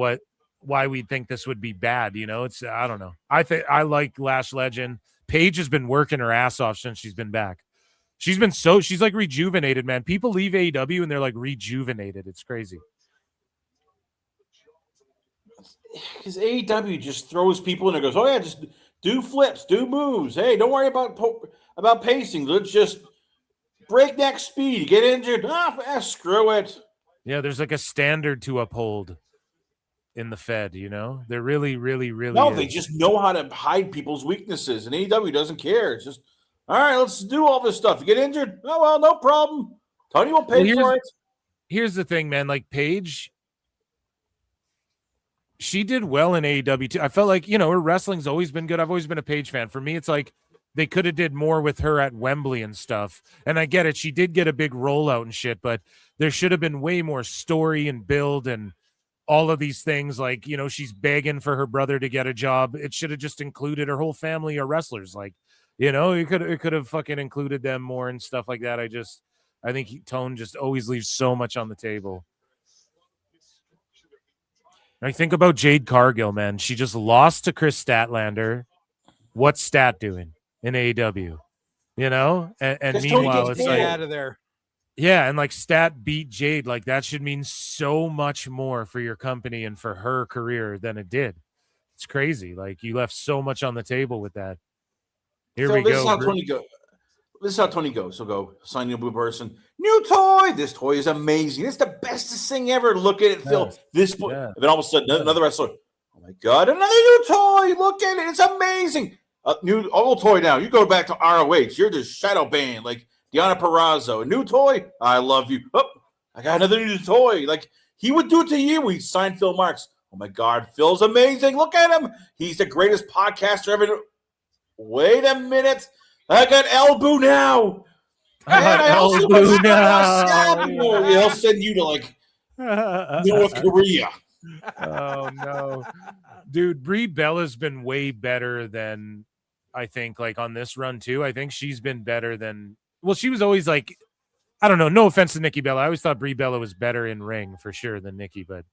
why we'd think this would be bad. It's I don't know. I like Lash Legend. Paige has been working her ass off since she's been back. She's like rejuvenated, man. People leave AEW and they're like rejuvenated. It's crazy. Because AEW just throws people in and goes, oh yeah, just do flips, do moves. Hey, don't worry about pacing. Let's just breakneck speed. Get injured. Screw it. Yeah, there's like a standard to uphold in the Fed, They're really, really, really. No, they just know how to hide people's weaknesses, and AEW doesn't care. It's just, all right, let's do all this stuff. You get injured? Oh, well, no problem. Tony will pay for it. Here's the thing, man. Like Paige, she did well in AEW too. I felt like, her wrestling's always been good. I've always been a Paige fan. For me, it's like they could have did more with her at Wembley and stuff. And I get it. She did get a big rollout and shit, but there should have been way more story and build and all of these things. Like, she's begging for her brother to get a job. It should have just included her whole family are wrestlers. Like, it could have fucking included them more and stuff like that. I think Tone just always leaves so much on the table. I think about Jade Cargill, man. She just lost to Chris Statlander. What's Stat doing in AEW? And meanwhile, it's like out of there. Yeah, and like Stat beat Jade. Like that should mean so much more for your company and for her career than it did. It's crazy. Like you left so much on the table with that. Here we go. This is how Tony goes. He'll go, sign your blue person. New toy. This toy is amazing. It's the bestest thing ever. Look at it, Phil. This toy. And then all of a sudden, another wrestler. Oh my God, another new toy. Look at it. It's amazing. New old toy now. You go back to ROH. You're just shadow banned. Like Deonna Purrazzo. A new toy. I love you. Oh, I got another new toy. Like he would do it to you. We signed Phil Marks. Oh my God, Phil's amazing. Look at him. He's the greatest podcaster ever. Wait a minute. I got Elbow now. And I also got They'll send you to like North Korea. Oh no. Dude, Brie Bella's been way better than I think like on this run too. I think she's been better than she was always like, I don't know, no offense to Nikki Bella. I always thought Brie Bella was better in ring for sure than Nikki, but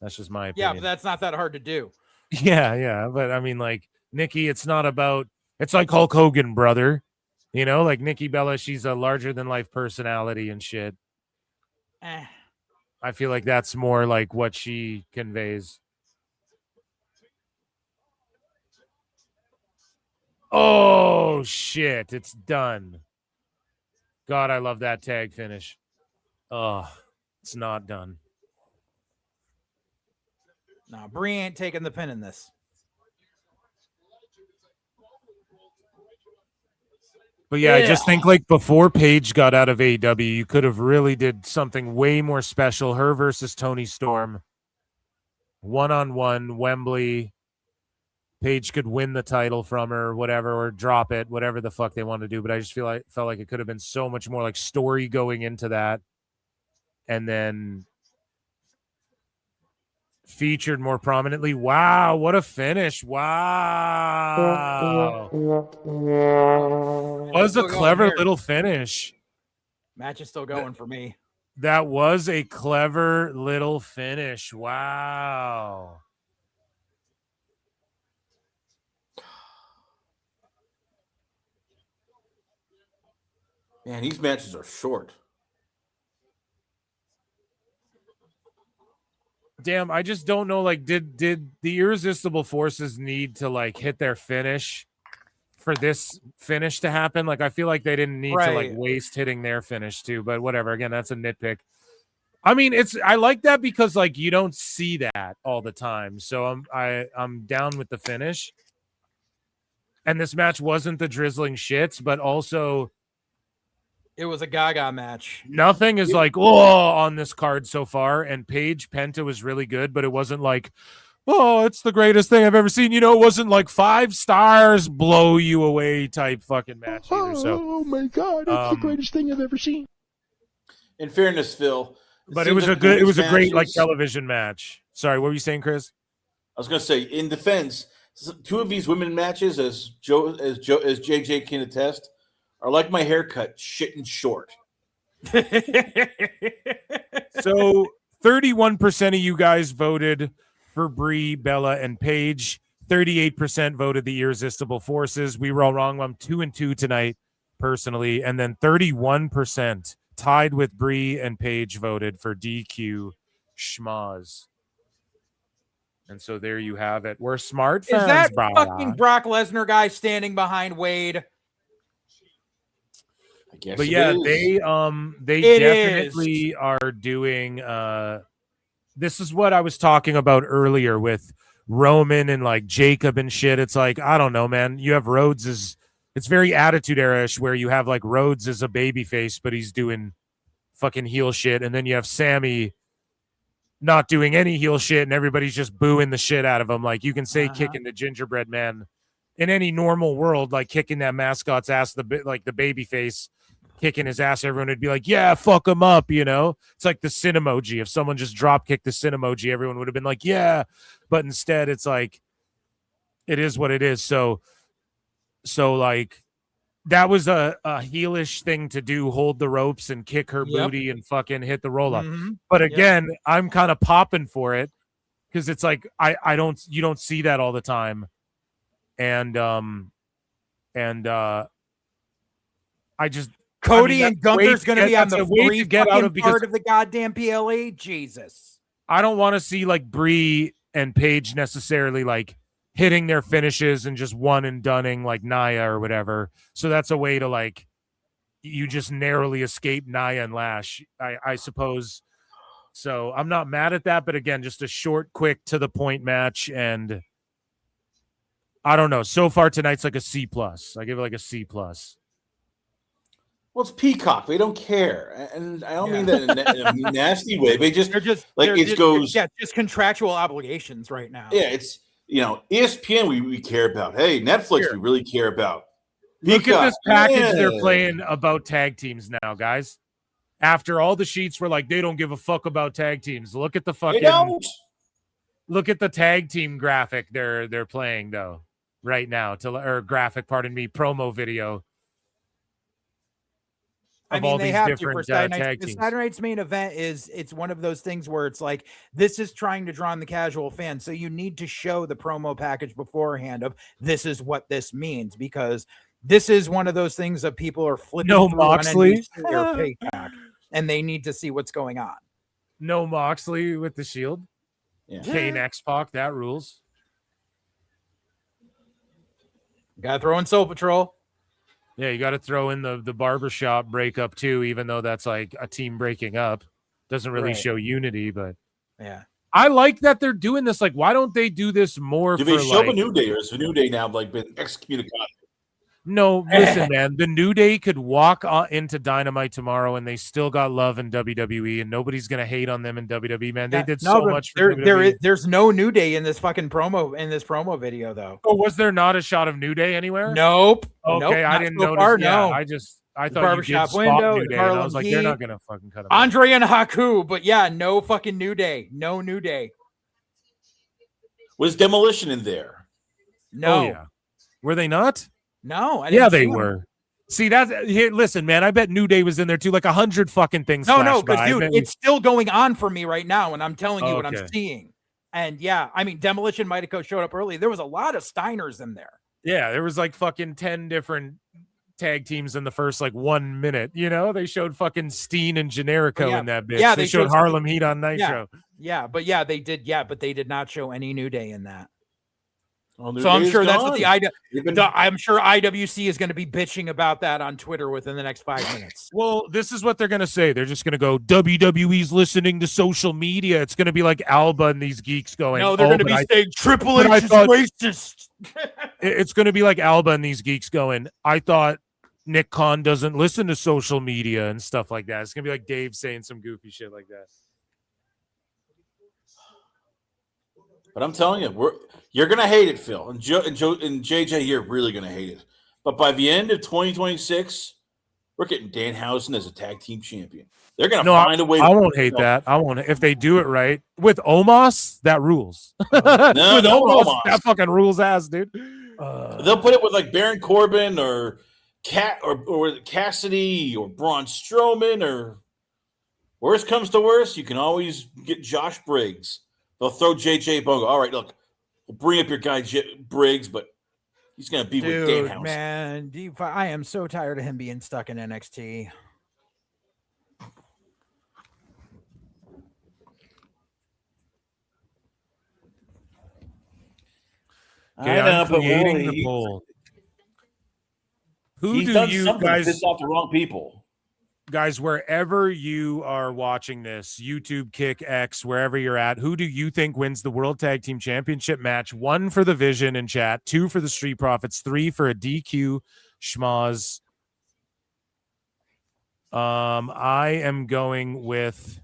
that's just my opinion. Yeah, but that's not that hard to do. Yeah. But I mean, like Nikki, it's like Hulk Hogan, brother. Like Nikki Bella, she's a larger than life personality and shit. I feel like that's more like what she conveys. Oh shit, it's done. God, I love that tag finish. Oh, it's not done. No, Brie ain't taking the pin in this. But yeah, I just think like before Paige got out of AEW, you could have really did something way more special. Her versus Toni Storm. 1-on-1, Wembley. Paige could win the title from her, whatever, or drop it, whatever the fuck they want to do. But I just felt like it could have been so much more like story going into that, and then featured more prominently. Wow, what a finish! Wow, was a clever little finish. Match is still going for me. That was a clever little finish. Wow. Man, these matches are short. Damn, I just don't know. Like, did the Irresistible Forces need to like hit their finish for this finish to happen? Like, I feel like they didn't need to like waste hitting their finish too. But whatever. Again, that's a nitpick. I mean, I like that because like you don't see that all the time. So I'm down with the finish. And this match wasn't the drizzling shits, but also. It was a Gaga match. Nothing is like, on this card so far. And Paige Penta was really good, but it wasn't like, it's the greatest thing I've ever seen. It wasn't like 5 stars blow you away type fucking match either. So, oh my God, it's the greatest thing I've ever seen. In fairness, Phil. But it was a great like television match. Sorry, what were you saying, Chris? I was going to say, in defense, 2 of these women matches, as JJ can attest, are like my haircut, shit and short. So 31% of you guys voted for Brie, Bella, and Paige. 38% voted the Irresistible Forces. We were all wrong. I'm 2-2 tonight, personally. And then 31% tied with Brie and Paige voted for DQ Schmaz. And so there you have it. We're smart fans. Is that fucking Brock Lesnar guy standing behind Wade? But yeah, they definitely are doing this is what I was talking about earlier with Roman and like Jacob and shit. It's like, I don't know, man. You have Rhodes it's very Attitude Era-ish where you have like Rhodes as a babyface, but he's doing fucking heel shit. And then you have Sammy not doing any heel shit and everybody's just booing the shit out of him. Like you can say kicking the gingerbread man in any normal world, like kicking that mascot's ass, the babyface kicking his ass, everyone would be like, yeah, fuck him up, It's like the sin emoji. If someone just drop kicked the sin emoji, everyone would have been like, yeah. But instead, it's like, it is what it is. So like, that was a heelish thing to do, hold the ropes and kick her booty and fucking hit the roll-up. But again, I'm kind of popping for it because it's like, you don't see that all the time. And I just, Cody and Gunther's going to be on the free part of the goddamn PLE. Jesus. I don't want to see like Brie and Paige necessarily like hitting their finishes and just one and doneing like Nia or whatever. So that's a way to like, you just narrowly escape Nia and Lash, I suppose. So I'm not mad at that. But again, just a short, quick, to the point match. And I don't know. So far tonight's like a C+. I give it like a C+. Well, it's Peacock. They don't care, and I don't mean that in a nasty way. They just just contractual obligations right now. Yeah, it's ESPN we care about. Hey, Netflix we really care about. Peacock, look at this package they're playing about tag teams now, guys. After all the sheets were like, they don't give a fuck about tag teams. Look at the fucking look at the tag team graphic they're playing though right now promo video. I mean, they have to for Saturday night. The Saturday night's main event it's one of those things where it's like, this is trying to draw in the casual fan. So you need to show the promo package beforehand of this is what this means, because this is one of those things that people are flipping through Moxley on their payback, and they need to see what's going on. No Moxley with the Shield. Yeah. Kane X-Pac, that rules. Gotta throw in Soul Patrol. Yeah, you got to throw in the barbershop breakup too, even though that's like a team breaking up. Doesn't really show unity, but yeah. I like that they're doing this. Like, why don't they do this more? Do they show a New Day, or is a New Day now like been excommunicated? No, listen, man. The New Day could walk into Dynamite tomorrow, and they still got love in WWE, and nobody's gonna hate on them in WWE, man. They did so much for WWE. There's no New Day in this fucking promo video, though. Oh, was there not a shot of New Day anywhere? Nope. Okay, Nope, I didn't so notice. far, Yeah, no. I thought Barbershop you did spot window, New Day, and I was like, they're not gonna fucking cut him. Andre and Haku, but yeah, no fucking New Day. No New Day. Was Demolition in there? No. Oh, yeah. Were they not? No. Yeah, they were. See, that's here. Listen, man. I bet New Day was in there too. Like 100 fucking things. No, because dude, it's still going on for me right now, and I'm telling you what I'm Okay. seeing. And yeah, I mean, Demolition might have showed up early. There was a lot of Steiners in there. Yeah, there was like fucking 10 different tag teams in the first like 1 minute. You know, they showed fucking Steen and Generico in that bitch. Yeah, they showed Harlem Heat on Nitro. Yeah, but yeah, they did. Yeah, but they did not show any New Day in that. Well, So I'm sure that's what the I'm sure IWC is going to be bitching about that on Twitter within the next 5 minutes. Well, this is what they're going to say. They're just going to go, WWE's listening to social media. It's going to be like Alba and these geeks going. No, they're going to be saying Triple H is racist. It's going to be like Alba and these geeks going, I thought Nick Khan doesn't listen to social media and stuff like that. It's going to be like Dave saying some goofy shit like that. But I'm telling you, you're gonna hate it, Phil, and JJ. You're really gonna hate it. But by the end of 2026, we're getting Danhausen as a tag team champion. They're gonna find a way. I won't hate that. I won't. If they do it right with Omos, that rules. No, with Omos, that fucking rules ass, dude. They'll put it with like Baron Corbin or Cassidy or Braun Strowman, or worst comes to worst, you can always get Josh Briggs. They'll throw JJ Bongo. All right, look, we'll bring up your guy Briggs, but he's going to be with Danhausen. Man, I am so tired of him being stuck in NXT. Okay, I'm creating the poll. Who do you guys piss off the wrong people? Guys, wherever you are watching this, YouTube, Kick, X, wherever you're at, who do you think wins the World Tag Team Championship match? 1 for the Vision in chat, 2 for the Street Profits, 3 for a DQ schmoz. I am going with...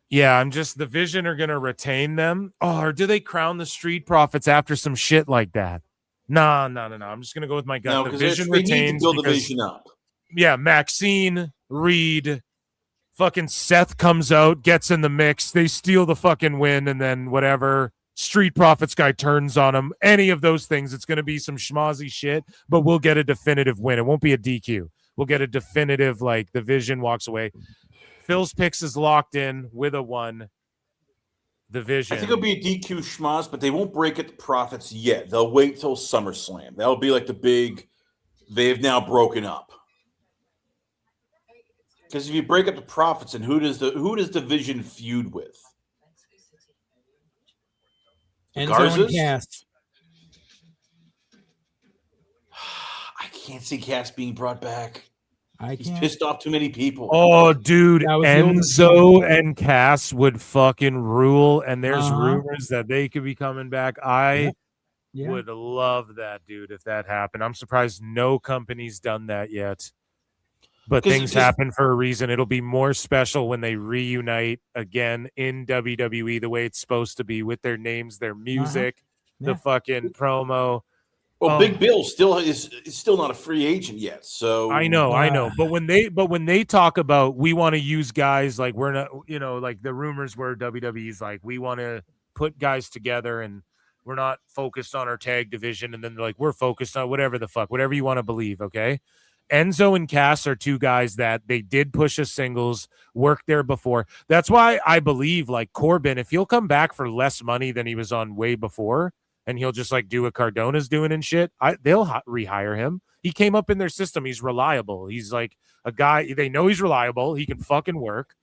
Yeah, I'm just... The Vision are going to retain them. Oh, or do they crown the Street Profits after some shit like that? No. I'm just gonna go with my gut. No, the because Vision they need to retains build the because, Vision up. Yeah, Maxine, Reed, fucking Seth comes out, gets in the mix. They steal the fucking win, and then whatever Street Profits guy turns on them. Any of those things, it's gonna be some schmozzy shit, but we'll get a definitive win. It won't be a DQ. We'll get a definitive, like, the Vision walks away. Phil's picks is locked in with a 1. The Vision. I think it'll be a DQ schmoz, but they won't break at the Profits yet. They'll wait till SummerSlam. That'll be like the big. They've now broken up. Because if you break up the Profits, and who does the Vision feud with? Enzo and Cass. I can't see Cass being brought back. He's can't. pissed off too many people. Oh, dude, That was the Enzo and Cass would fucking rule, and there's rumors that they could be coming back. I would love that, dude, if that happened. I'm surprised no company's done that yet. But things happen for a reason. It'll be more special when they reunite again in WWE the way it's supposed to be, with their names, their music, the fucking promo. Well, Big Bill is still not a free agent yet, so I know. But when they talk about, we want to use guys, like, we're not, like the rumors were WWE's like, we want to put guys together and we're not focused on our tag division, and then they're like, we're focused on whatever you want to believe. Okay, Enzo and Cass are 2 guys that they did push as singles, worked there before. That's why I believe, like, Corbin, if he'll come back for less money than he was on way before, and he'll just like do what Cardona's doing and shit, they'll rehire him. He came up in their system. He's reliable. He's like a guy. They know he's reliable. He can fucking work,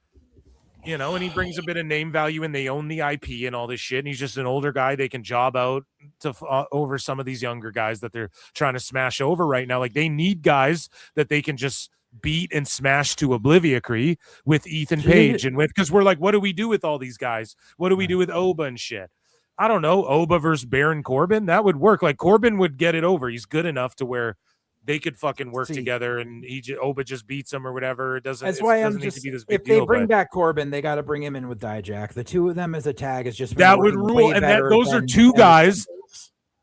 and he brings a bit of name value, and they own the IP and all this shit. And he's just an older guy. They can job out to over some of these younger guys that they're trying to smash over right now. Like, they need guys that they can just beat and smash to oblivion with Ethan Page and with, because we're like, what do we do with all these guys? What do we do with Oba and shit? I don't know, Oba versus Baron Corbin. That would work. Like Corbin would get it over. He's good enough to where they could fucking work together, and Oba just beats him or whatever. It doesn't. That's why doesn't need to be this big if they deal, bring but back Corbin, they got to bring him in with Dijak. The two of them as a tag is just that would rule. And those are two guys,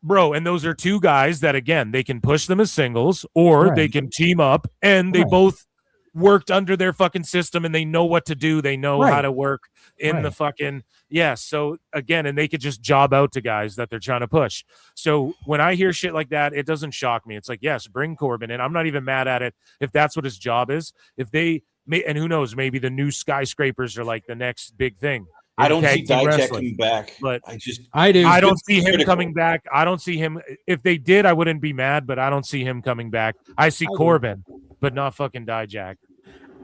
bro. And those are two guys that again they can push them as singles, or they can team up, and they both worked under their fucking system, and they know what to do. They know how to work in the fucking So again, and they could just job out to guys that they're trying to push. So when I hear shit like that, it doesn't shock me. It's like, yes, bring Corbin in. I'm not even mad at it if that's what his job is. If they and who knows, maybe the new skyscrapers are like the next big thing. I don't see Dijak coming back, but I do. I don't see him coming back. I don't see him. If they did, I wouldn't be mad, but I don't see him coming back. I see Corbin, but not fucking Dijak.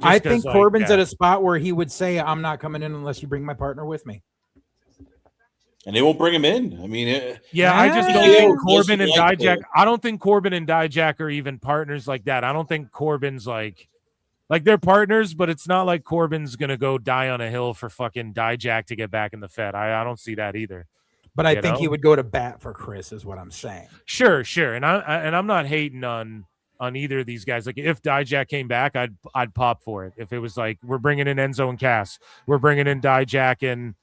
I think Corbin's at a spot where he would say, "I'm not coming in unless you bring my partner with me." And they won't bring him in. I mean, I just don't think Corbin and Dijak. I don't think Corbin and Dijak are even partners like that. I don't think Corbin's like they're partners, but it's not like Corbin's gonna go die on a hill for fucking Dijak to get back in the Fed. I don't see that either. But I think he would go to bat for Chris, is what I'm saying. Sure, and I'm not hating on either of these guys. Like if Dijak came back, I'd pop for it. If it was like we're bringing in Enzo and Cass, we're bringing in Dijak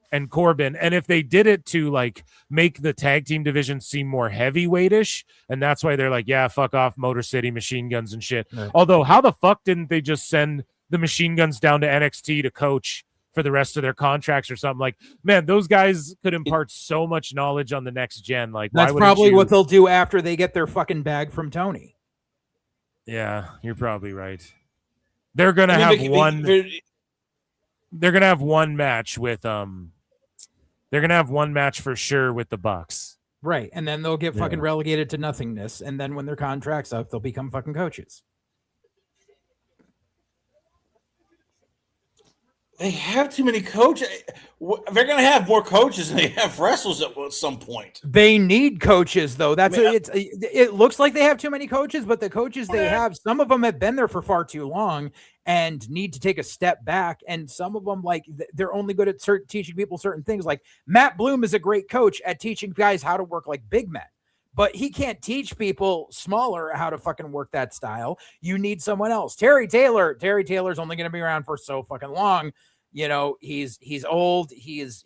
and Corbin, and if they did it to like make the tag team division seem more heavyweightish, and that's why they're like, yeah, fuck off, Motor City, Machine Guns and shit. Right. Although, how the fuck didn't they just send the Machine Guns down to NXT to coach for the rest of their contracts or something? Like, man, those guys could impart so much knowledge on the next gen. Like, that's probably what they'll do after they get their fucking bag from Tony. Yeah, you're probably right. They're gonna have one. They're gonna have one match with They're gonna have one match for sure with the Bucks, right? And then they'll get fucking relegated to nothingness. And then when their contract's up, they'll become fucking coaches. They have too many coaches. They're going to have more coaches than they have wrestlers at some point. They need coaches, though. It looks like they have too many coaches, but the coaches they have, some of them have been there for far too long and need to take a step back. And some of them, like, they're only good at teaching people certain things. Like Matt Bloom is a great coach at teaching guys how to work like big men, but he can't teach people smaller how to fucking work that style. You need someone else. Terry Taylor's only going to be around for so fucking long. You know, he's old. He has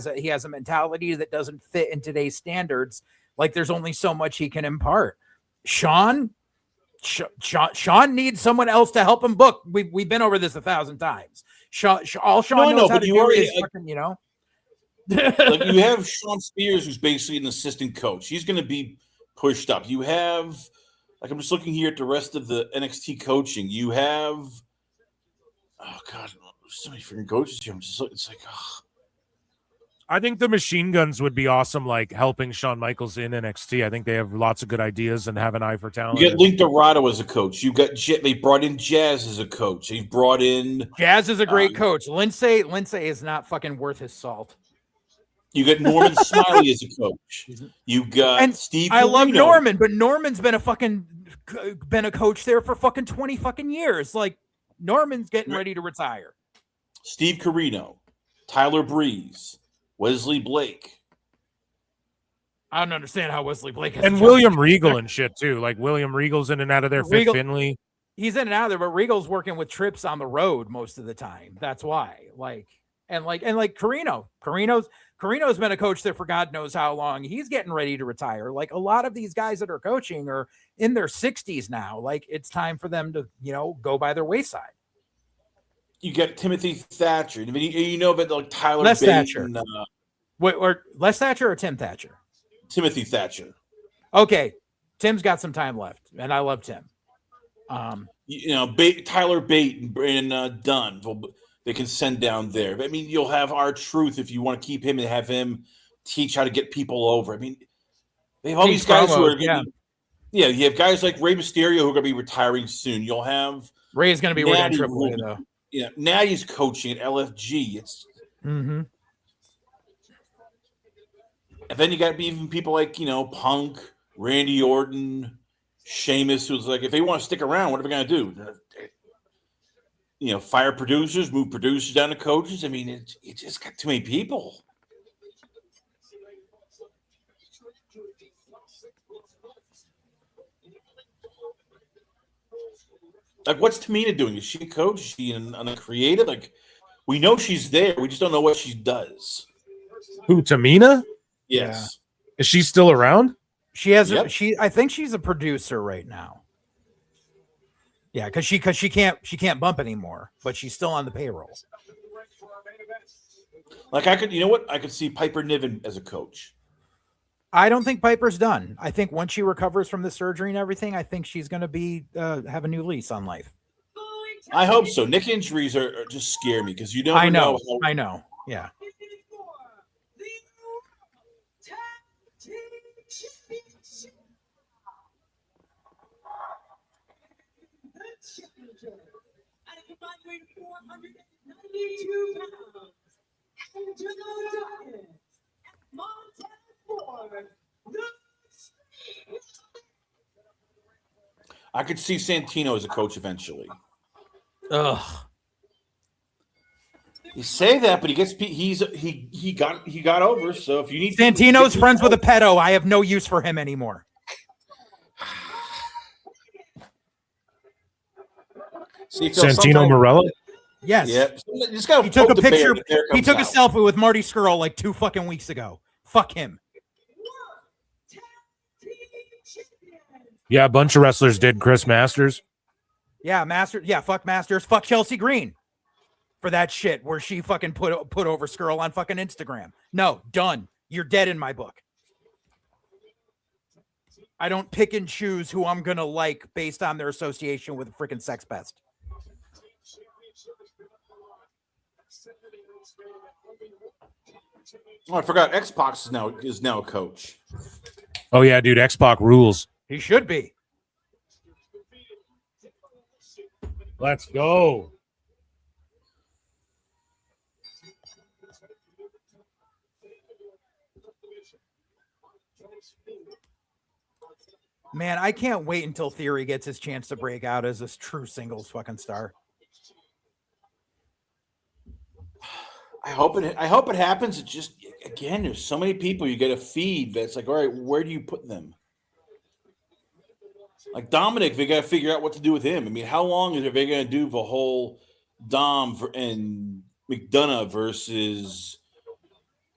a mentality that doesn't fit in today's standards. Like there's only so much he can impart. Sean needs someone else to help him book. We've been over this 1,000 times. Sean knows how to do is fucking, you know. Like you have Sean Spears, who's basically an assistant coach. He's going to be pushed up. You have, like, I'm just looking here at the rest of the NXT coaching. You have, oh God, so many freaking coaches here. It's like, oh. I think the Machine Guns would be awesome, like helping Shawn Michaels in NXT. I think they have lots of good ideas and have an eye for talent. You got Link Dorado as a coach. You got they brought in Jazz as a coach. They brought in Jazz is a great coach. Lindsay is not fucking worth his salt. You got Norman Smiley as a coach. You got Steve Carino. I love Norman, but Norman's been a coach there for fucking 20 fucking years. Like Norman's getting ready to retire. Steve Carino, Tyler Breeze, Wesley Blake. I don't understand how Wesley Blake has and William Regal and shit too. Like William Regal's in and out of there. Fit Finley. He's in and out of there, but Regal's working with trips on the road most of the time. That's why. Like Carino's been a coach there for God knows how long. He's getting ready to retire. Like a lot of these guys that are coaching are in their 60s now. Like it's time for them to, go by their wayside. You got Timothy Thatcher. I mean, you know about like Tyler Les Bate Thatcher. And, or Les Thatcher or Tim Thatcher? Timothy Thatcher. Okay. Tim's got some time left, and I love Tim. Tyler Bate and Dunn. They can send down there. I mean, you'll have R-Truth if you want to keep him and have him teach how to get people over. I mean, they have all these guys who are going to be, you have guys like Rey Mysterio who are going to be retiring soon. You'll have Ray's going to be working AAA though. Yeah, Natty's coaching at LFG. It's mm-hmm. And then you got even people like Punk, Randy Orton, Sheamus, who's like, if they want to stick around, what are we going to do? Fire producers, move producers down to coaches. I mean, it just got too many people. Like, what's Tamina doing? Is she a coach? Is she on a creative? Like, we know she's there. We just don't know what she does. Who, Tamina? Yes. Is she still around? She has. Yep. I think she's a producer right now. Yeah, because she can't bump anymore, but she's still on the payroll. Like, I could see Piper Niven as a coach. I don't think Piper's done. I think once she recovers from the surgery and everything, I think she's going to be have a new lease on life. I hope so. Nick injuries are just scare me because you don't know. I know. Yeah. I could see Santino as a coach eventually. Ugh. You say that, but he got over. So if you need Santino's friends with a pedo, I have no use for him anymore. See, Santino Morello? Yes. Yep. He took a picture. He took a selfie with Marty Scurll like 2 fucking weeks ago. Fuck him. Yeah, a bunch of wrestlers did. Chris Masters. Yeah, Masters. Yeah, fuck Masters. Fuck Chelsea Green for that shit where she fucking put over Scurll on fucking Instagram. No, done. You're dead in my book. I don't pick and choose who I'm gonna like based on their association with a freaking sex pest. Oh, I forgot. X-Pac is now a coach. Oh yeah, dude, X-Pac rules. He should be. Let's go. Man, I can't wait until Theory gets his chance to break out as this true singles fucking star. I hope it happens. It's just, again, there's so many people you get a feed that's like, all right, where do you put them? Like Dominic, they got to figure out what to do with him. I mean, how long are they going to do the whole Dom and McDonough versus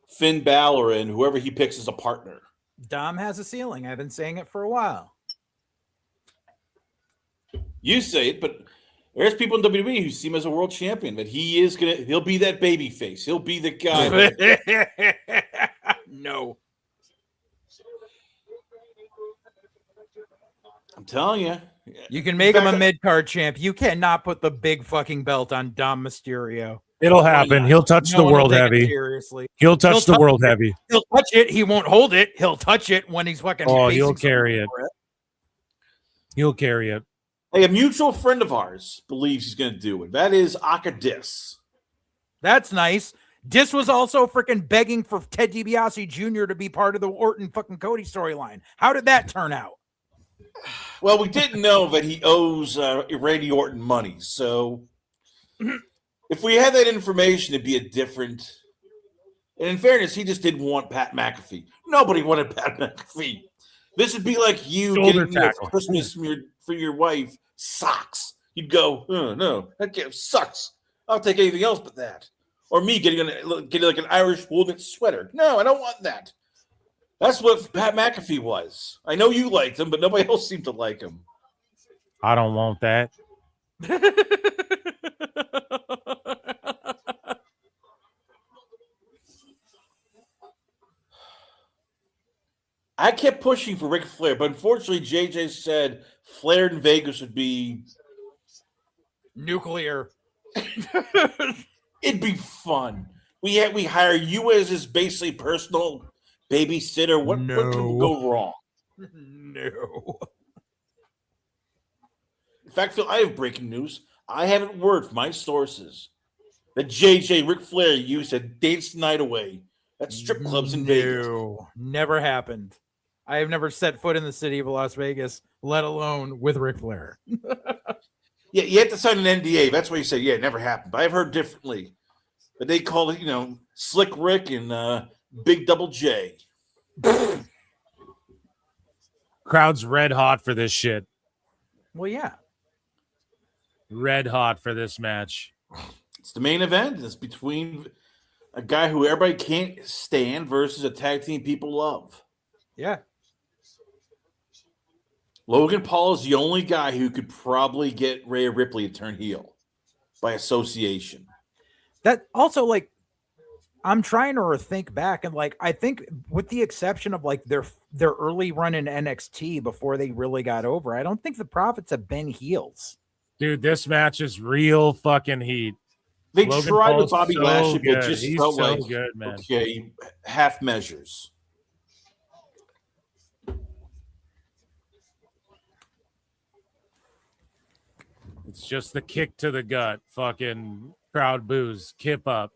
Finn Balor and whoever he picks as a partner? Dom has a ceiling. I've been saying it for a while. You say it, but there's people in WWE who see him as a world champion, that he'll be that baby face. He'll be the guy. No. I'm telling you. You can make him a mid-card champ. You cannot put the big fucking belt on Dom Mysterio. It'll happen. He'll touch the world heavy. Seriously. He'll touch the world heavy. He'll touch it. He won't hold it. He'll touch it when he's fucking. Oh, he'll carry it. He'll carry it. Hey, a mutual friend of ours believes he's going to do it. That is Dis. That's nice. Dis was also freaking begging for Ted DiBiase Jr. to be part of the Orton fucking Cody storyline. How did that turn out? Well, we didn't know that he owes Randy Orton money. So if we had that information, it'd be a different. And in fairness, he just didn't want Pat McAfee. Nobody wanted Pat McAfee. This would be like you getting Christmas for your wife socks. You'd go, oh, no, that gift sucks. I'll take anything else but that. Or me getting like an Irish wool sweater. No, I don't want that. That's what Pat McAfee was. I know you liked him, but nobody else seemed to like him. I don't want that. I kept pushing for Ric Flair, but unfortunately, JJ said Flair in Vegas would be nuclear. It'd be fun. We hire you as his basically personal babysitter. What can go wrong? No. In fact, Phil, I have breaking news. I have a word from my sources that JJ Ric Flair used to dance the night away at strip clubs in Vegas. Never happened. I have never set foot in the city of Las Vegas, let alone with Ric Flair. Yeah, you have to sign an NDA. That's why you say, yeah, it never happened. But I've heard differently. But they call it, Slick Rick and Big Double J. Crowd's red hot for this shit. Well, yeah. red hot for this match. It's the main event. It's between a guy who everybody can't stand versus a tag team people love. Yeah. Logan Paul is the only guy who could probably get Rhea Ripley to turn heel by association. That also, like, I'm trying to think back, and like, I think with the exception of like their early run in NXT before they really got over, I don't think the Profits have been heels. Dude, this match is real fucking heat. They Logan tried Paul's with Bobby so Lashley, but good. just He's felt so like good, man. Okay, half measures. It's just the kick to the gut. Fucking crowd boos. Kip up.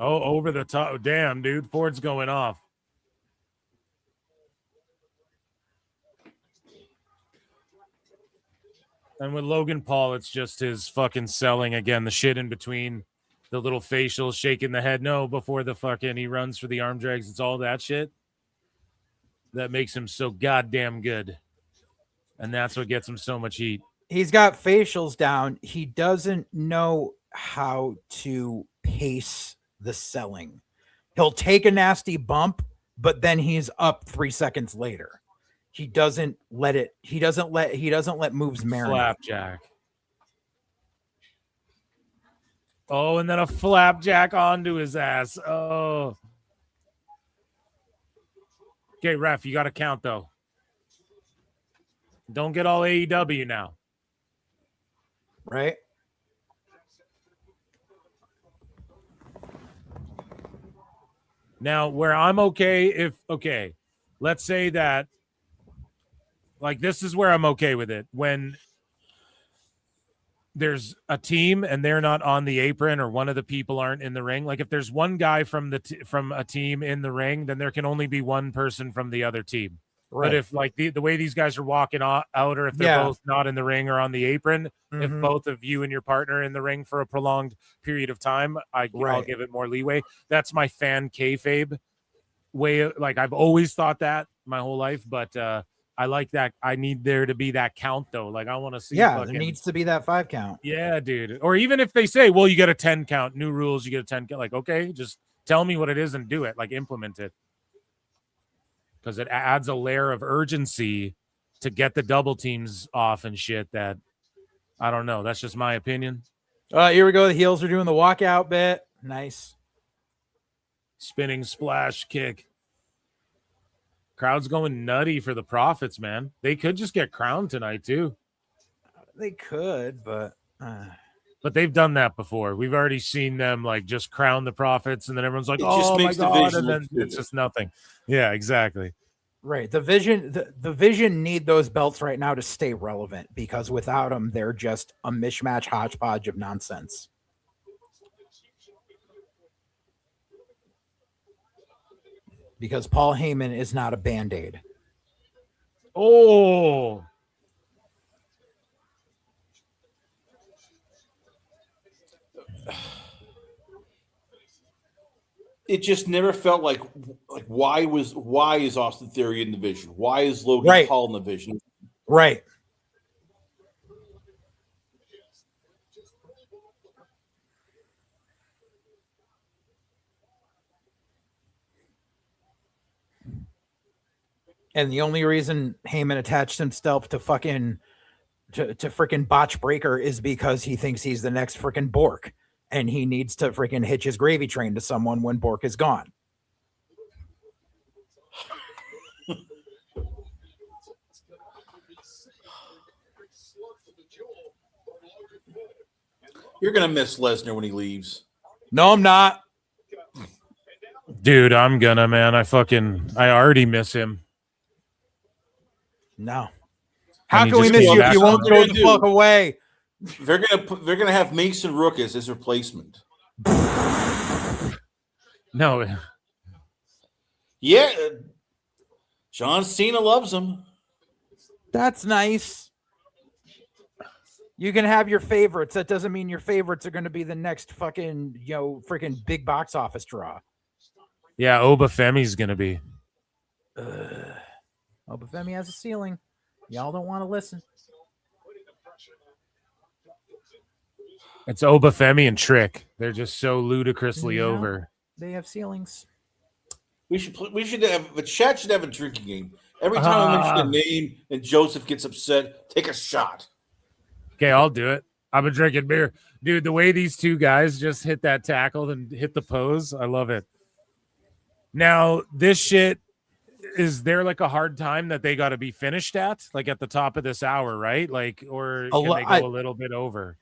Oh, over the top. Damn, dude. Ford's going off. And with Logan Paul, it's just his fucking selling again. The shit in between, the little facials, shaking the head. No, before the fucking he runs for the arm drags. It's all that shit that makes him so goddamn good. And that's what gets him so much heat. He's got facials down. He doesn't know how to pace the selling. He'll take a nasty bump, but then he's up 3 seconds later. He doesn't let moves marinate. Flapjack. Oh, and then a flapjack onto his ass. Oh. Okay, ref, you got to count, though. Don't get all AEW now. Right? Now, where I'm okay, let's say that, like, this is where I'm okay with it. When there's a team and they're not on the apron or one of the people aren't in the ring. Like, if there's one guy from a team in the ring, then there can only be one person from the other team. Right. But if, like, the way these guys are walking out, or if they're both not in the ring or on the apron, if both of you and your partner are in the ring for a prolonged period of time, I'll give it more leeway. That's my fan kayfabe way. Like, I've always thought that my whole life, but I like that. I need there to be that count, though. Like, I want to see. Yeah, there needs to be that 5 count. Yeah, dude. Or even if they say, well, you get a 10 count, new rules, you get a 10 count. Like, okay, just tell me what it is and do it. Like, implement it. Because it adds a layer of urgency to get the double teams off and shit that, I don't know. That's just my opinion. Here we go. The heels are doing the walkout bit. Nice. Spinning splash kick. Crowd's going nutty for the Profits, man. They could just get crowned tonight, too. They could, but they've done that before. We've already seen them, like, just crown the Profits, and then everyone's like, it oh, just makes my the God, vision and then it's just nothing. Yeah, exactly. Right. The Vision need those belts right now to stay relevant, because without them, they're just a mishmash hodgepodge of nonsense. Because Paul Heyman is not a Band-Aid. Oh. It just never felt like why is Austin Theory in the Vision? Why is Logan Paul in the Vision? Right. And the only reason Heyman attached himself to freaking Botch Breaker is because he thinks he's the next freaking Bork, and he needs to freaking hitch his gravy train to someone when Bork is gone. You're gonna miss Lesnar when he leaves. No, I'm not. Dude, I'm gonna, man. I already miss him. No. How can we miss you if you won't go the fuck away? They're gonna have Mason Rook as his replacement. No. Yeah. John Cena loves him. That's nice. You can have your favorites. That doesn't mean your favorites are going to be the next fucking, freaking big box office draw. Yeah, Oba Femi's going to be. Obafemi has a ceiling. Y'all don't want to listen. It's Obafemi and Trick. They're just so ludicrously No, over. They have ceilings. We should have the chat should have a drinking game. Every time I mention a name and Joseph gets upset, take a shot. Okay, I'll do it. I've been drinking beer. Dude, the way these two guys just hit that tackle and hit the pose, I love it. Now, this shit, is there like a hard time that they got to be finished at? Like at the top of this hour, right? Like, or can they go a little bit over?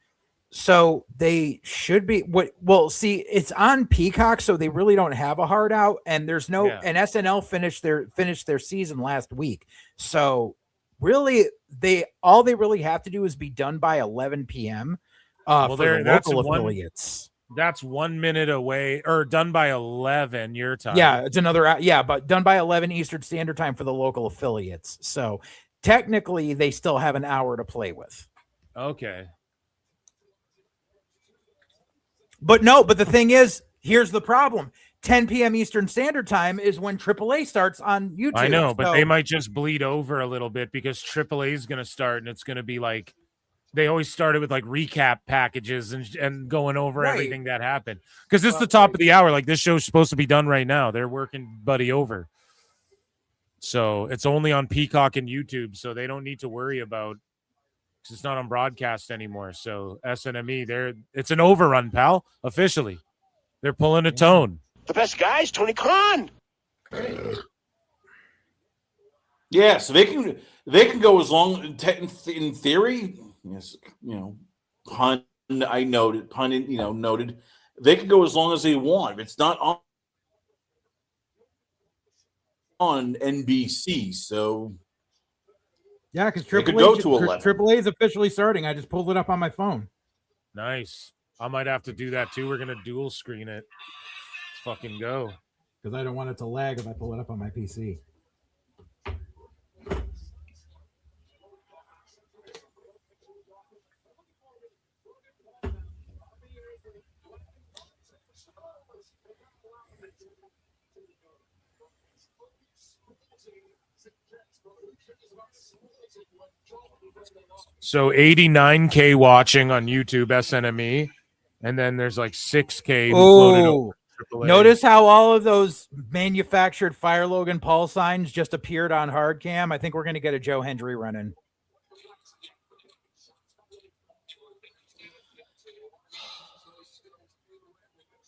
So they should be. Well, see, it's on Peacock, so they really don't have a hard out, and there's no. Yeah. And SNL finished their season last week, so really all they really have to do is be done by 11 p.m. For the local affiliates. That's 1 minute away, or done by 11 your time. Yeah, it's another. Yeah, but done by 11 Eastern Standard Time for the local affiliates. So technically, they still have an hour to play with. Okay. But the thing is, here's the problem. 10 p.m. Eastern Standard Time is when AAA starts on YouTube. I know, but they might just bleed over a little bit because AAA is going to start, and it's going to be like, they always started with like recap packages and going over everything that happened. Because this is the top of the hour. Like, this show's supposed to be done right now. They're working Buddy over. So it's only on Peacock and YouTube, so they don't need to worry about, because it's not on broadcast anymore. So SNME, it's an overrun, pal. Officially, they're pulling a tone. The best guys, Tony Khan. Yeah, so they can go as long in theory. Yes, pun noted. They can go as long as they want. If it's not on NBC, so. Yeah, because AAA is officially starting. I just pulled it up on my phone. Nice. I might have to do that too. We're gonna dual screen it. Let's fucking go. Because I don't want it to lag if I pull it up on my PC. So 89K watching on YouTube SNME, and then there's like 6K floated over AAA. Notice how all of those manufactured Fire Logan Paul signs just appeared on hard cam. I think we're going to get a Joe Hendry run-in.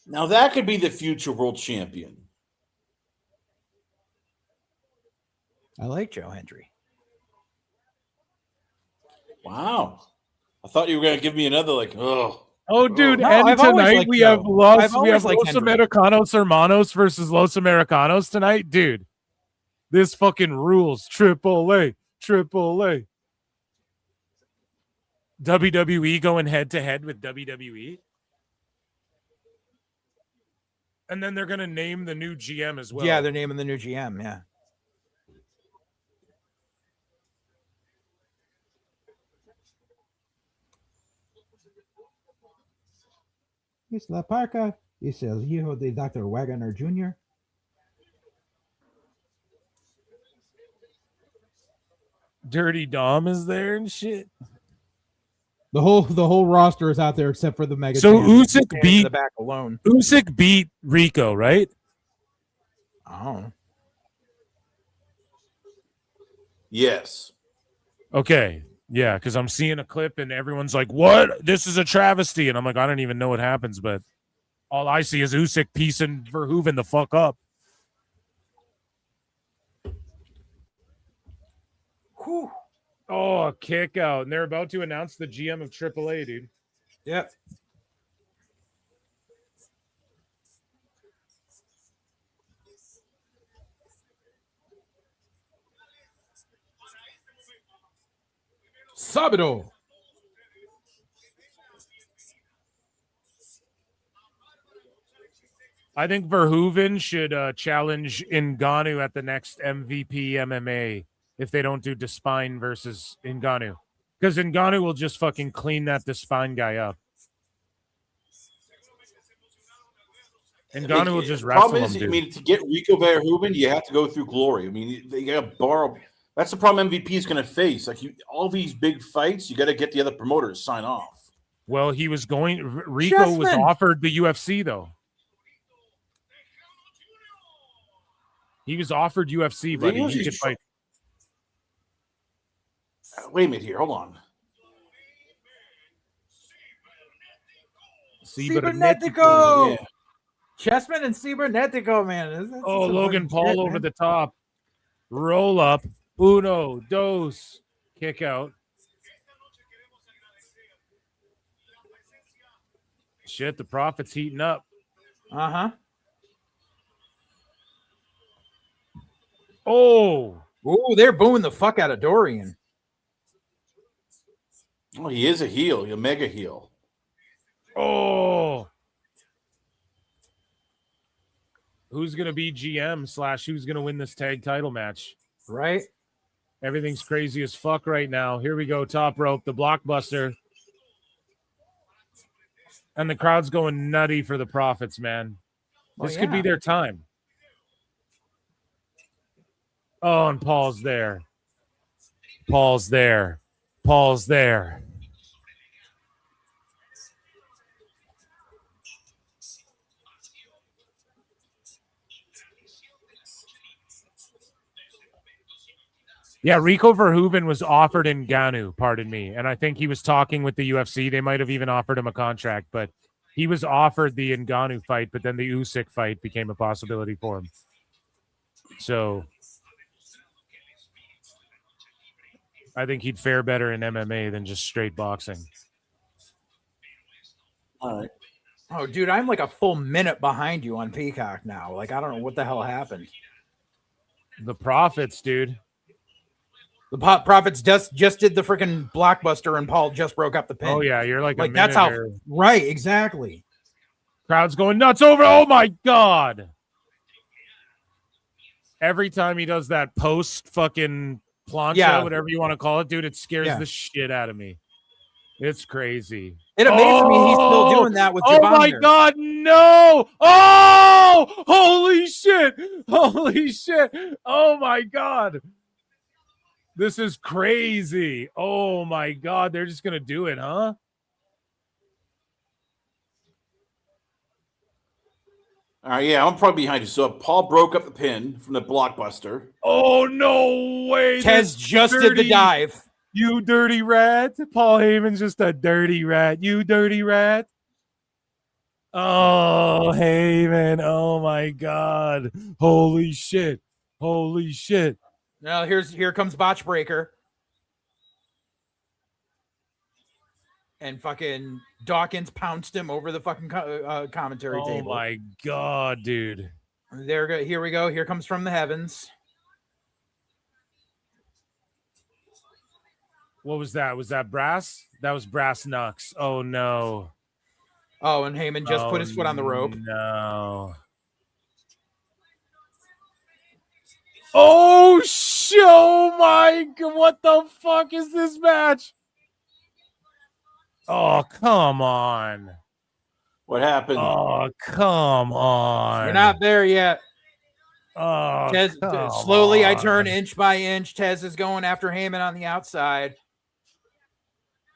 Now that could be the future world champion. I like Joe Hendry. Wow. I thought you were going to give me another Oh, dude, No, and I've always tonight liked we Joe. have I've always liked Los Hendry. Americanos Hermanos versus Los Americanos tonight. Dude, this fucking rules. AAA. WWE going head-to-head with WWE. And then they're going to name the new GM as well. Yeah, they're naming the new GM, yeah. It's La Parca. It's El Hijo de Dr. Wagner Jr. Dirty Dom is there and shit. The whole roster is out there except for the Mega. So Champions. Usyk beat Rico, right? Oh. Yes. Okay. Yeah, because I'm seeing a clip and everyone's like, what? This is a travesty. And I'm like, I don't even know what happens, but all I see is Usyk piecing Verhoeven the fuck up. Whew. Oh, a kick out. And they're about to announce the GM of AAA, dude. Yep. Sabado. I think Verhoeven should challenge Ngannou at the next MVP MMA if they don't do Despine versus Ngannou. Because Ngannou will just fucking clean that Despine guy up. Ngannou will just wrestle him, dude. I mean, to get Rico Verhoeven, you have to go through Glory. I mean, they got to borrow That's the problem MVP is going to face. Like all these big fights, you got to get the other promoters to sign off. Well, he was going. Rico was offered the UFC though. He was offered UFC, buddy. He could fight. Wait a minute here. Hold on. Cibernetico. Yeah. Chessman and Cibernetico, man. That's Logan Paul shit, over man. the top. Roll up. Uno, dos. Kick out. Shit, the Prophet's heating up. Uh-huh. Oh, they're booing the fuck out of Dorian. Oh, he is a heel, a mega heel. Oh. Who's going to be GM / who's going to win this tag title match? Right? Everything's crazy as fuck right now. Here we go, top rope, the blockbuster. And the crowd's going nutty for the Prophets, man. This could be their time. Oh, and Paul's there. Paul's there. Paul's there. Yeah, Rico Verhoeven was offered in Ngannou, pardon me. And I think he was talking with the UFC. They might have even offered him a contract, but he was offered the Ngannou fight, but then the Usyk fight became a possibility for him. So I think he'd fare better in MMA than just straight boxing. All right. Oh, dude, I'm like a full minute behind you on Peacock now. Like, I don't know what the hell happened. The Prophets, dude. The Prophets just did the freaking blockbuster, and Paul just broke up the pin. Oh, yeah, you're like a that's how. minute Right, exactly. Crowd's going nuts over. Oh, my God. Every time he does that post fucking plancha, whatever you want to call it, dude, it scares the shit out of me. It's crazy. It amazes me he's still doing that with Javon. Oh, my God, no. Oh, holy shit. Holy shit. Oh, my God. This is crazy. Oh, my God. They're just going to do it, huh? All right, yeah, I'm probably behind you. So Paul broke up the pin from the blockbuster. Oh, no way. Tez just did the dive. You dirty rat. Paul Heyman's just a dirty rat. You dirty rat. Oh, Heyman. Oh, my God. Holy shit. Holy shit. Now here comes Botch Breaker. And fucking Dawkins pounced him over the fucking commentary table. Oh, my God, dude. Here we go. Here comes From the Heavens. What was that? Was that brass? That was brass knucks. Oh, no. Oh, and Heyman just put his foot on the rope. No. Oh, show my God. What the fuck is this match? Oh, come on. What happened? Oh, come on. We're not there yet. Oh, Tez, slowly I turn inch by inch. Tez is going after Heyman on the outside.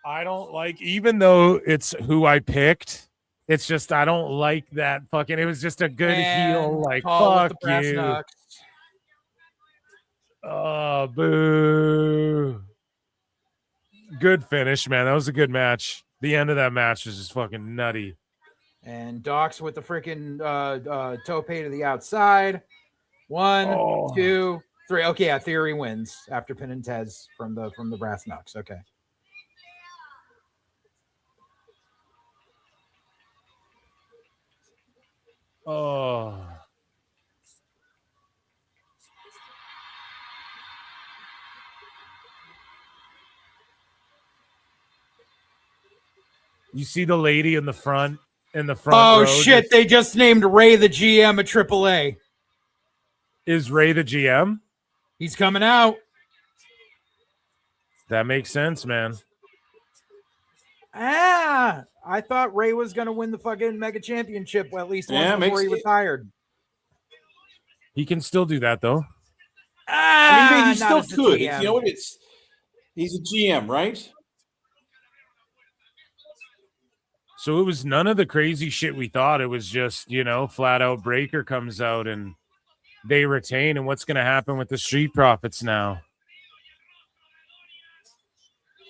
I don't like, even though it's who I picked, it's just, I don't like that fucking, it was just a good heel. Like, fuck you. Knucks. Oh, boo. Good finish, man. That was a good match. The end of that match was just fucking nutty. And Docs with the freaking tope to the outside. 1, 2, 3. Okay, yeah, Theory wins after pinning Tez from the brass knucks. Okay. Oh. You see the lady in the front Oh, row shit. They just named Ray the GM at AAA. Is Ray the GM? He's coming out. That makes sense, man. I thought Ray was going to win the fucking Mega Championship at least once before he retired. He can still do that, though. I mean, he not still as a could. GM. You know what? He's a GM, right? So it was none of the crazy shit we thought. It was just, flat out Breaker comes out and they retain. And what's going to happen with the Street Profits now?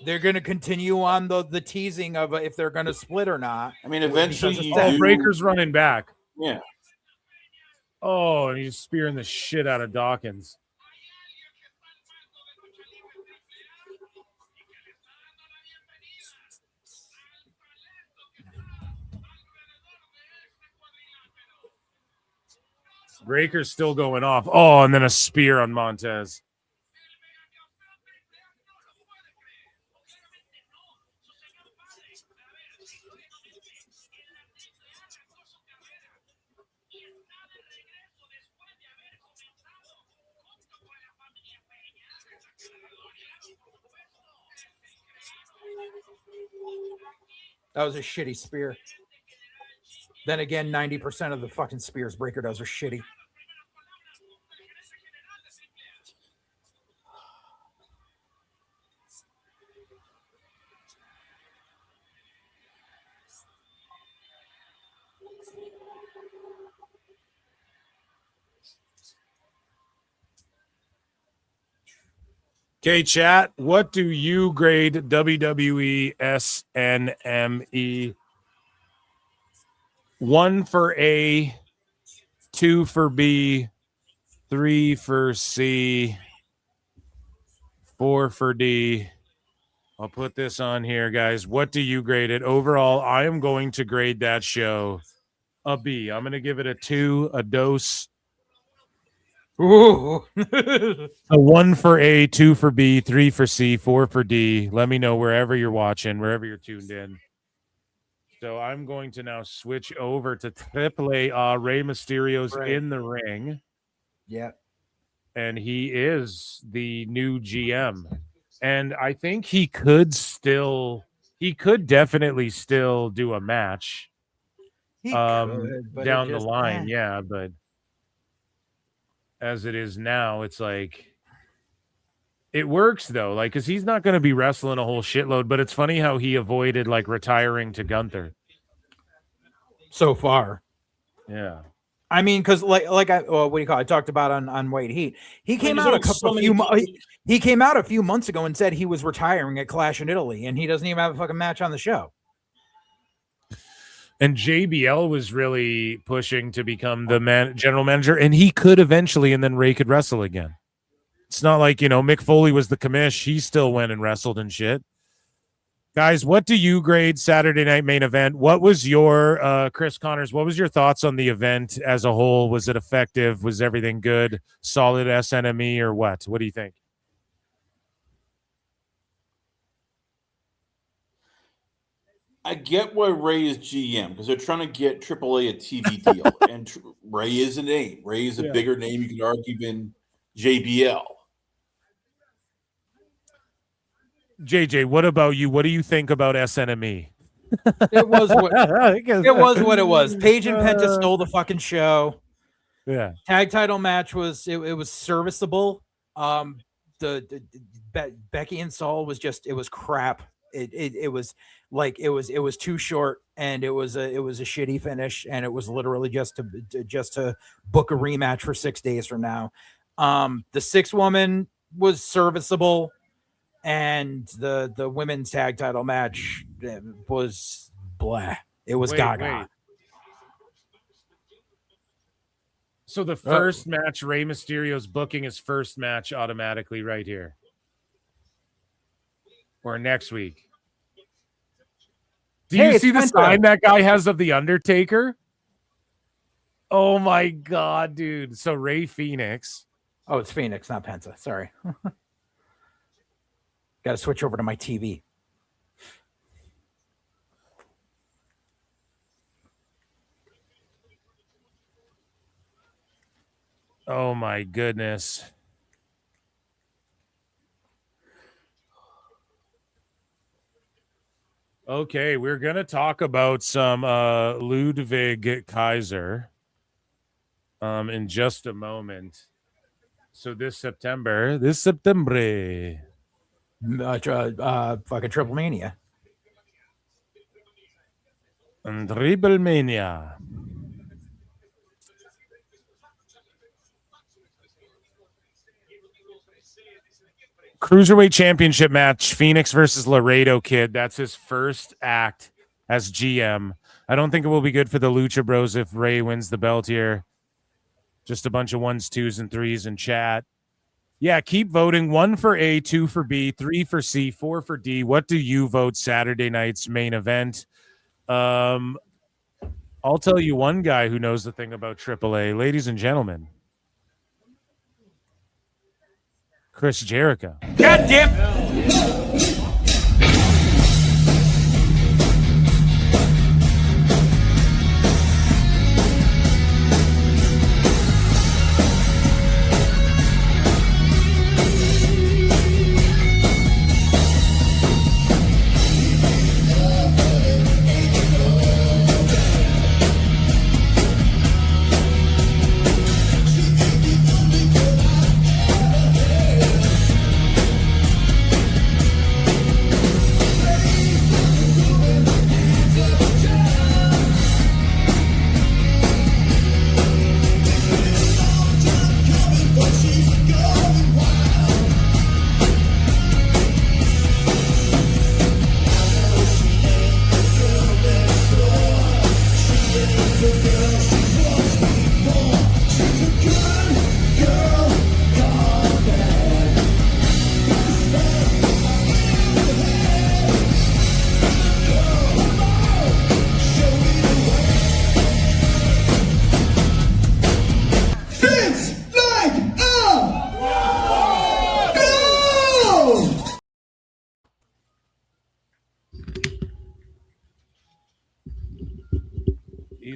They're going to continue on the teasing of if they're going to split or not. I mean, eventually Breaker's running back. Yeah. Oh, and he's spearing the shit out of Dawkins. Breaker's still going off. Oh, and then a spear on Montez. That was a shitty spear. Then again, 90% of the fucking spears Breaker does are shitty. Okay, chat. What do you grade WWE SNME? 1 for A, 2 for B, 3 for C, 4 for D. I'll put this on here, guys. What do you grade it? Overall, I am going to grade that show a B. I'm going to give it a 2, a dose. Ooh. A 1 for A, 2 for B, 3 for C, 4 for D. Let me know wherever you're watching, wherever you're tuned in. So I'm going to now switch over to AAA. Rey Mysterio's in the ring. Yep. And he is the new GM. And I think he could definitely still do a match. He could, but down the line. Yeah, but as it is now, it's like it works though, like because he's not going to be wrestling a whole shitload. But it's funny how he avoided like retiring to Gunther so far. Yeah, I mean, because what do you call it? I talked about on White Heat. He came out he came out a few months ago and said he was retiring at Clash in Italy, and he doesn't even have a fucking match on the show. And JBL was really pushing to become the general manager, and he could eventually, and then Ray could wrestle again. It's not like, Mick Foley was the commish. He still went and wrestled and shit. Guys, what do you grade Saturday Night Main Event? What was your, Chris Connors, what was your thoughts on the event as a whole? Was it effective? Was everything good? Solid SNME or what? What do you think? I get why Ray is GM because they're trying to get AAA a TV deal, and Ray is a name. Ray is a bigger name, you can argue, than JBL. JJ, what about you? What do you think about SNME? It was what it was. Paige and Penta stole the fucking show. Yeah. Tag title match was it was serviceable. The Becky and Saul was just, it was crap. It was like it was too short, and it was a shitty finish, and it was literally just to book a rematch for 6 days from now. The 6 woman was serviceable, and the women's tag title match was blah. It was gaga. Wait. So the first match, Rey Mysterio's booking his first match automatically right here. Or next week. Do you see the sign that guy has of the Undertaker? Oh my God, dude. So Ray Phoenix. Oh, it's Phoenix, not Penta. Sorry. Got to switch over to my TV. Oh my goodness. Okay, we're going to talk about some Ludwig Kaiser in just a moment. So this September. Fucking Triple Mania. And Triple Mania. Cruiserweight Championship match, Phoenix versus Laredo Kid. That's his first act as GM. I don't think it will be good for the Lucha Bros if Ray wins the belt here. Just a bunch of 1s, 2s, and 3s in chat. Yeah, keep voting. 1 for A, 2 for B, 3 for C, 4 for D. What do you vote Saturday night's main event? I'll tell you one guy who knows the thing about AAA. Ladies and gentlemen, Chris Jericho. God damn.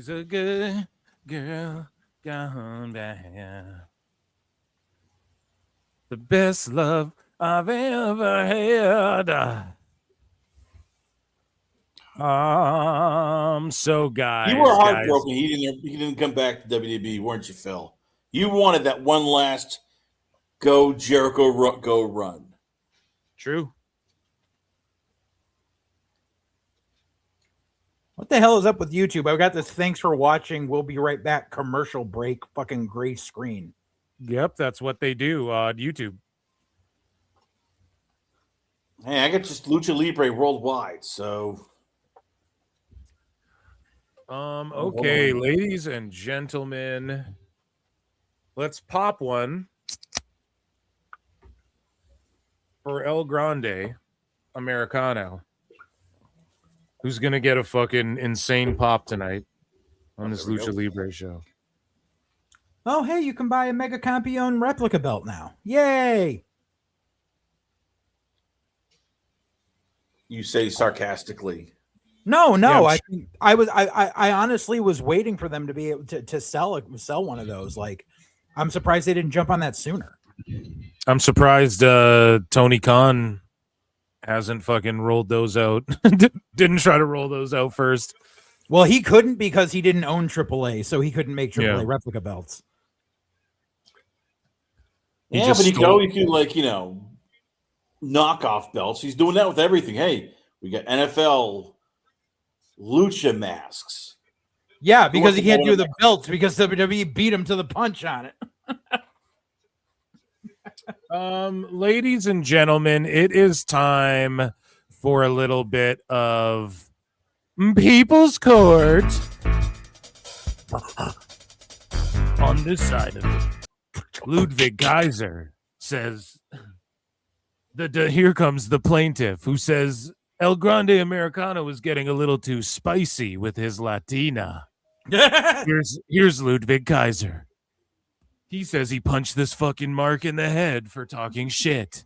She's a good girl gone bad. The best love I've ever had. So guys, you were heartbroken. He didn't come back to WWE, weren't you, Phil? You wanted that one last go Jericho go run. True. What the hell is up with YouTube? I've got this thanks for watching. We'll be right back. Commercial break. Fucking gray screen. Yep, that's what they do on YouTube. Hey, I got just Lucha Libre worldwide, so. Okay, ladies and gentlemen, let's pop one for El Grande Americano. Who's going to get a fucking insane pop tonight on this Lucha Libre show? Oh, hey, you can buy a Mega Campeon replica belt now. Yay! You say sarcastically. No, Yeah, I honestly was waiting for them to be able to sell one of those. Like, I'm surprised they didn't jump on that sooner. I'm surprised Tony Khan hasn't fucking rolled those out. Didn't try to roll those out first. Well, he couldn't because he didn't own AAA, so he couldn't make AAA replica belts. But you can like, knockoff belts. He's doing that with everything. Hey, we got NFL Lucha masks. Yeah, because he can't do the belts because WWE beat him to the punch on it. Ladies and gentlemen, it is time for a little bit of People's Court. On this side of it, Ludwig Kaiser says, here comes the plaintiff who says El Grande Americano is getting a little too spicy with his Latina. Here's Ludwig Kaiser. He says he punched this fucking Mark in the head for talking shit.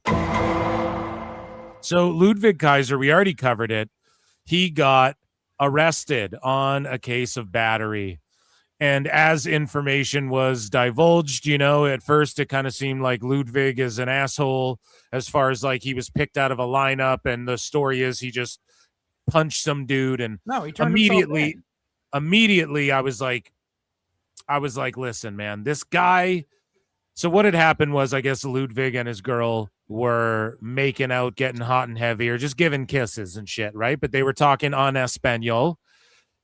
So Ludwig Kaiser, we already covered it. He got arrested on a case of battery. And as information was divulged, at first it kind of seemed like Ludwig is an asshole as far as like he was picked out of a lineup. And the story is he just punched some dude. And no, he turned immediately I was like, listen, man, this guy So what had happened was, I guess Ludwig and his girl were making out, getting hot and heavy, or just giving kisses and shit, right? But they were talking en Espanol,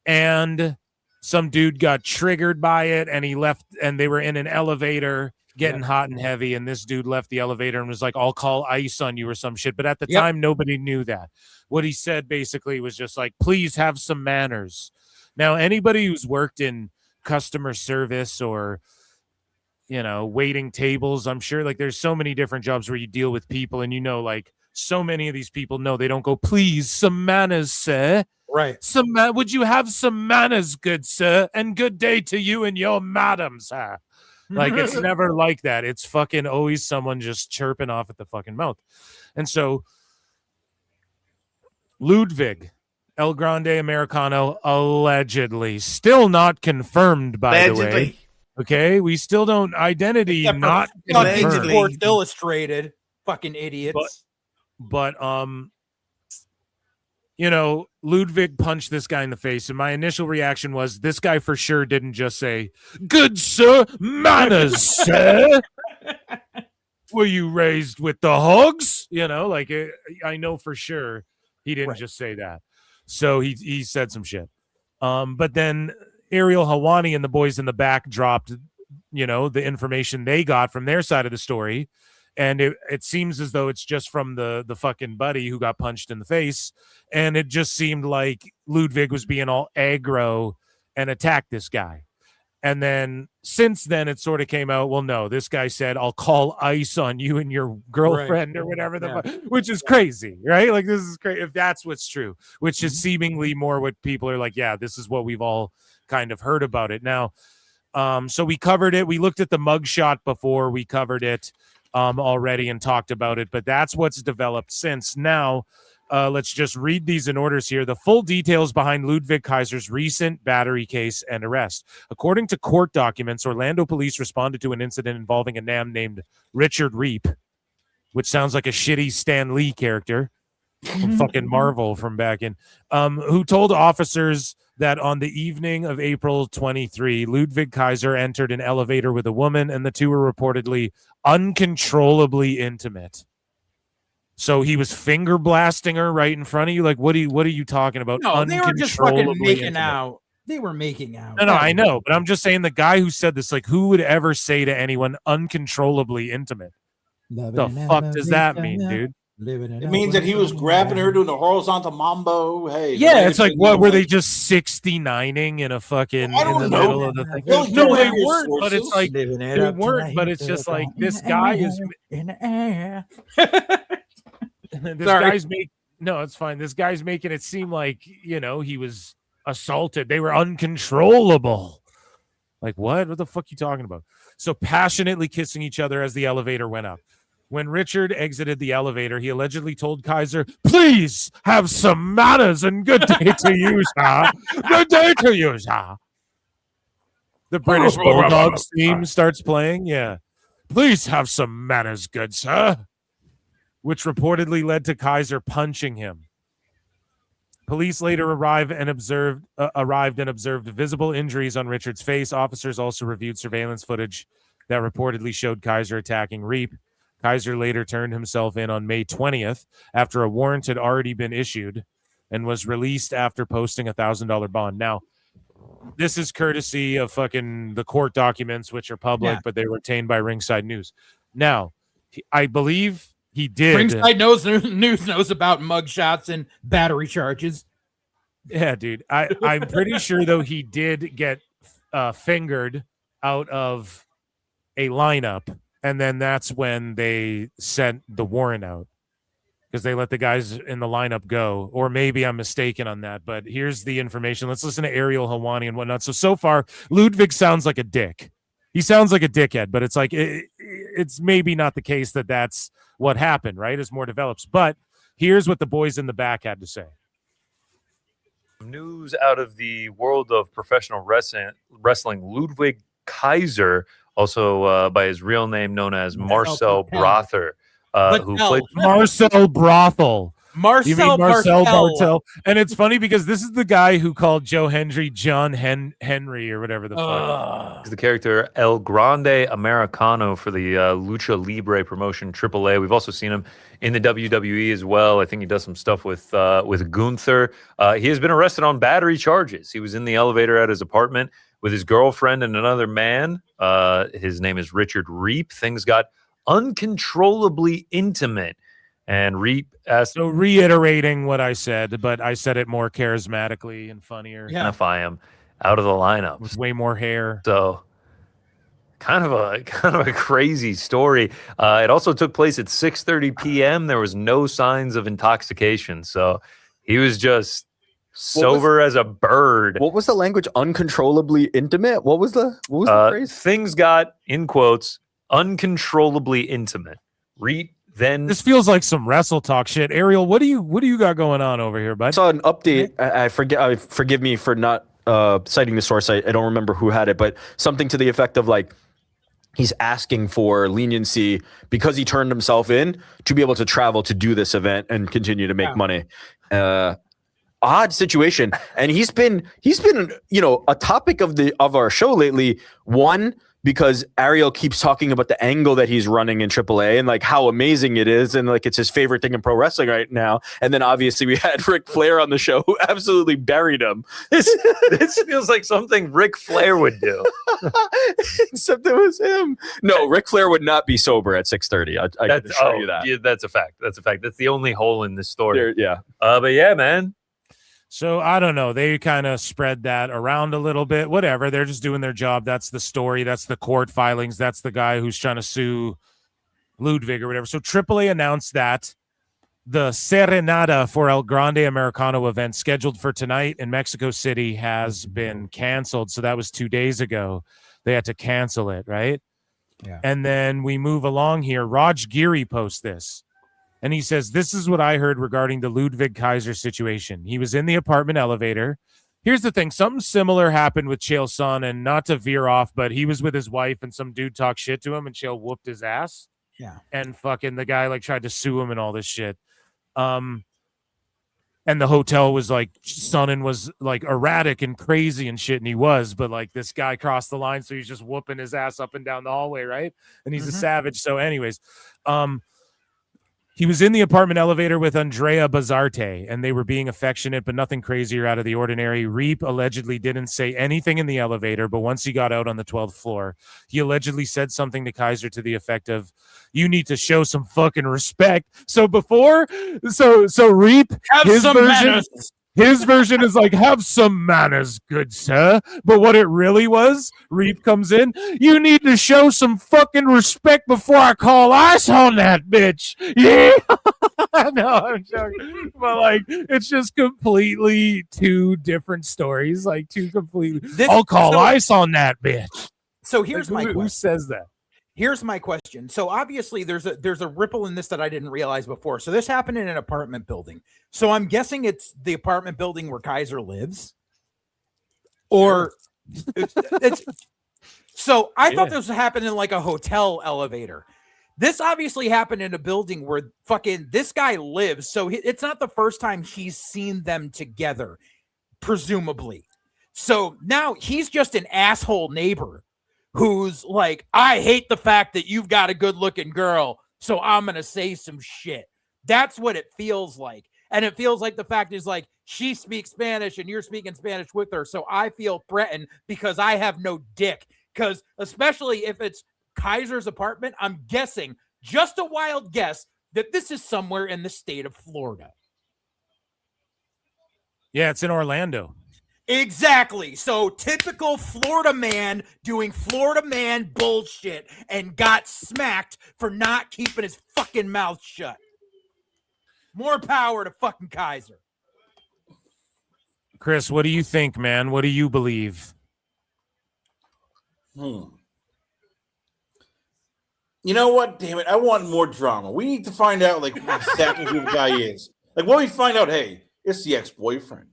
and some dude got triggered by it, and he left, and they were in an elevator getting hot and heavy, and this dude left the elevator and was like, I'll call ICE on you or some shit. But at the time, nobody knew that. What he said basically was just like, please have some manners. Now, anybody who's worked in customer service or waiting tables, I'm sure like there's so many different jobs where you deal with people, and like so many of these people know they don't go, please, some manners, sir. Right. Would you have some manners, good sir, and good day to you and your madam, sir. Like, it's never like that. It's fucking always someone just chirping off at the fucking mouth. And so Ludwig, El Grande Americano, allegedly, still not confirmed, by the way. Okay, we still don't identity not confirmed. Sports Illustrated, fucking idiots. But Ludwig punched this guy in the face, and my initial reaction was, this guy for sure didn't just say, "Good sir, manners, sir." Were you raised with the hogs? I know for sure he didn't just say that. So he said some shit. But then Ariel Helwani and the boys in the back dropped, the information they got from their side of the story. And it seems as though it's just from the fucking buddy who got punched in the face. And it just seemed like Ludwig was being all aggro and attacked this guy. And then since then, it sort of came out, well, no, this guy said, I'll call ICE on you and your girlfriend or whatever, which is crazy, right? Like, this is crazy if that's what's true, which is seemingly more what people are like, yeah, this is what we've all kind of heard about it. Now, so we covered it. We looked at the mugshot before we covered it already and talked about it, but that's what's developed since. Now, let's just read these in orders here. The full details behind Ludwig Kaiser's recent battery case and arrest. According to court documents, Orlando police responded to an incident involving a man named Richard Reap, which sounds like a shitty Stan Lee character from fucking Marvel from back in, who told officers that on the evening of April 23, Ludwig Kaiser entered an elevator with a woman, and the two were reportedly uncontrollably intimate. So he was finger blasting her right in front of you. Like, what are you talking about? No, they were just fucking making out. They were making out. No, I know, but I'm just saying the guy who said this, like, who would ever say to anyone uncontrollably intimate? The fuck does that mean, dude? It means that he was grabbing her, doing the horizontal mambo. Hey, yeah, it's like, what were they just 69ing in a fucking in the middle of the thing? No, they weren't, but it's like they weren't, but it's just like this guy is in the air. It's fine. This guy's making it seem like, he was assaulted. They were uncontrollable. Like, what? What the fuck are you talking about? So passionately kissing each other as the elevator went up. When Richard exited the elevator, he allegedly told Kaiser, please have some manners and good day to you, sir. Good day to you, sir. The British Bulldogs theme starts playing. Yeah. Please have some manners, good sir. Which reportedly led to Kaiser punching him. Police later arrived and observed visible injuries on Richard's face. Officers also reviewed surveillance footage that reportedly showed Kaiser attacking Reap. Kaiser later turned himself in on May 20th after a warrant had already been issued and was released after posting a $1,000 bond. Now, this is courtesy of fucking the court documents, which are public, but they were obtained by Ringside News. Now, I believe he did. Ringside News knows about mugshots and battery charges. Yeah, dude. I'm pretty sure, though, he did get fingered out of a lineup. And then that's when they sent the warrant out because they let the guys in the lineup go. Or maybe I'm mistaken on that. But here's the information. Let's listen to Ariel Helwani and whatnot. So far, Ludwig sounds like a dick. He sounds like a dickhead, but it's like it's maybe not the case that that's what happened, right? As more develops. But here's what the boys in the back had to say. News out of the world of professional wrestling, Ludwig Kaiser, also by his real name known as Marcel Brother, who played Marcel Brothel. You mean Marcel Bartel? And it's funny because this is the guy who called Joe Hendry John Henry or whatever the fuck. He's the character El Grande Americano for the Lucha Libre promotion AAA. We've also seen him in the WWE as well. I think he does some stuff with Gunther. He has been arrested on battery charges. He was in the elevator at his apartment with his girlfriend and another man. His name is Richard Reap. Things got uncontrollably intimate. And Reap asked... So reiterating what I said, but I said it more charismatically and funnier. Identify him out of the lineup. With way more hair. So kind of a crazy story. It also took place at 6:30 p.m. There was no signs of intoxication. So he was just sober as a bird. What was the language? Uncontrollably intimate? What was the phrase? Things got, in quotes, uncontrollably intimate. Reap then... This feels like some Wrestle talk shit. Ariel, what do you got going on over here, bud? I saw an update. I forgive me for not citing the source. I don't remember who had it, but something to the effect of like he's asking for leniency because he turned himself in to be able to travel to do this event and continue to make money. Odd situation, and he's been a topic of our show lately. One, because Ariel keeps talking about the angle that he's running in AAA and like how amazing it is, and like it's his favorite thing in pro wrestling right now. And then obviously we had Ric Flair on the show who absolutely buried him. This feels like something Ric Flair would do. Except it was him. No, Ric Flair would not be sober at 6:30. I can assure you that. Yeah, that's a fact. That's the only hole in this story. Yeah. But yeah, man. So I don't know. They kind of spread that around a little bit. Whatever. They're just doing their job. That's the story. That's the court filings. That's the guy who's trying to sue Ludwig or whatever. So AAA announced that the Serenata for El Grande Americano event scheduled for tonight in Mexico City has been canceled. So that was 2 days ago. They had to cancel it, right? Yeah. And then we move along here. Raj Giri posts this. And he says, this is what I heard regarding the Ludwig Kaiser situation. He was in the apartment elevator. Here's the thing. Something similar happened with Chael Sonnen, and not to veer off, but he was with his wife and some dude talked shit to him and Chael whooped his ass. Yeah. And fucking the guy like tried to sue him and all this shit. And the hotel was like, Sonnen was like erratic and crazy and shit. And he was, but like this guy crossed the line. So he's just whooping his ass up and down the hallway. Right. And he's a savage. So anyways, he was in the apartment elevator with Andrea Bazarte, and they were being affectionate, but nothing crazy or out of the ordinary. Reap allegedly didn't say anything in the elevator, but once he got out on the 12th floor, he allegedly said something to Kaiser to the effect of, you need to show some fucking respect. So Reap, his version is like, have some manners, good sir. But what it really was, Reap comes in, you need to show some fucking respect before I call ice on that bitch. Yeah. No, I'm joking. But like, it's just completely two different stories. Like two completely, I'll call ice on that bitch. So here's like, my question. Who says that? Here's my question. So obviously there's a ripple in this that I didn't realize before. So this happened in an apartment building. So I'm guessing it's the apartment building where Kaiser lives. Or it's so I thought this happened in like a hotel elevator. This obviously happened in a building where fucking this guy lives. So it's not the first time he's seen them together, presumably. So now he's just an asshole neighbor who's like, I hate the fact that you've got a good looking girl, so I'm going to say some shit. That's what it feels like. And it feels like the fact is like, she speaks Spanish and you're speaking Spanish with her. So I feel threatened because I have no dick. Because especially if it's Kaiser's apartment, I'm guessing, just a wild guess, that this is somewhere in the state of Florida. Yeah, it's in Orlando. Exactly. So typical Florida man doing Florida man bullshit and got smacked for not keeping his fucking mouth shut. More power to fucking Kaiser. Chris, what do you think, man? What do you believe? You know what? Damn it. I want more drama. We need to find out like exactly who the guy is. Like when we find out, hey, it's the ex-boyfriend.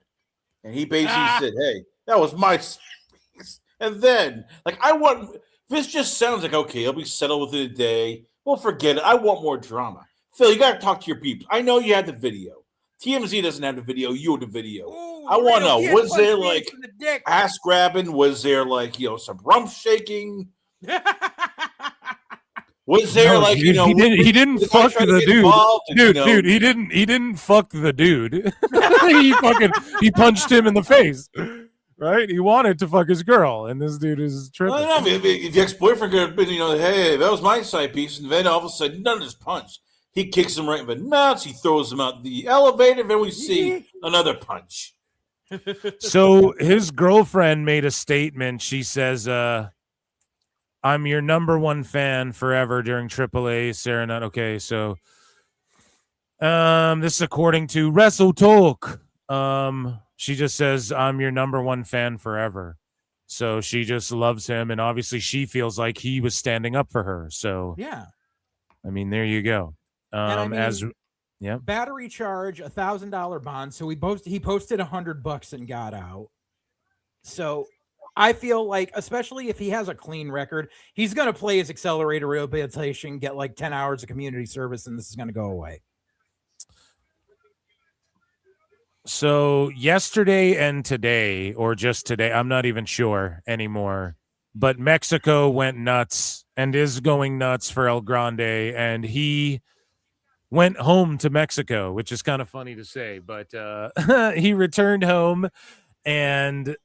And he basically said, hey, that was my space. And then, like, this just sounds like, okay, I'll be settled within a day. Well, forget it. I want more drama. Phil, you got to talk to your peeps. I know you had the video. TMZ doesn't have the video. You have the video. Ooh, I want to know, Laredo Kid was there punched me like in the dick. ass grabbing? Was there like, some rump shaking? Was there No, like, he didn't the guy fuck trying to the get dude. involved and, Dude, he didn't fuck the dude. he punched him in the face. Right? He wanted to fuck his girl, and this dude is tripping. No, if the ex-boyfriend could have been, hey, that was my side piece, and then all of a sudden, none of this punch. He kicks him right in the nuts. He throws him out the elevator. Then we see another punch. So his girlfriend made a statement. She says, I'm your number one fan forever during AAA Serenade. Okay, so this is according to Wrestle Talk. She just says, I'm your number one fan forever. So she just loves him, and obviously she feels like he was standing up for her. So Yeah. I mean, there you go. Yeah. Battery charge, $1,000 bond. So he posted $100 and got out. So I feel like, especially if he has a clean record, he's going to play his accelerator rehabilitation, get like 10 hours of community service, and this is going to go away. So yesterday and today, or just today, I'm not even sure anymore, but Mexico went nuts and is going nuts for El Grande, and he went home to Mexico, which is kind of funny to say, but he returned home, and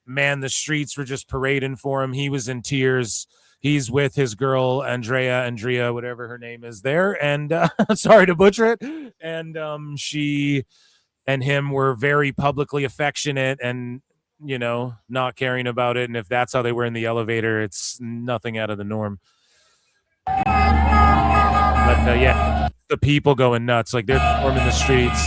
man, the streets were just parading for him. He was in tears. He's with his girl, Andrea, whatever her name is there, and sorry to butcher it, and she and him were very publicly affectionate and, not caring about it. And if that's how they were in the elevator, it's nothing out of the norm. But yeah, the people going nuts. Like, they're storming the streets.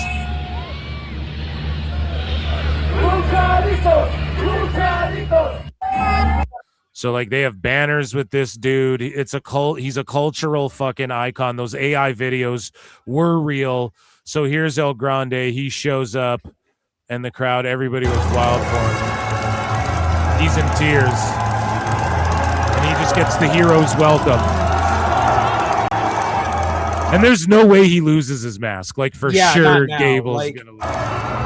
So like they have banners with this dude. It's a cult. He's a cultural fucking icon. Those AI videos were real. So here's El Grande. He shows up, and the crowd, everybody was wild for him. He's in tears, and he just gets the hero's welcome. And there's no way he loses his mask. Like, for sure, Gable's gonna lose.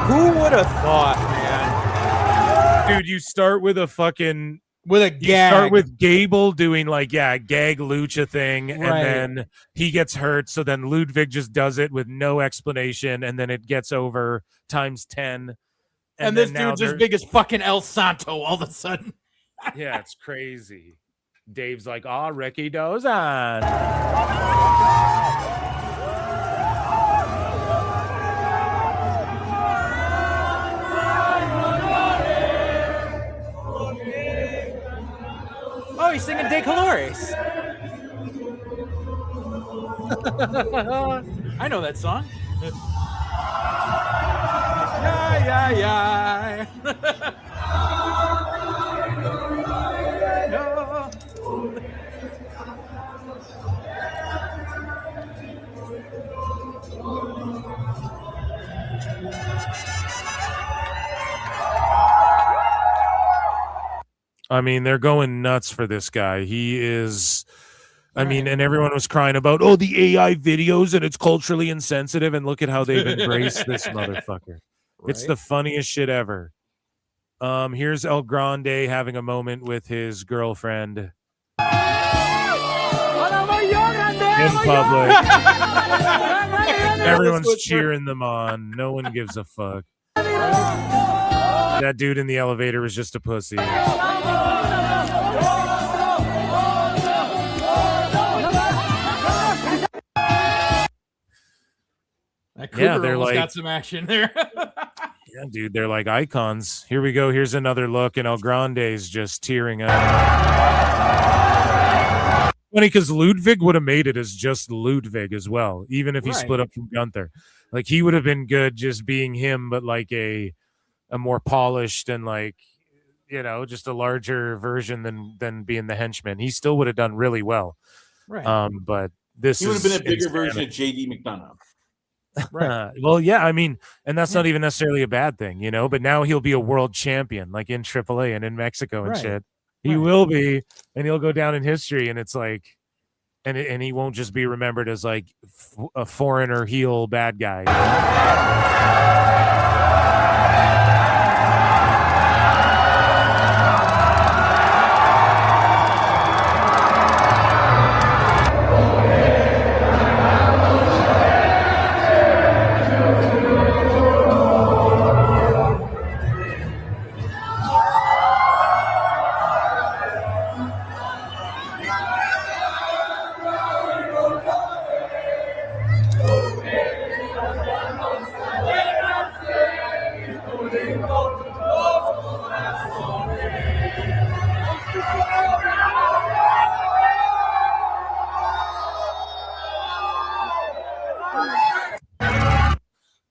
Who would have thought, man? Dude, you start with a fucking... With a gag. You start with Gable doing gag lucha thing, and then he gets hurt. So then Ludwig just does it with no explanation, and then it gets over times 10. And this dude's as big as fucking El Santo all of a sudden. Yeah, it's crazy. Dave's like, Ricky Dozan. Oh, he's singing De Colores. I know that song. Yeah. I mean, they're going nuts for this guy. He is, and everyone was crying about, the AI videos and it's culturally insensitive. And look at how they've embraced this motherfucker. Right? It's the funniest shit ever. Here's El Grande having a moment with his girlfriend in public. Everyone's cheering them on. No one gives a fuck. That dude in the elevator was just a pussy. That Cougar almost got some action there. Yeah, dude, they're like icons. Here we go. Here's another look, and El Grande's just tearing up. Funny, because Ludwig would have made it as just Ludwig as well, even if he split up from Gunther. Like, he would have been good just being him, but like a more polished and just a larger version than being the henchman. He still would have done really well. Right. But this he would have been a bigger version of JD McDonough. Right. Well, yeah, and that's not even necessarily a bad thing, but now he'll be a world champion, like in AAA and in Mexico and shit. He will be, and he'll go down in history. And it's like, and he won't just be remembered as like a foreigner heel bad guy.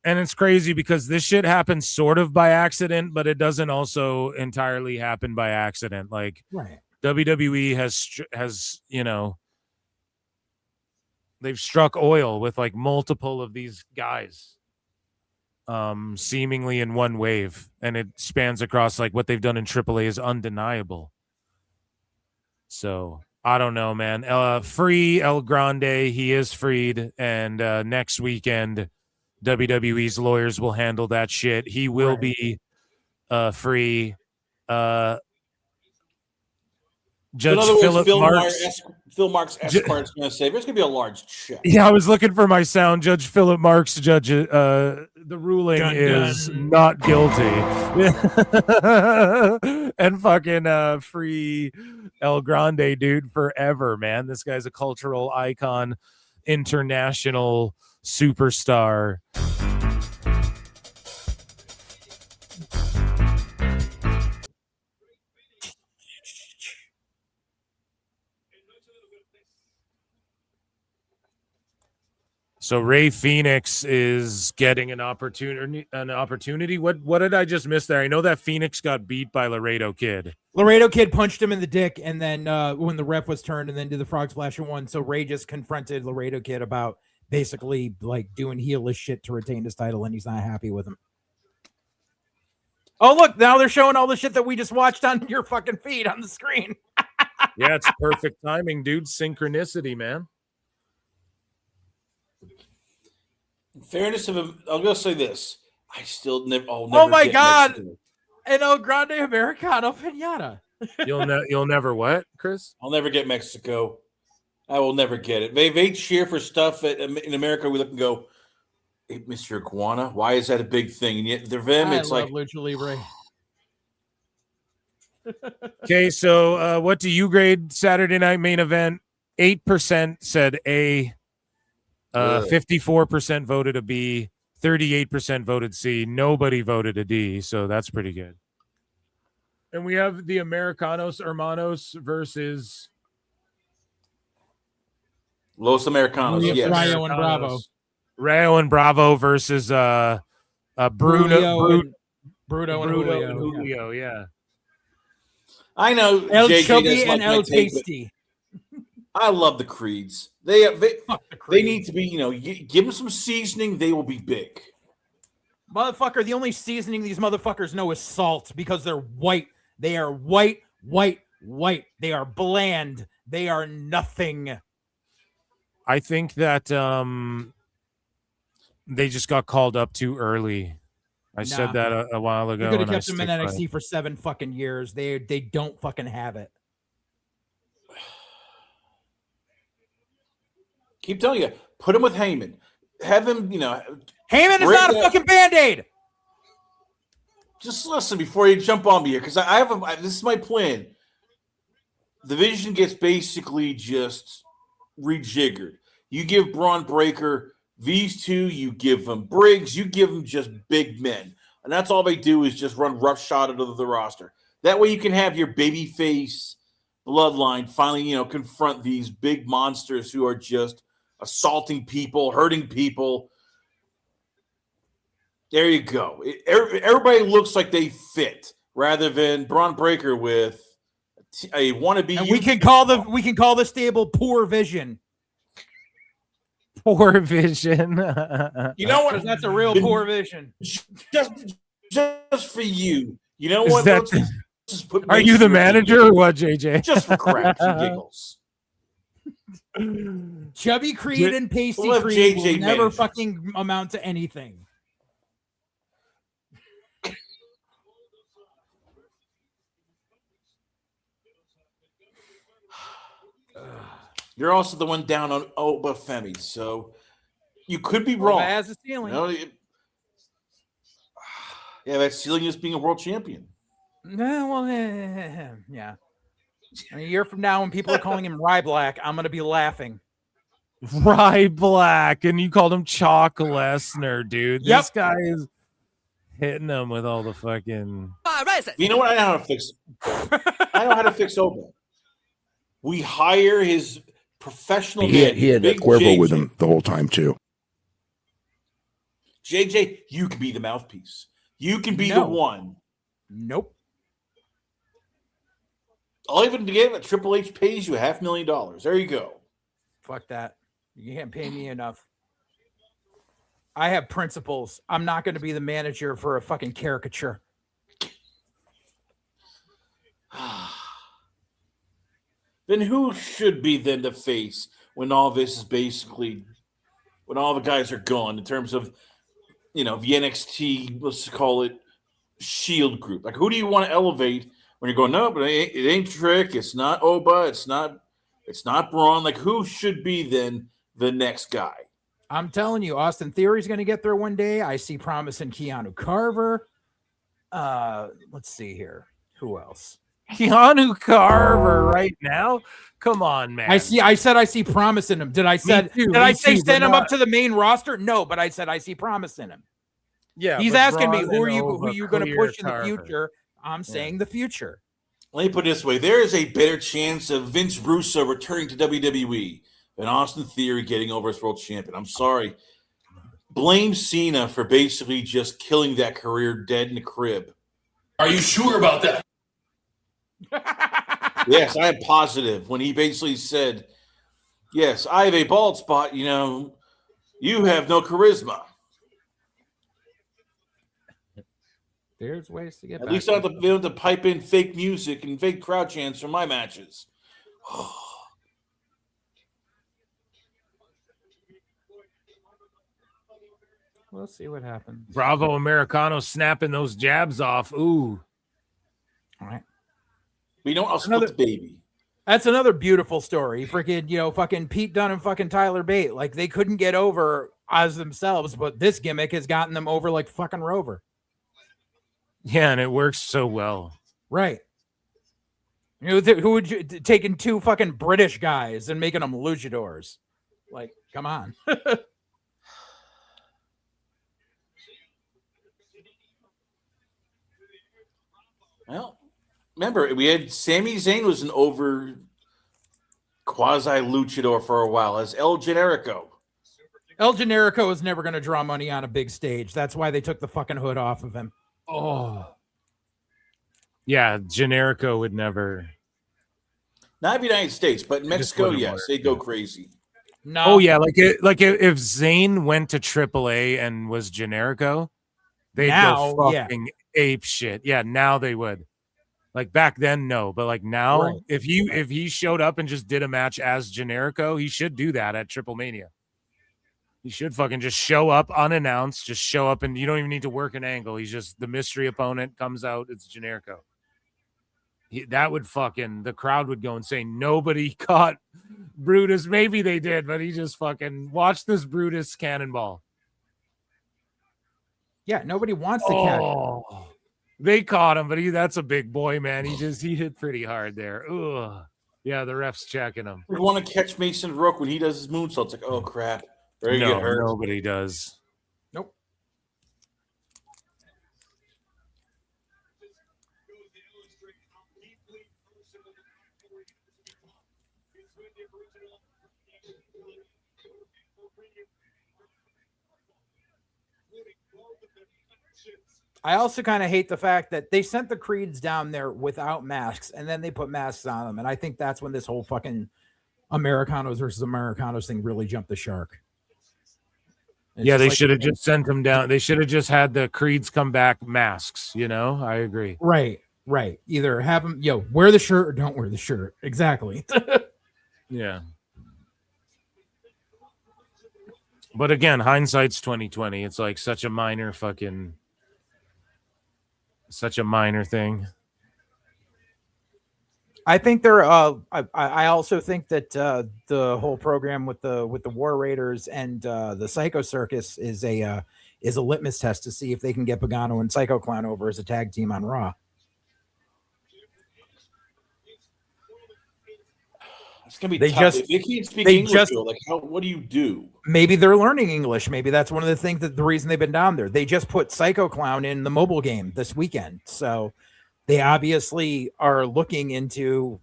And it's crazy because this shit happens sort of by accident, but it doesn't also entirely happen by accident. Like Right. WWE has, you know, they've struck oil with like multiple of these guys, seemingly in one wave, and it spans across like what they've done in AAA is undeniable. So I don't know, man. Free El Grande, he is freed, and next weekend WWE's lawyers will handle that shit. He will be free. Judge Phil Marks Esquire is going to say there's going to be a large check. Yeah, I was looking for my sound. Judge Philip Marks, the ruling is not guilty. And fucking free El Grande, dude, forever, man. This guy's a cultural icon, international superstar. So Ray Phoenix is getting an opportunity. What did I just miss there? I know that Phoenix got beat by Laredo Kid. Laredo Kid punched him in the dick, and then when the ref was turned, and then did the frog splash and won. So Ray just confronted Laredo Kid about basically like doing heelish shit to retain his title, and he's not happy with him. Oh, look, now they're showing all the shit that we just watched on your fucking feed on the screen. Yeah, it's perfect timing, dude. Synchronicity, man. In fairness of him, I'll just say this: I still never. Oh my god! An El Grande Americano pinata. You'll never what, Chris? I'll never get Mexico. I will never get it. They cheer for stuff in America. We look and go, hey, Mr. Iguana, why is that a big thing? And yet, for them, it's like Lucha Libre. Okay, so what do you grade Saturday night main event? 8% said A. 54% voted a B, 38% voted C. Nobody voted a D, so that's pretty good. And we have the Americanos Hermanos versus Los Americanos. Yes. Rayo and Bravo. Rayo and Bravo versus Bruno and Julio. Yeah. I know El JJ Chubby and like El take, Tasty. I love the Creeds. They need to be, give them some seasoning. They will be big. Motherfucker, the only seasoning these motherfuckers know is salt because they're white. They are white. They are bland. They are nothing. I think that they just got called up too early. I said that a while ago. You could have kept them in NXT for 7 fucking years. They don't fucking have it. Keep telling you, put him with Heyman. Have him, Heyman is not a fucking Band-Aid. Just listen before you jump on me here, because this is my plan. The division gets basically just rejiggered. You give Braun Breaker these two, you give them Briggs, you give them just big men. And that's all they do is just run roughshod into the roster. That way you can have your babyface bloodline finally, confront these big monsters who are just assaulting people, hurting people. There you go. Everybody looks like they fit, rather than Braun Breaker with a wannabe. And we can call the stable Poor Vision. Poor Vision. You know what? That's a real Poor Vision. Just for you. You know what? Are you the manager or what, JJ? Just for cracks and giggles. Chubby Creed and Pasty We'll have Creed will JJ never manage. fucking amount to anything. You're also the one down on Oba Femi, so you could be wrong. Oba has a ceiling. Yeah, that ceiling is being a world champion. No, well, yeah. A year from now, when people are calling him Rye Black, I'm gonna be laughing. Rye Black, and you called him Chalk Lesnar, dude. Yep. This guy is hitting them with all the fucking. You know what? I know how to fix it. I know how to fix Oba. We hire his professional man. He had Big Cuervo JJ. with him the whole time too. JJ, you can be the mouthpiece. You can be the one. Nope. I'll even give it. Triple H pays you $500,000. There you go. Fuck that. You can't pay me enough. I have principles. I'm not going to be the manager for a fucking caricature. Then who should be then the face when all this is basically, when all the guys are gone in terms of, the NXT, let's call it Shield group? Like, who do you want to elevate when you're going, no, but it ain't Trick, it's not Oba, it's not Braun. Like, who should be then the next guy? I'm telling you, Austin Theory's going to get there one day. I see promise in Keanu Carver. Let's see here. Who else? Keanu Carver right now? Come on, man. I said I see promise in him. Did I say send him up to the main roster? No, but I said I see promise in him. Yeah. He's but asking me Braun who and are you Oba going to clear push in the Carver. future? I'm saying the future. Let me put it this way. There is a better chance of Vince Russo returning to WWE than Austin Theory getting over as world champion. I'm sorry. Blame Cena for basically just killing that career dead in the crib. Are you sure about that? Yes, I am positive. When he basically said, yes, I have a bald spot, you have no charisma. There's ways to get At back. least I don't have to pipe in fake music and fake crowd chants for my matches. We'll see what happens. Bravo Americano snapping those jabs off. Ooh. All right. We don't. I'll split the baby. That's another beautiful story. Freaking, fucking Pete Dunne and fucking Tyler Bate. Like, they couldn't get over as themselves, but this gimmick has gotten them over like fucking Rover. Yeah, and it works so well. Right. Who would you taking two fucking British guys and making them luchadors? Like, come on. Well, remember, we had Sami Zayn was an over quasi luchador for a while as El Generico. El Generico is never going to draw money on a big stage. That's why they took the fucking hood off of him. Oh. Yeah, Generico would never. Not in the United States, but in Mexico, wouldn't yes, work, they'd go crazy. No. Oh yeah, if Zayn went to AAA and was Generico, they'd Now, go yeah. fucking ape shit. Yeah, now they would. Like back then, no, but like now, Right. if he showed up and just did a match as Generico, he should do that at Triple Mania. He should fucking just show up unannounced, just show up, and you don't even need to work an angle. He's just the mystery opponent comes out. It's Generico. That would fucking, the crowd would go insane. Nobody caught Brutus. Maybe they did, but he just fucking watched this Brutus cannonball. Yeah, nobody wants to catch him. Oh, they caught him, but that's a big boy, man. He hit pretty hard there. Ugh. Yeah, the ref's checking him. We want to catch Mason Rook when he does his moonsault. It's like, oh crap. Very No, get hurt. nobody does. Nope. I also kind of hate the fact that they sent the Creeds down there without masks and then they put masks on them. And I think that's when this whole fucking Americanos versus Americanos thing really jumped the shark. It's Yeah, just they like- should have just sent them down. They should have just had the Creeds come back masks, I agree. Right. Either have them, wear the shirt or don't wear the shirt. Exactly. Yeah. But again, hindsight's 2020. It's like such a minor thing. I think they're. I also think that the whole program with the War Raiders and the Psycho Circus is a litmus test to see if they can get Pagano and Psycho Clown over as a tag team on Raw. It's gonna be tough. If they can't speak English, though, like what do you do? Maybe they're learning English. Maybe that's one of the things that the reason they've been down there. They just put Psycho Clown in the mobile game this weekend, so they obviously are looking into,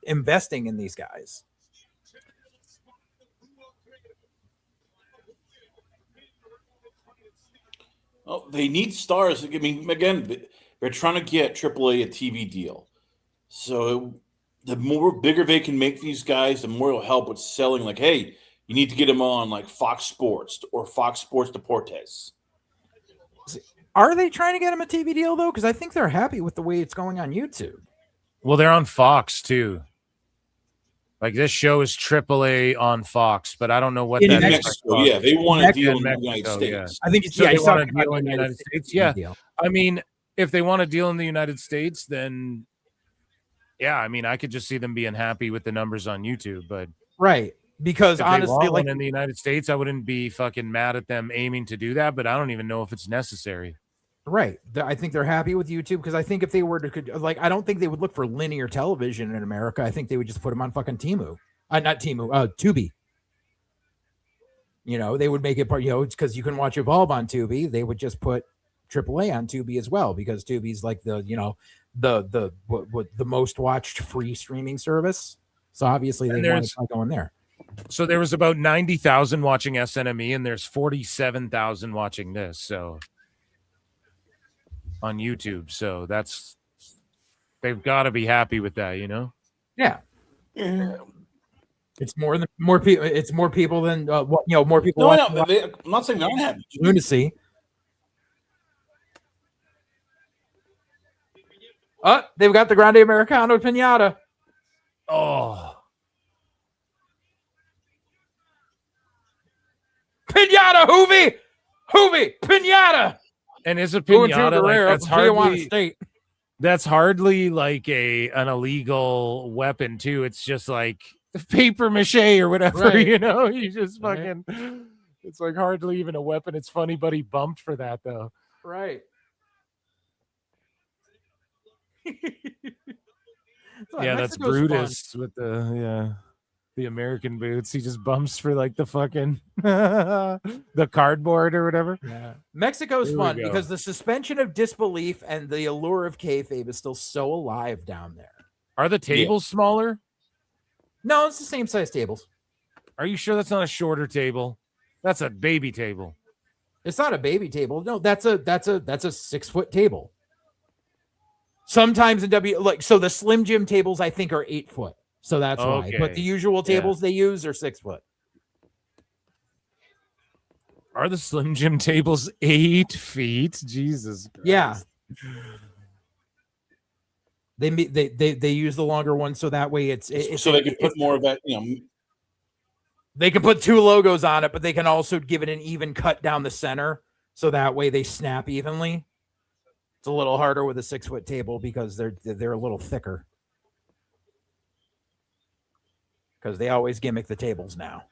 investing in these guys. Oh, they need stars. I mean, again, they're trying to get AAA a TV deal. So the bigger they can make these guys, the more it'll help with selling. Like, hey, you need to get them on like Fox Sports or Fox Sports Deportes. Are they trying to get him a TV deal, though? Because I think they're happy with the way it's going on YouTube. Well, they're on Fox, too. Like, this show is AAA on Fox, but I don't know what In that Mexico, is. yeah. They want a deal in the Mexico, United States. Yeah. I think it's, so yeah, they he's want a talking about deal in the United States. States Yeah. deal. I mean, if they want a deal in the United States, then, yeah, I mean, I could just see them being happy with the numbers on YouTube, but right. Because if honestly, they want like one in the United States, I wouldn't be fucking mad at them aiming to do that, but I don't even know if it's necessary. right. I think they're happy with YouTube because I think if they were to I don't think they would look for linear television in America. I think they would just put them on fucking Temu. Not Temu, Tubi. They would make it part, because you can watch Evolve on Tubi. They would just put AAA on Tubi as well because Tubi's like the most watched free streaming service. So obviously they want to go in there. So there was about 90,000 watching SNME, and there's 47,000 watching this. So on YouTube, so they've got to be happy with that, Yeah. It's more people. It's more people than more people. No, I know. I'm not saying they're unhappy. Lunacy. They've got the Grande Americano Pinata. Oh. Pinata, Hoovy, Pinata. And is a pinata State. That's hardly like an illegal weapon too. It's just like paper mache or whatever, Right. You just fucking it's like hardly even a weapon. It's funny, but he bumped for that though. Right. Yeah, that's Mexico's Brutus with the American boots. He just bumps for like the fucking the cardboard or whatever. Yeah. Mexico's Here we fun go. because the suspension of disbelief and the allure of kayfabe is still so alive down there. Are the tables smaller? No, it's the same size tables. Are you sure that's not a shorter table? That's a baby table. It's not a baby table. No, that's a 6-foot table. Sometimes in so the Slim Jim tables I think are 8 foot. So that's why. But the usual tables they use are 6 foot. Are the Slim Jim tables 8 feet? Jesus Christ. Yeah. They use the longer one so that way it's so they can put more of that, They can put 2 logos on it, but they can also give it an even cut down the center so that way they snap evenly. It's a little harder with a 6-foot table because they're a little thicker. Because they always gimmick the tables now.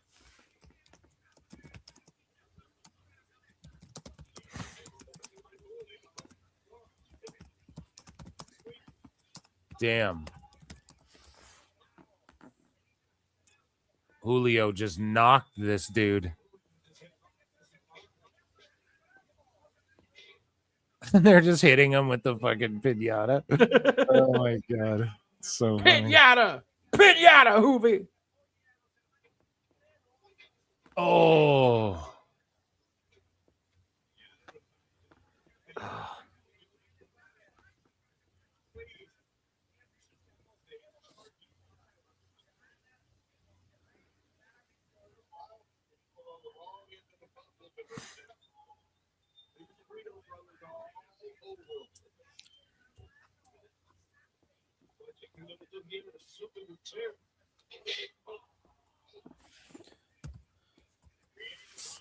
Damn. Julio just knocked this dude. They're just hitting him with the fucking pinata. Oh my god. So funny. Pinata, Hoovy. Oh.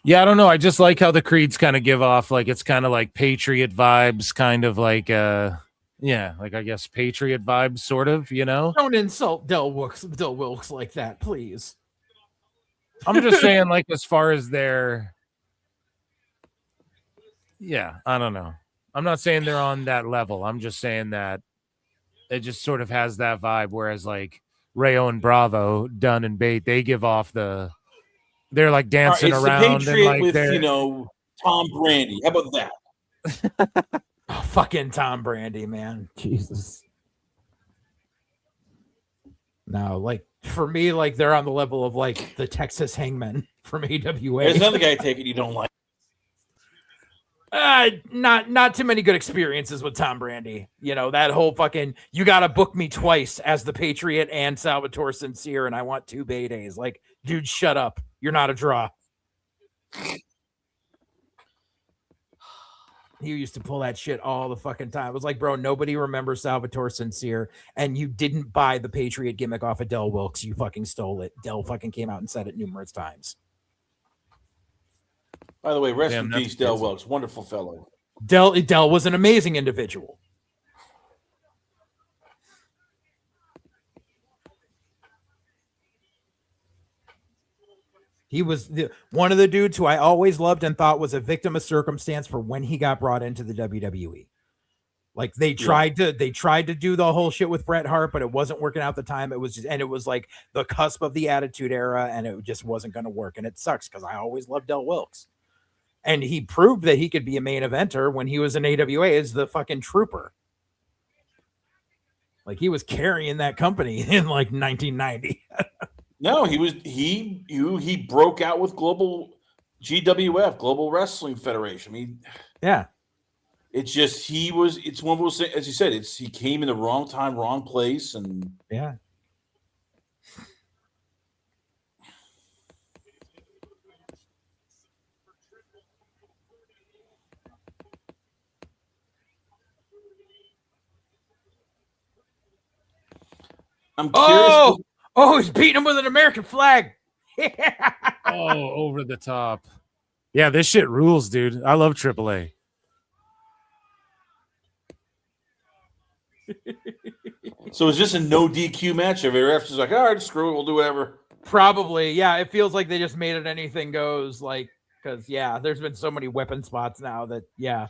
Yeah, I don't know. I just like how the creeds kind of give off like it's kind of like Patriot vibes, kind of like yeah, like I guess Patriot vibes, sort of, you know. Don't insult Del Wilkes like that, please. I'm just saying, like, as far as their, yeah, I don't know. I'm not saying they're on that level. I'm just saying that it just sort of has that vibe. Whereas like Rayo and Bravo, Dunn and Bate, they give off they're like dancing it's around the Patriot and like with they're Tom Brady. How about that? Oh, fucking Tom Brady, man. Jesus. No, like for me, like they're on the level of like the Texas Hangmen from AWA. There's another guy taking you don't like. Not too many good experiences with Tom Brady. You know, that whole fucking you gotta book me twice as the Patriot and Salvatore Sincere, and I want 2 bay days. Like, dude, shut up. You're not a draw. He used to pull that shit all the fucking time. It was like, bro, nobody remembers Salvatore Sincere, and you didn't buy the Patriot gimmick off of Del Wilkes. You fucking stole it. Del fucking came out and said it numerous times. By the way, rest in peace, Del Wilkes. Wonderful fellow. Del was an amazing individual. He was one of the dudes who I always loved and thought was a victim of circumstance for when he got brought into the WWE. Like they tried to do the whole shit with Bret Hart, but it wasn't working out at the time. It was just, and it was like the cusp of the Attitude Era, and it just wasn't going to work. And it sucks because I always loved Del Wilkes. And he proved that he could be a main eventer when he was in AWA as the fucking Trooper. Like he was carrying that company in like 1990. No, he broke out with GWF, Global Wrestling Federation. I mean, yeah. It's just it's one of those things, as you said, he came in the wrong time, wrong place, and yeah. I'm curious. Oh, he's beating him with an American flag. Oh, over the top. Yeah, this shit rules, dude. I love AAA. So is this a no DQ match? Every ref's just like, all right, screw it, we'll do whatever. Probably, yeah. It feels like they just made it anything goes, like, because yeah, there's been so many weapon spots now that yeah.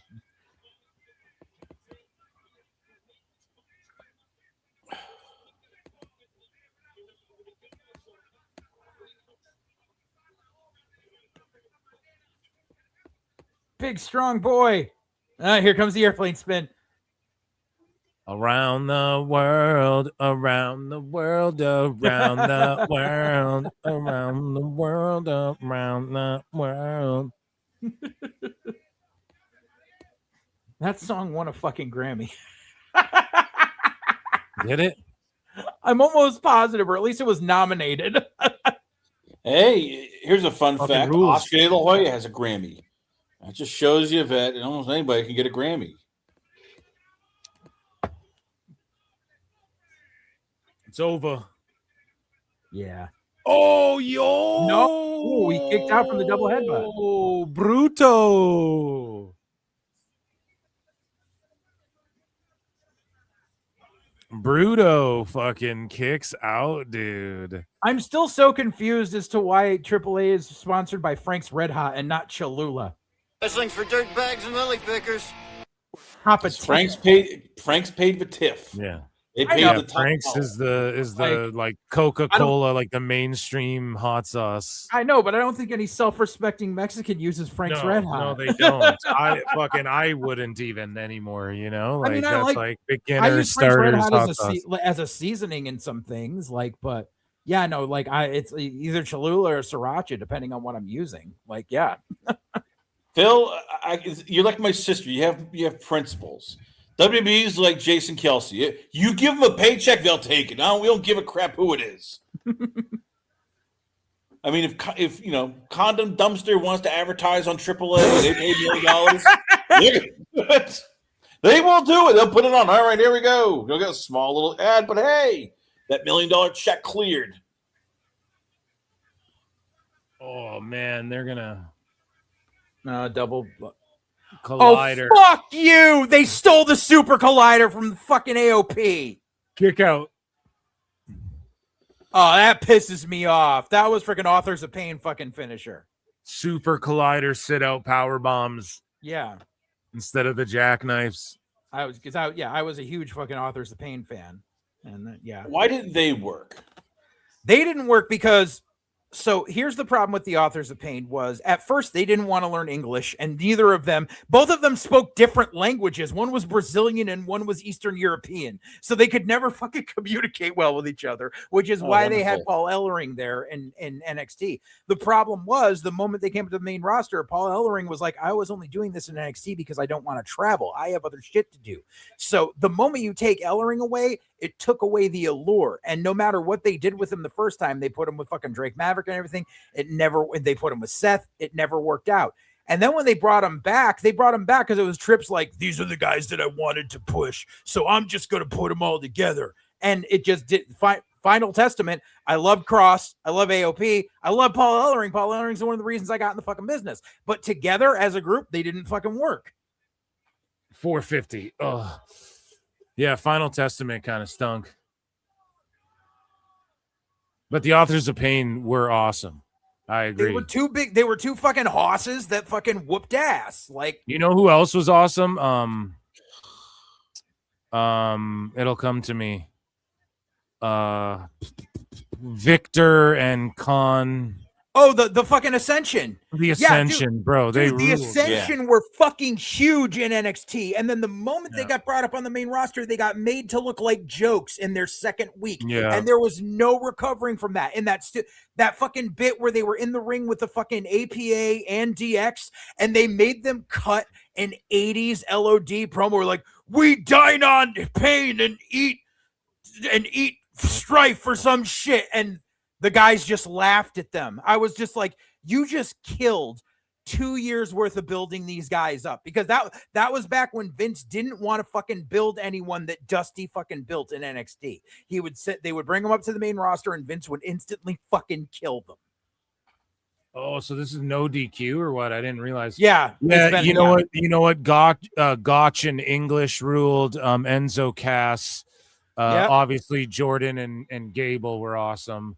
Big strong boy. Here comes the airplane spin. Around the world, around the world, around the world, around the world, around the world. That song won a fucking Grammy. Did it? I'm almost positive, or at least it was nominated. Hey, here's a fun Fucking fact. rules. Oscar de la Hoya has a Grammy. That just shows you that almost anybody can get a Grammy. It's over. Yeah. Oh, yo. No. Ooh, he kicked out from the double headbutt. Oh, Bruto. Bruto fucking kicks out, dude. I'm still so confused as to why AAA is sponsored by Frank's Red Hot and not Cholula. Wrestling's for dirtbags and lily pickers. Frank's paid the tiff. Yeah. They paid the top Frank's dollar. is the like Coca-Cola, like the mainstream hot sauce. I know, but I don't think any self-respecting Mexican uses Frank's Red Hot. No, they don't. I wouldn't even anymore, you know? Like I mean, that's like I beginner use Frank's Red starters Hot hot as sauce. as a seasoning in some things, like, but yeah, no, like it's either Cholula or Sriracha, depending on what I'm using. Like, yeah. Phil, you're like my sister. You have principles. WWE's like Jason Kelsey. You give them a paycheck, they'll take it. No, we don't give a crap who it is. I mean, if Condom Dumpster wants to advertise on AAA, they pay $1 million. They will do it. They'll put it on. All right, here we go. You'll get a small little ad, but hey, that $1 million check cleared. Oh man, they're gonna. Double Collider. Oh, fuck you! They stole the Super Collider from the fucking AOP. Kick out. Oh, that pisses me off. That was freaking Authors of Pain fucking finisher. Super Collider sit out power bombs. Yeah. Instead of the jackknives. I was a huge fucking Authors of Pain fan. And yeah. Why didn't they work? They didn't work because so here's the problem with the Authors of Pain was at first they didn't want to learn English, and both of them spoke different languages. One was Brazilian and one was Eastern European. So they could never fucking communicate well with each other, which is why they had Paul Ellering there in NXT. The problem was the moment they came to the main roster, Paul Ellering was like, I was only doing this in NXT because I don't want to travel. I have other shit to do. So the moment you take Ellering away, it took away the allure. And no matter what they did with him the first time, they put him with fucking Drake Maverick and everything. They put him with Seth. It never worked out. And then when they brought him back because it was Trips like, these are the guys that I wanted to push. So I'm just going to put them all together. And it just did. Final Testament. I love Cross. I love AOP. I love Paul Ellering. Paul Ellering's one of the reasons I got in the fucking business. But together as a group, they didn't fucking work. 450. Oh. Yeah, Final Testament kind of stunk. But the Authors of Pain were awesome. I agree. They were too big. They were two fucking hosses that fucking whooped ass. Like, you know who else was awesome? It'll come to me. Victor and Khan. Oh, the fucking Ascension. The Ascension, bro. The Ascension were fucking huge in NXT. And then the moment they got brought up on the main roster, they got made to look like jokes in their second week. Yeah. And there was no recovering from that. In that fucking bit where they were in the ring with the fucking APA and DX, and they made them cut an 80s LOD promo where like, we dine on pain and eat strife for some shit. And the guys just laughed at them. I was just like, you just killed 2 years worth of building these guys up, because that was back when Vince didn't want to fucking build anyone that Dusty fucking built in NXT. They would bring them up to the main roster and Vince would instantly fucking kill them. Oh, so this is no DQ or what? I didn't realize. Yeah. You know what? Gotch and English ruled. Enzo Cass. Obviously Jordan and Gable were awesome.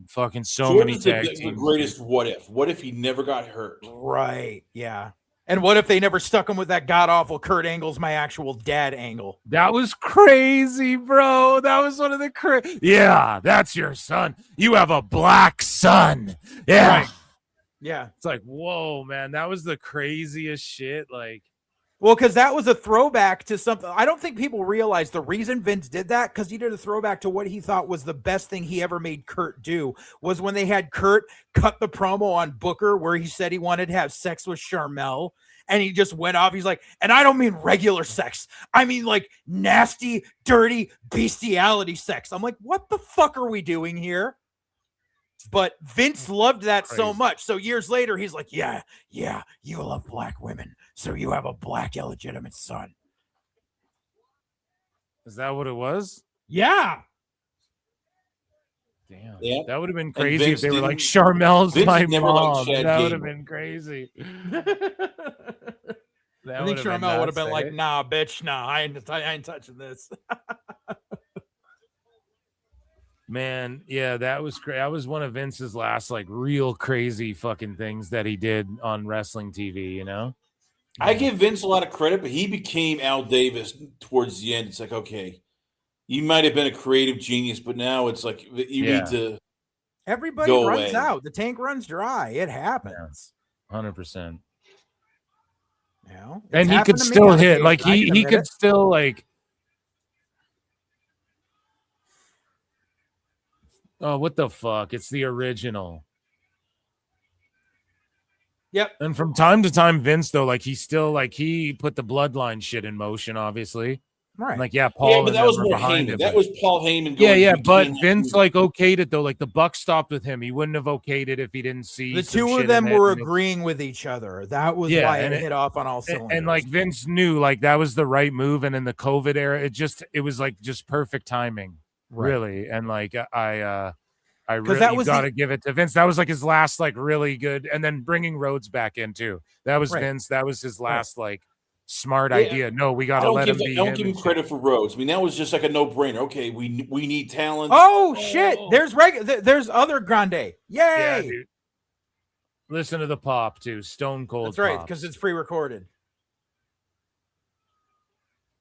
Fucking so many tag teams. The greatest what if? What if he never got hurt? Right. Yeah. And what if they never stuck him with that god awful Kurt Angle's my actual dad angle? That was crazy, bro. That was one of the Yeah, that's your son. You have a black son. Yeah. Right. Yeah. It's like, whoa, man. That was the craziest shit. Like, well, because that was a throwback to something. I don't think people realize the reason Vince did that, because he did a throwback to what he thought was the best thing he ever made Kurt do, was when they had Kurt cut the promo on Booker where he said he wanted to have sex with Charmel. And he just went off. He's like, and I don't mean regular sex. I mean like nasty, dirty bestiality sex. I'm like, what the fuck are we doing here? But Vince loved that so much. So years later, he's like, yeah, you love black women. So you have a black illegitimate son. Is that what it was? Yeah. Damn. Yeah. That would have been crazy if they were like, Charmel's my mom. That would have been crazy. I think Charmel would have been like, nah, bitch, nah, I ain't touching this. Man, yeah, that was great. That was one of Vince's last like real crazy fucking things that he did on wrestling TV, you know? I give Vince a lot of credit, but he became Al Davis towards the end. It's like, okay, you might have been a creative genius, but now it's like you need to. Everybody go runs away. out. The tank runs dry. It happens. 100%. You know? And he could still hit. Like he could still like. Oh, what the fuck? It's the original. Yep. And from time to time, Vince, though, like he still like he put the bloodline shit in motion, obviously. Right. Like, yeah, Paul. Yeah, but that was more behind Heyman. it, That but- was Paul Heyman. Yeah, going, but "You can't Vince do like okayed it though. Like the buck stopped with him. He wouldn't have okayed it if he didn't see The some two shit of in them it, were and it's- agreeing with each other. That was Yeah, why and it hit off on all cylinders. And like Vince knew like that was the right move. And in the COVID era, it was like just perfect timing, Right. really. And like I really got to give it to Vince. That was like his last like really good, and then bringing Rhodes back in too. That was Vince. That was his last like smart idea. No, we got to let him be. Don't give him credit for Rhodes. I mean, that was just like a no-brainer. Okay, we need talent. Oh shit! There's other Grande. Yay! Yeah, dude. Listen to the pop too. Stone Cold. That's right, because it's pre-recorded.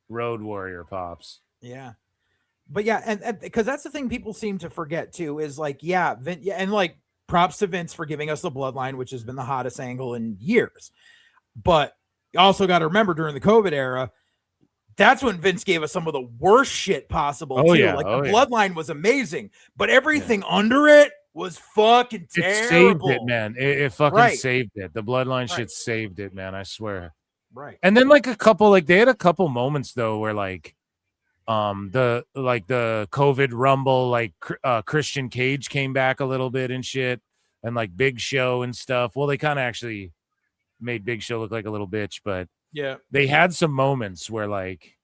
Road Warrior pops. Yeah. But yeah, and because that's the thing people seem to forget too, is like, and like props to Vince for giving us the Bloodline, which has been the hottest angle in years. But you also got to remember during the COVID era, that's when Vince gave us some of the worst shit possible too. Yeah. Like the Bloodline was amazing, but everything under it was fucking terrible. It saved it, man. It fucking saved it. The Bloodline shit saved it, man. I swear. Right. And then like they had a couple moments though where like the COVID Rumble, like Christian Cage came back a little bit and shit, and like Big Show and stuff. Well, they kind of actually made Big Show look like a little bitch, but yeah, they had some moments where like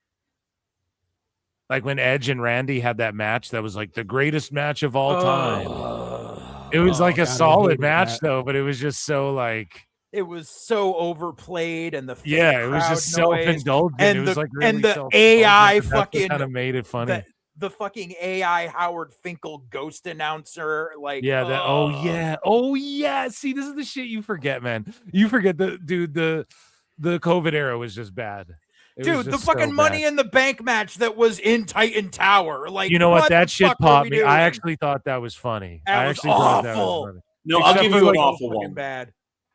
when Edge and Randy had that match that was like the greatest match of all time. It was like a solid match though, but it was just so like. It was so overplayed, and the it was just self-indulgent. And it was like really and the AI fucking kind of made it funny. The fucking AI Howard Finkel ghost announcer, like oh yeah. See, this is the shit you forget, man. You forget the COVID era was just bad. Dude, the fucking Money in the Bank match that was in Titan Tower, like you know what that shit popped me. I actually thought that was funny. I actually thought that was funny. No, I'll give you an awful one. Bad.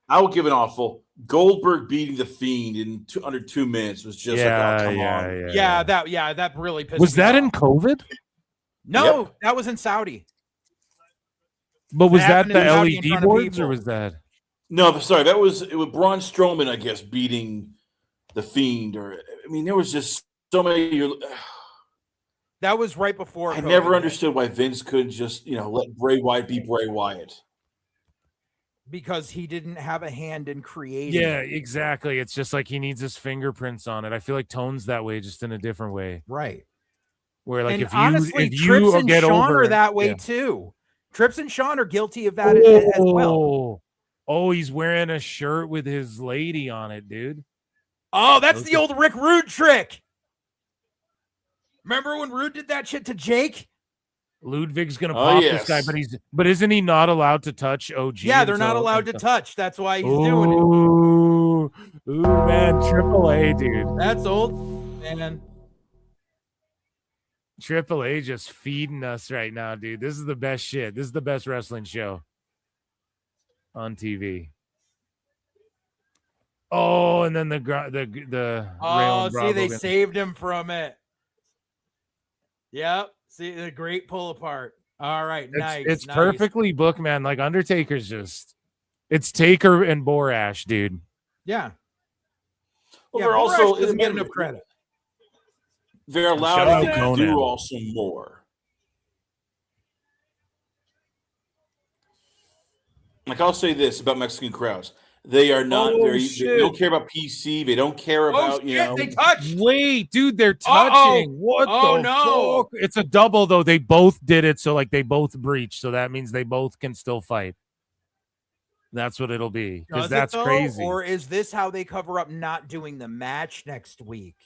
I will give an awful. Goldberg beating the Fiend in under 2 minutes was just like, oh, come on. That really pissed Was me that off. in COVID? No, that was in Saudi. But was that the Saudi in LED front of boards people. or was that? No, sorry, it was Braun Strowman, I guess, beating the Fiend. Or I mean, there was just so many. That was right before. I never understood why Vince couldn't just let Bray Wyatt be Bray Wyatt. Because he didn't have a hand in creating. Yeah, exactly. It's just like he needs his fingerprints on it. I feel like Tone's that way, just in a different way. Right. Where like and if honestly, you Trips and get Sean over are that way too. Trips and Sean are guilty of that as well. Oh, he's wearing a shirt with his lady on it, dude. Oh, that's the old Rick Rude trick. Remember when Rude did that shit to Jake? Ludwig's gonna pop this guy, but isn't he not allowed to touch OG? Yeah, they're not allowed to touch. That's why he's doing it. Ooh, man, AAA, dude. That's old, man. AAA just feeding us right now, dude. This is the best shit. This is the best wrestling show on TV. Oh, and then the oh, see, they saved him from it. Yep. See the great pull apart. All right, nice. It's perfectly booked, man. Like Undertaker's it's Taker and Borash, dude. Yeah. Well, they're also doesn't get enough credit. They're allowed to do also more. Like I'll say this about Mexican crowds. They are not very. They don't care about PC. They don't care about They touched. Wait, dude, they're touching. What the fuck? It's a double though. They both did it, so like they both breached. So that means they both can still fight. That's what it'll be because that's crazy. Or is this how they cover up not doing the match next week?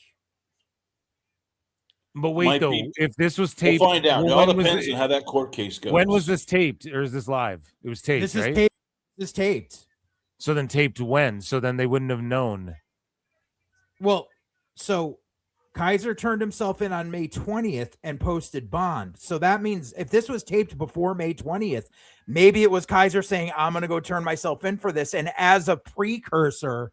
But wait, if this was taped, we'll find out. It all depends on how that court case goes. When was this taped, or is this live? It was taped. This right? is taped. This is taped. So then taped when? So then they wouldn't have known. Well, so Kaiser turned himself in on May 20th and posted bond. So that means if this was taped before May 20th, maybe it was Kaiser saying, I'm going to go turn myself in for this. And as a precursor,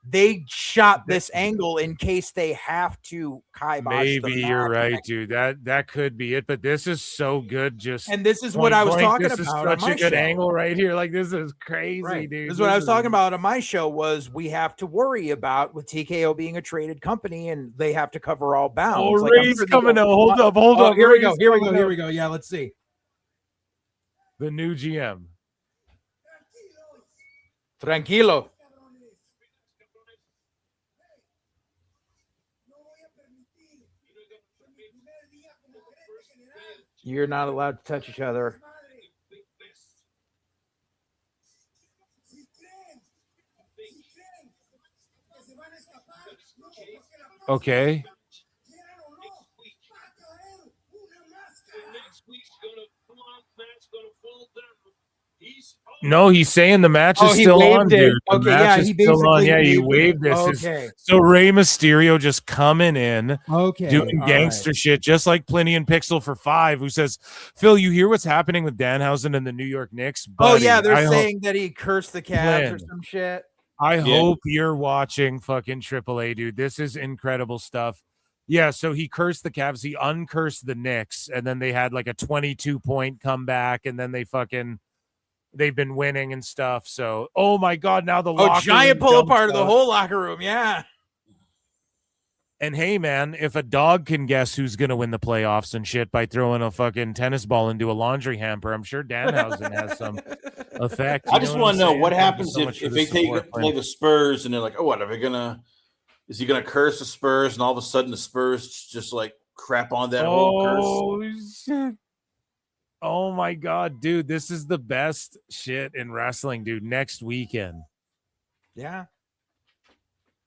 they shot this angle in case they have to kibosh. Maybe you're right, dude. That could be it. But this is so good. And this is what I was talking about. This is such a good angle right here. Like this is crazy, right. dude. This is what I was talking about on my show. Was we have to worry about with TKO being a traded company and they have to cover all bounds. Oh, like, Ray's coming out. Hold up. Here we go. Yeah, let's see. The new GM. Tranquilo. You're not allowed to touch each other. Okay. No, he's saying the match is he still on, waved it. dude. The Okay, match yeah, is he still on. basically Yeah, he waved it. waved this. Okay. So Rey Mysterio just coming in, Okay, doing all gangster shit, just like Plenty and Pixel for 5, who says, Phil, you hear what's happening with Danhausen and the New York Knicks? Buddy, yeah, they're I hope- saying that he cursed the Cavs or Flynn. some shit. I hope you're watching fucking AAA, dude. This is incredible stuff. Yeah, so he cursed the Cavs, he uncursed the Knicks, and then they had like a 22-point comeback, and then they've been winning and stuff. So, oh my God, now the locker giant room pull jumps apart of the out. whole locker room. Yeah. And hey, man, if a dog can guess who's going to win the playoffs and shit by throwing a fucking tennis ball into a laundry hamper, I'm sure Danhausen has some effect. I just want to know what happens so much if for they the take support, play Flynn. the Spurs and they're like, oh, what are they gonna? Is he gonna curse the Spurs and all of a sudden the Spurs just like crap on that whole curse? Shit. Oh my God, dude, this is the best shit in wrestling, dude. Next weekend. Yeah.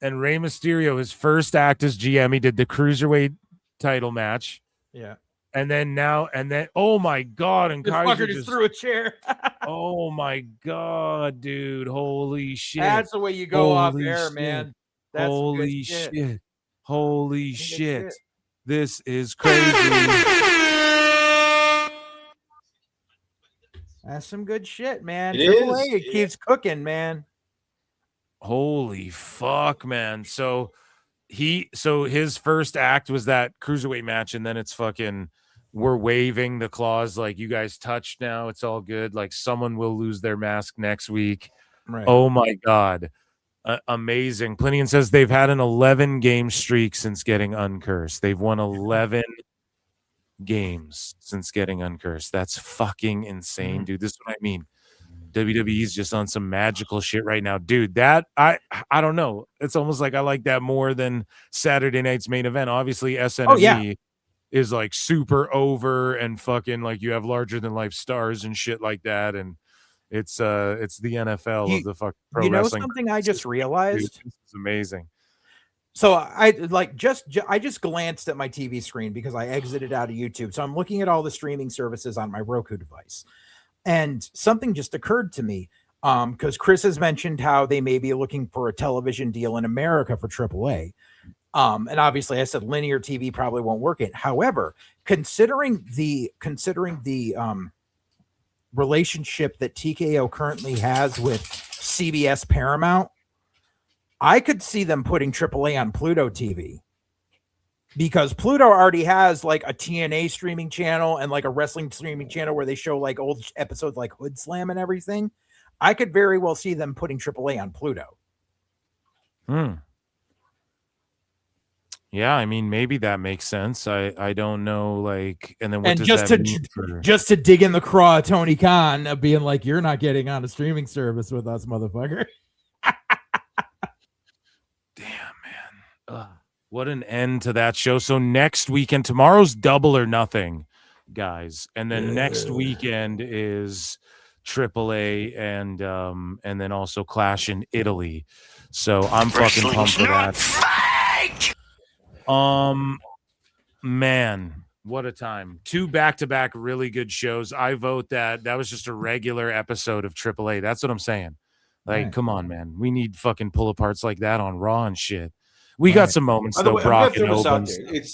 And Rey Mysterio, his first act as GM, he did the Cruiserweight title match. Yeah. And then oh my God, and This Kaiser fucker just threw a chair. oh my God, dude. Holy shit. That's the way you go off Holy air, shit. man. That's some good Holy shit. shit. Holy Some good shit. shit. This is crazy. That's some good shit, man. It AAA, is. it keeps cooking, man. Holy fuck, man. So his first act was that cruiserweight match, and then it's fucking we're waving the clause like you guys touched now. It's all good. Like someone will lose their mask next week. Right. Oh my God. Amazing. Plinian says they've had an 11-game streak since getting uncursed. They've won 11 games since getting uncursed. That's fucking insane, dude. This is what I mean. WWE's just on some magical shit right now, dude. That I don't know. It's almost like I like that more than Saturday night's main event. Obviously, SNME is like super over and fucking like you have larger than life stars and shit like that, and it's the NFL of the fucking pro wrestling. Something I just realized? Dude, this is amazing. So I just glanced at my TV screen because I exited out of YouTube. So I'm looking at all the streaming services on my Roku device. And something just occurred to me because Chris has mentioned how they may be looking for a television deal in America for AAA. And obviously I said linear TV probably won't work it. However, considering the relationship that TKO currently has with CBS Paramount, I could see them putting AAA on Pluto TV. Because Pluto already has like a TNA streaming channel and like a wrestling streaming channel where they show like old episodes like Hood Slam and everything. I could very well see them putting AAA on Pluto. Yeah, I mean, maybe that makes sense. I don't know, like, and then what And does just that to mean for... just to dig in the craw of Tony Khan of being like, you're not getting on a streaming service with us, motherfucker. What an end to that show. So next weekend, tomorrow's Double or Nothing, guys, and then next weekend is AAA and then also Clash in Italy. So I'm fucking pumped for that. Man, what a time. 2 back-to-back really good shows. I vote that was just a regular episode of AAA. That's what I'm saying. Like, Right. come on, man. We need fucking pull-aparts like that on Raw and shit. We got some moments, By the though, way, I'm Brock gonna and throw this out Owens. there.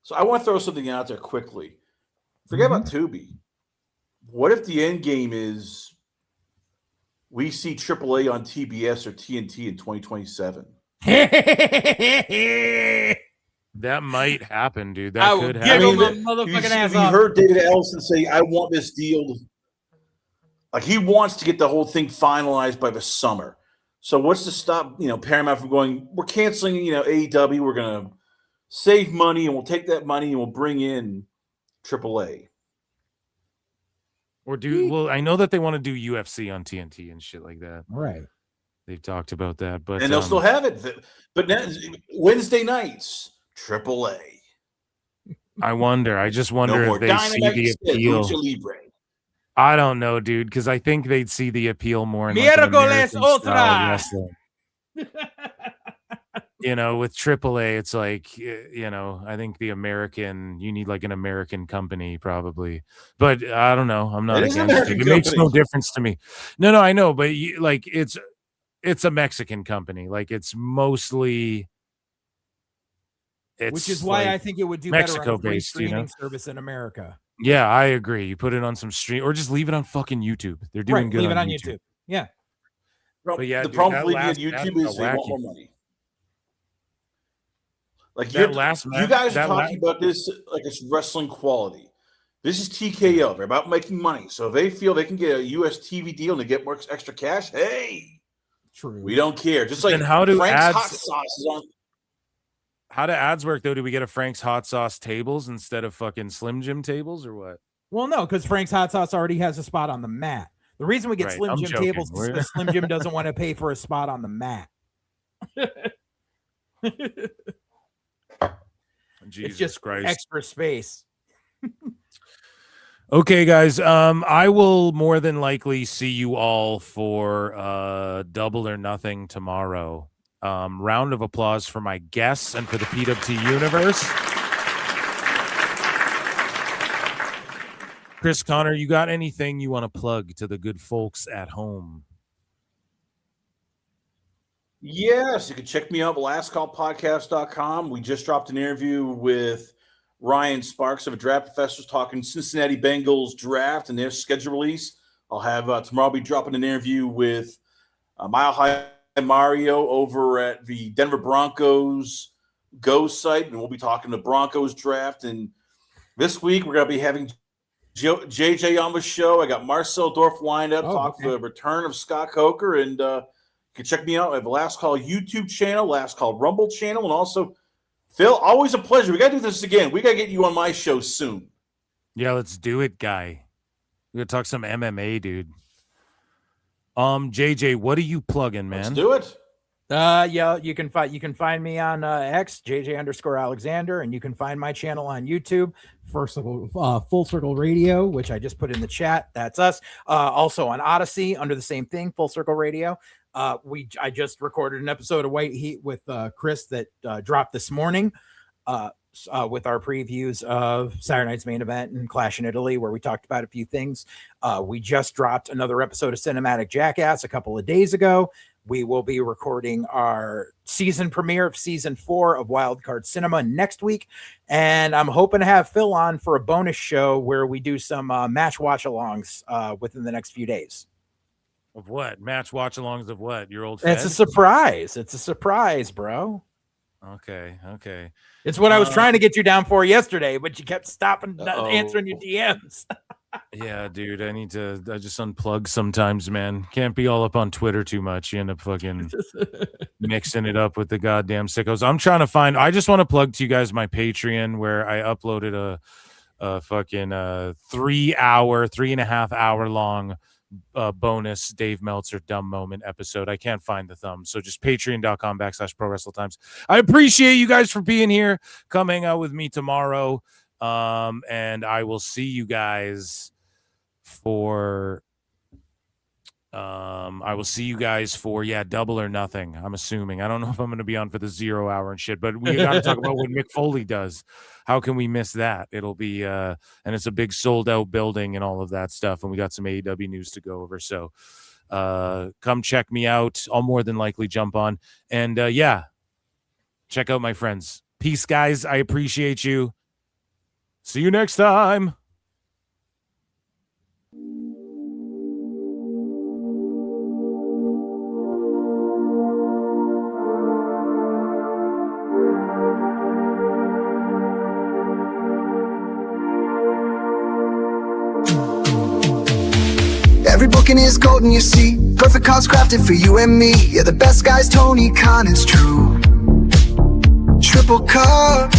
So I want to throw something out there quickly. Forget about Tubi. What if the end game is we see AAA on TBS or TNT in 2027? That might happen, dude. I That will could give happen. him a motherfucking ass you off. heard David Ellison say, I want this deal. Like, he wants to get the whole thing finalized by the summer. So what's to stop, Paramount from going, we're canceling, AEW. We're going to save money, and we'll take that money and we'll bring in AAA. Or well, I know that they want to do UFC on TNT and shit like that. Right. They've talked about that, but And they'll still have it. But now, Wednesday nights, AAA. I just wonder No if more they see Dynamite, the instead, appeal. Lucha Libre. I don't know, dude, because I think they'd see the appeal more in like, an Miércoles American style otra. wrestling. You know, with AAA, it's like, you know, I think you need like an American company probably. But I don't know. I'm not It is an against it. American It makes no company. difference to me. No, I know, but like it's a Mexican company. Like it's mostly. Which is why I think it would do Mexico better on a free based, you know? streaming service in America. Yeah, I agree. You put it on some stream or just leave it on fucking YouTube. They're doing good. Leave it on YouTube. Yeah. But yeah, the dude, problem that with leaving last it on match YouTube is felt they want wacky. more money. Like That you last match- guys are that talking about this like it's wrestling quality. This is TKO. They're about making money. So if they feel they can get a US TV deal and they get more extra cash, hey, true. We don't care. Just like Then how do Frank's ads- hot sauce is on. How do ads work though? Do we get a Frank's Hot Sauce tables instead of fucking Slim Jim tables or what? Well, no, because Frank's Hot Sauce already has a spot on the mat. The reason we get Right, Slim I'm Jim joking. tables is because Slim Jim doesn't want to pay for a spot on the mat. Jesus it's just Christ. extra space. Okay, guys. I will more than likely see you all for Double or Nothing tomorrow. Round of applause for my guests and for the PWT universe. Chris Connor, you got anything you want to plug to the good folks at home? Yes, you can check me out at lastcallpodcast.com. We just dropped an interview with Ryan Sparks of Draft Professors talking Cincinnati Bengals draft and their schedule release. I'll have tomorrow I'll be dropping an interview with Mile High Mario over at the Denver Broncos Go site, and we'll be talking the Broncos draft. And this week we're going to be having JJ on the show. I got Marcel Dorf lined up, talk the return of Scott Coker, and you can check me out at the Last Call YouTube channel, Last Call Rumble channel, and also Phil. Always a pleasure. We got to do this again. We got to get you on my show soon. Yeah, let's do it, guy. We're gonna talk some MMA, dude. JJ, what are you plugging, man? Let's do it. Yeah, you can find me on X, JJ_Alexander, and you can find my channel on YouTube, Full Circle Radio, which I just put in the chat. That's us. Also on Odyssey under the same thing, Full Circle Radio. I just recorded an episode of White Heat with Chris that dropped this morning. With our previews of Saturday night's main event and Clash in Italy, where we talked about a few things. We just dropped another episode of Cinematic Jackass a couple of days ago. We will be recording our season premiere of season 4 of Wildcard Cinema next week. And I'm hoping to have Phil on for a bonus show where we do some match watch-alongs within the next few days. Of what? Match watch-alongs of what? Your old It's a surprise. It's a surprise, bro. Okay. It's what I was trying to get you down for yesterday, but you kept stopping, not answering your DMs. Yeah, dude, I just unplug sometimes, man. Can't be all up on Twitter too much. You end up fucking mixing it up with the goddamn sickos. I just want to plug to you guys my Patreon, where I uploaded a fucking 3.5 hour long bonus Dave Meltzer dumb moment episode. I can't find the thumb, so just patreon.com/ProWrestleTimes. I appreciate you guys for being here, coming out with me tomorrow. And I will see you guys for Double or Nothing. I'm assuming. I don't know if I'm going to be on for the 0 hour and shit, but we got to talk about what Mick Foley does. How can we miss that? It'll be and it's a big sold out building and all of that stuff, and we got some AEW news to go over. So come check me out. I'll more than likely jump on, and check out my friends. Peace, guys. I appreciate you. See you next time. Every booking is golden, you see. Perfect cards crafted for you and me. Yeah, the best guys, Tony Khan, is true. Triple cup,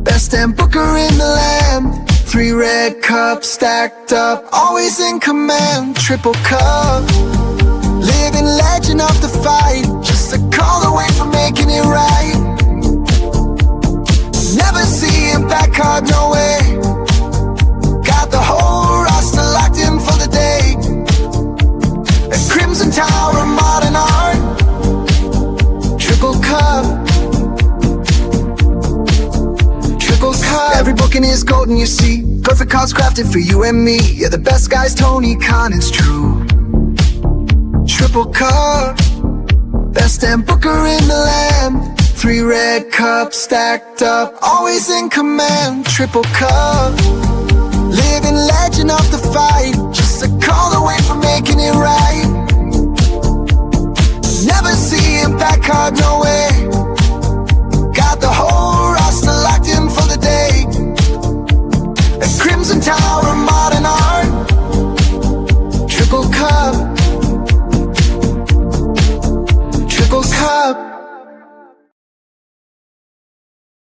best damn booker in the land. 3 red cups stacked up, always in command. Triple cup, living legend of the fight. Just a call away from making it right. Never see him back hard, no way. Got the whole roster locked in for Booking is golden, you see. Perfect cards crafted for you and me. Yeah, the best guys, Tony Khan is true. Triple cup, best damn booker in the land. 3 red cups stacked up, always in command. Triple cup.